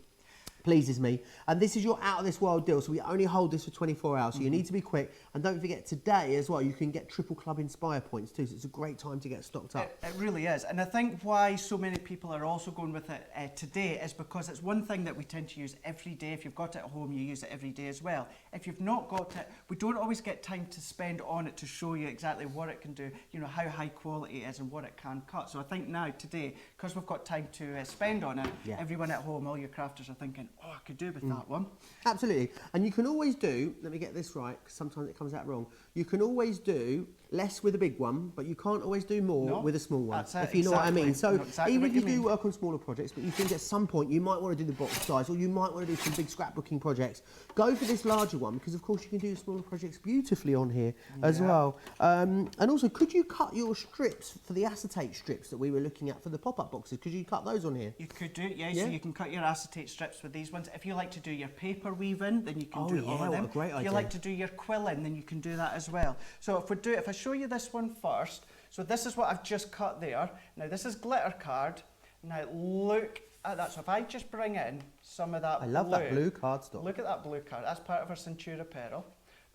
pleases me. And this is your out of this world deal, so we only hold this for 24 hours, so you need to be quick. And don't forget, today as well, you can get triple club Inspire points too, so it's a great time to get stocked up. It really is. And I think why so many people are also going with it today is because it's one thing that we tend to use every day. If you've got it at home, you use it every day as well. If you've not got it, we don't always get time to spend on it to show you exactly what it can do, you know, how high quality it is and what it can cut. So I think now, today, because we've got time to spend on it, everyone at home, all your crafters are thinking, oh, I could do with that one. Absolutely. And you can always do, let me get this right, because sometimes it comes out wrong, you can always do less with a big one, but you can't always do more with a small one, if you know what I mean. So even if you do work on smaller projects, but you think at some point you might want to do the box size, or you might want to do some big scrapbooking projects, go for this larger one, because of course you can do the smaller projects beautifully on here as well. And also, could you cut your strips for the acetate strips that we were looking at for the pop-up boxes? Could you cut those on here? You could do it, so you can cut your acetate strips with these ones. If you like to do your paper weaving, then you can do all of them. What a great idea. If you like to do your quilling, then you can do that as well. So if I show you this one first, so this is what I've just cut there. Now this is glitter card. Now look at that. So if I just bring in some of that I love that blue cardstock. Look at that blue card. That's part of our Centura Pearl.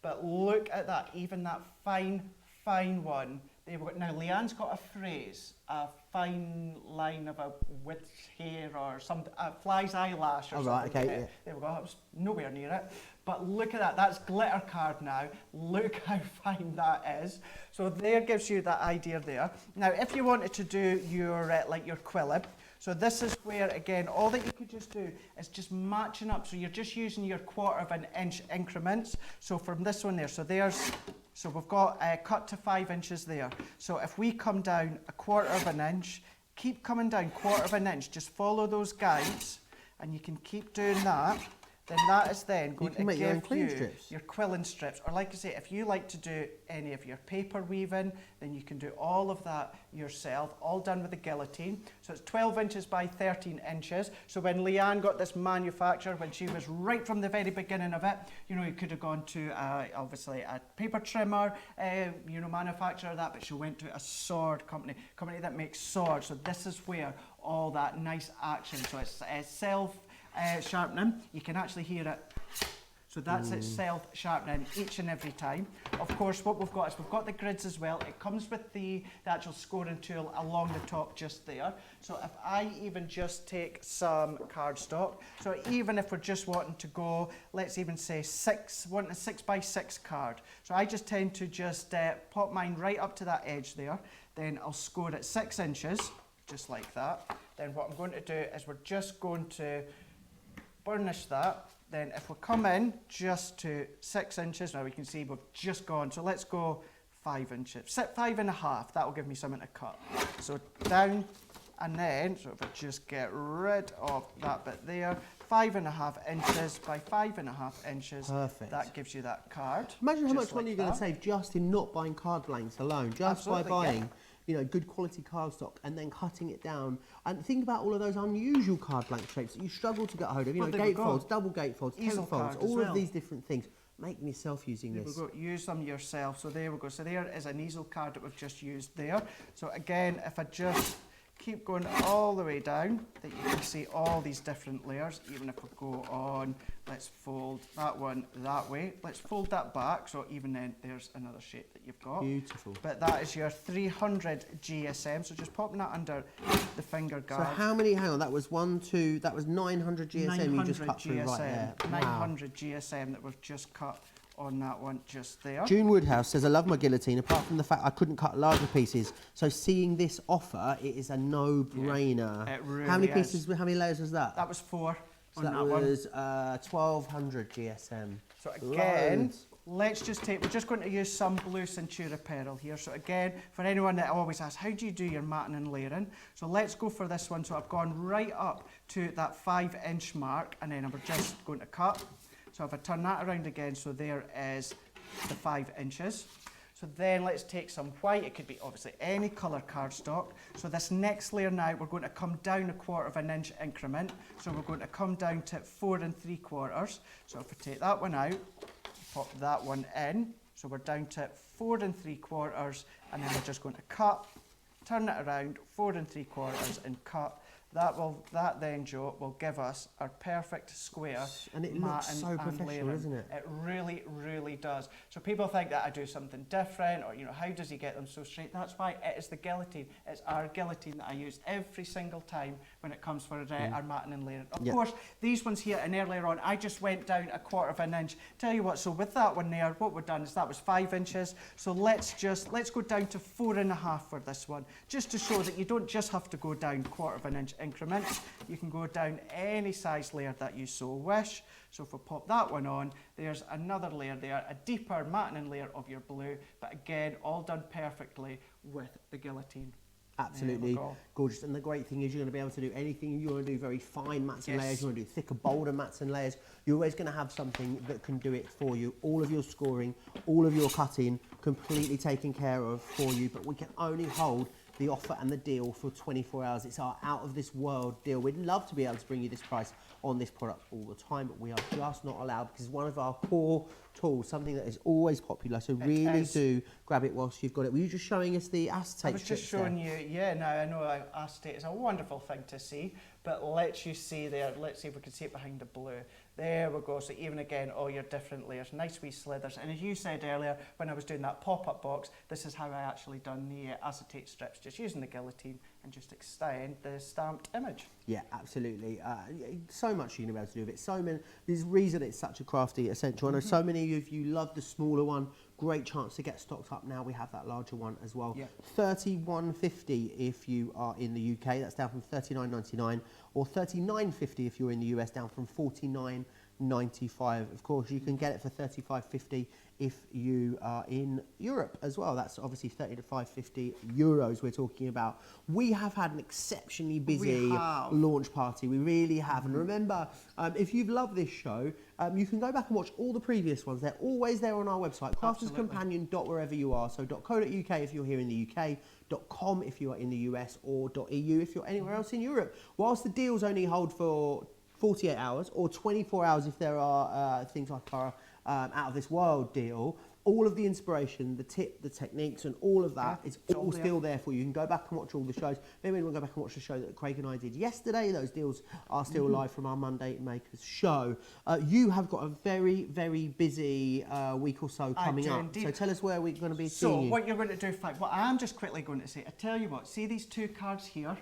But look at that, even that fine, fine one. There we go. Now Leanne's got a phrase, a fine line of a witch's hair or something, a fly's eyelash or something. Okay, There we go, I was nowhere near it. But look at that, that's glitter card now. Look how fine that is. So there gives you that idea there. Now if you wanted to do your, like your quilling, so this is where, again, all that you could just do is just matching up. So you're just using your 1/4 inch increments. So from this one there, so we've got cut to 5 inches there. So if we come down 1/4 inch, keep coming down 1/4 inch, just follow those guides, and you can keep doing that. Then that is then going to give you your quilling strips. Or like I say, if you like to do any of your paper weaving, then you can do all of that yourself, all done with the guillotine. So it's 12 inches by 13 inches. So when Leanne got this manufacture, when she was right from the very beginning of it, you know, you could have gone to obviously a paper trimmer, you know, manufacturer of that, but she went to a sword company that makes swords. So this is where all that nice action. So it's sharpening. You can actually hear it. So that's it, self-sharpening each and every time. Of course, what we've got is we've got the grids as well. It comes with the actual scoring tool along the top just there. So if I even just take some cardstock, so even if we're just wanting to go, let's even say wanting a 6x6 card. So I just tend to just pop mine right up to that edge there. Then I'll score it 6 inches, just like that. Then what I'm going to do is we're just going to burnish that. Then if we come in just to 6 inches, now we can see we've just gone, so let's go 5 inches, 5.5, that will give me something to cut. So down, and then, so if I just get rid of that bit there, 5.5 inches by 5.5 inches. Perfect. That gives you that card. Imagine how much money you're going to save just in not buying card blanks alone, just by buying you know, good quality cardstock and then cutting it down. And think about all of those unusual card blank shapes that you struggle to get hold of. You know, gatefolds, double gatefolds, tenfolds, all of these different things. Make yourself using this. There we go. Use them yourself. So there we go. So there is an easel card that we've just used there. So again, if I just keep going all the way down, that you can see all these different layers. Even if we go on, let's fold that one that way. Let's fold that back, so even then there's another shape that you've got. Beautiful. But that is your 300 GSM, so just popping that under the finger guard. So how many, hang on, that was 900 GSM 900 you just cut GSM, through right there. 900 GSM that we've just cut on that one just there. June Woodhouse says, I love my guillotine, apart from the fact I couldn't cut larger pieces. So seeing this offer, it is a no-brainer. Yeah, it really how many is. Pieces, how many layers was that? That was 4 so on that that one. was 1200 GSM. So again, Loads. let's just take, we're just going to use some blue Centura Pearl here. So again, for anyone that always asks, how do you do your matting and layering? So let's go for this one. So I've gone right up to that 5 inch mark, and then we're just going to cut. So if I turn that around again, so there is the 5 inches. So then let's take some white. It could be obviously any colour cardstock. So this next layer now, we're going to come down 1/4 of an inch increment. So we're going to come down to 4 3/4. So if we take that one out, pop that one in. So we're down to 4 3/4, and then we're just going to cut, turn it around, 4 3/4 and cut. That then, Joe, will give us our perfect square. And it looks so professional, doesn't it? It really, really does. So people think that I do something different, or, you know, how does he get them so straight? That's why it is the guillotine. It's our guillotine that I use every single time when it comes for our matting and layering. Of course, these ones here, and earlier on, I just went down 1/4 of an inch. Tell you what, so with that one there, what we've done is that was 5 inches. So let's go down to 4 1/2 for this one, just to show that you don't just have to go down 1/4 of an inch increments. You can go down any size layer that you so wish. So if we pop that one on, there's another layer there, a deeper matting layer of your blue, but again, all done perfectly with the guillotine. Absolutely gorgeous. And the great thing is you're going to be able to do anything you want to do, very fine mats and layers, you want to do thicker, bolder mats and layers. You're always going to have something that can do it for you. All of your scoring, all of your cutting, completely taken care of for you. But we can only hold the offer and the deal for 24 hours. It's our out of this world deal. We'd love to be able to bring you this price on this product all the time, but we are just not allowed because it's one of our core tools, something that is always popular. So really do grab it whilst you've got it. Were you just showing us the acetate? I was just showing you, now I know acetate is a wonderful thing to see, but let you see there, let's see if we can see it behind the blue. There we go. So even again, all your different layers, nice wee slithers. And as you said earlier, when I was doing that pop-up box, this is how I actually done the acetate strips, just using the guillotine and just extend the stamped image. Yeah, absolutely. So much you can be able to do with it. So many. There's a reason it's such a crafty essential. I know so many of you love the smaller one. Great chance to get stocked up now. We have that larger one as well. Yeah. $31.50 if you are in the UK. That's down from $39.99, or $39.50 if you're in the US, down from $49.95. Of course, you can get it for $35.50 if you are in Europe as well. That's obviously 30 to 550 euros we're talking about. We have had an exceptionally busy launch party. We really have. And remember, if you've loved this show, you can go back and watch all the previous ones. They're always there on our website, crafterscompanion.wherever you are. So .co.uk if you're here in the UK, .com if you are in the US, or .eu if you're anywhere else in Europe. Whilst the deals only hold for 48 hours or 24 hours if there are things like our out of this world deal, all of the inspiration, the tip, the techniques and all of that is all still there for you. You can go back and watch all the shows. Maybe we'll go back and watch the show that Craig and I did yesterday. Those deals are still live from our Monday Makers show. You have got a very, very busy week or so coming up. Indeed. So tell us where we're going to be seeing you. So what you're going to do, what I am just quickly going to say, I tell you what, see these two cards here?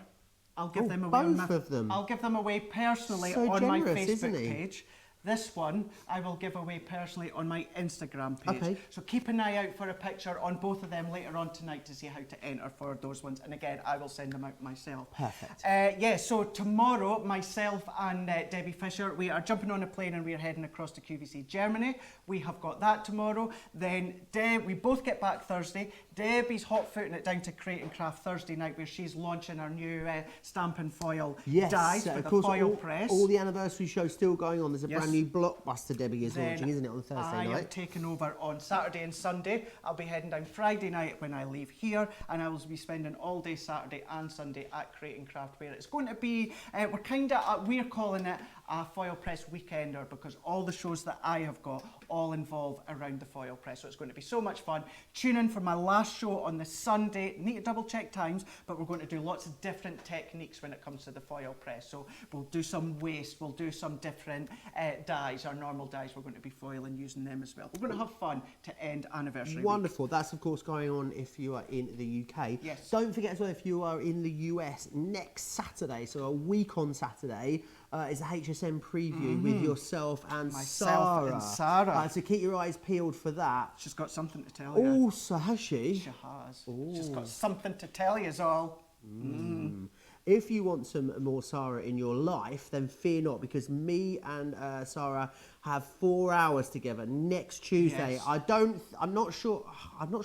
I'll give them away. Both of them. I'll give them away personally on my Facebook page. This one I will give away personally on my Instagram page. Okay. So keep an eye out for a picture on both of them later on tonight to see how to enter for those ones. And again, I will send them out myself. Perfect. So tomorrow, myself and Debbie Fisher, we are jumping on a plane and we are heading across to QVC Germany. We have got that tomorrow. Then we both get back Thursday. Debbie's hot-footing it down to Crate and Craft Thursday night, where she's launching her new stamp and foil dies for the foil press. All the anniversary shows still going on. There's a brand new blockbuster Debbie is launching, isn't it, on Thursday night? I am taking over on Saturday and Sunday. I'll be heading down Friday night when I leave here, and I will be spending all day Saturday and Sunday at Crate and Craft, where it's going to be, we're calling it a foil press weekender, because all the shows that I have got all involve around the foil press. So it's going to be so much fun. Tune in for my last show on the Sunday. Need to double check times, but we're going to do lots of different techniques when it comes to the foil press. So we'll do some waste, we'll do some different dies, our normal dies. We're going to be foiling using them as well. We're going to have fun to end anniversary Wonderful. week. That's of course going on if you are in the UK. Yes. Don't forget as well, if you are in the US, next Saturday, so a week on Saturday, is a HSM preview with yourself and Sarah. So keep your eyes peeled for that. She's got something to tell you. Also, has she? She has. Ooh. She's got something to tell you all. If you want some more Sarah in your life, then fear not, because me and Sarah have 4 hours together next Tuesday. Yes. I'm not sure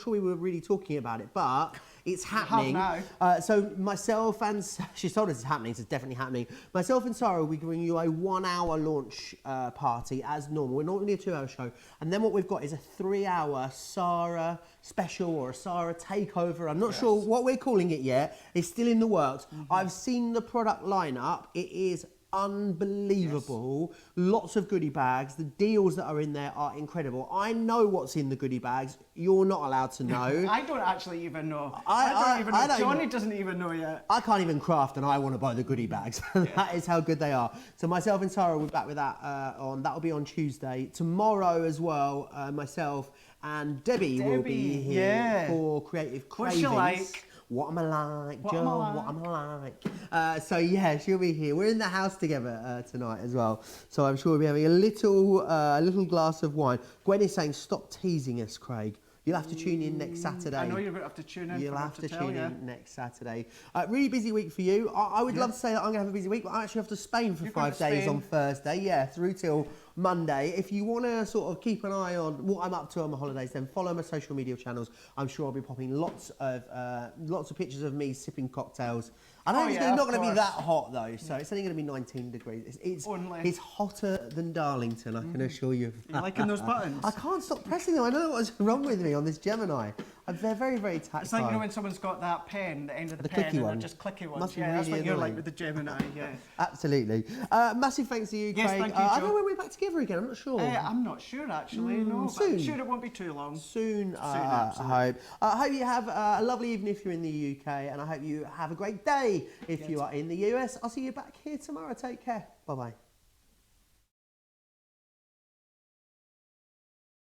we were really talking about it, but it's happening. Now. So myself and she told us it's happening, so it's definitely happening. Myself and Sarah will be giving you a 1 hour launch party as normal. We're normally a 2 hour show. And then what we've got is a 3 hour Sarah special or a Sarah takeover. I'm not sure what we're calling it yet. It's still in the works. I've seen the product lineup. It is unbelievable. Lots of goodie bags. The deals that are in there are incredible. I know what's in the goodie bags. You're not allowed to know. I don't actually even know. I don't even know. Johnny doesn't even know yet. I can't even craft and I want to buy the goodie bags. That is how good they are. So myself and Sarah will be back with that that'll be on Tuesday. Tomorrow as well, myself and Debbie will be here for Creative Cravings. What's she like? What am I like, John? What am I like? So yeah, she'll be here. We're in the house together tonight as well. So I'm sure we'll be having a little glass of wine. Gwen is saying, stop teasing us, Craig. You'll have to tune in next Saturday. I know you're going to have to tune in. You'll have to tune in next Saturday. Really busy week for you. I would love to say that I'm going to have a busy week, but I actually have to Spain for 5 days on Thursday. Yeah, through till Monday. If you want to sort of keep an eye on what I'm up to on my holidays, then follow my social media channels. I'm sure I'll be popping lots of pictures of me sipping cocktails. I don't think it's not going to be that hot though, so it's only going to be 19 degrees. It's hotter than Darlington, I can assure you. You're liking those buttons? I can't stop pressing them. I don't know what's wrong with me on this Gemini. They're very, very tactile. It's like, when someone's got that pen, the end of the pen, clicky and one. they're just clicky ones. Must be That's really what you're annoying. like with the Gemini, yeah. Absolutely. Massive thanks to you, Craig. Yes, thank you, I don't Joe. know when we're back together again. I'm not sure. I'm not sure, actually, no. soon. But I'm sure it won't be too long. Soon, absolutely. I hope. I hope you have a lovely evening if you're in the UK, and I hope you have a great day if you are in the US. I'll see you back here tomorrow. Take care. Bye-bye.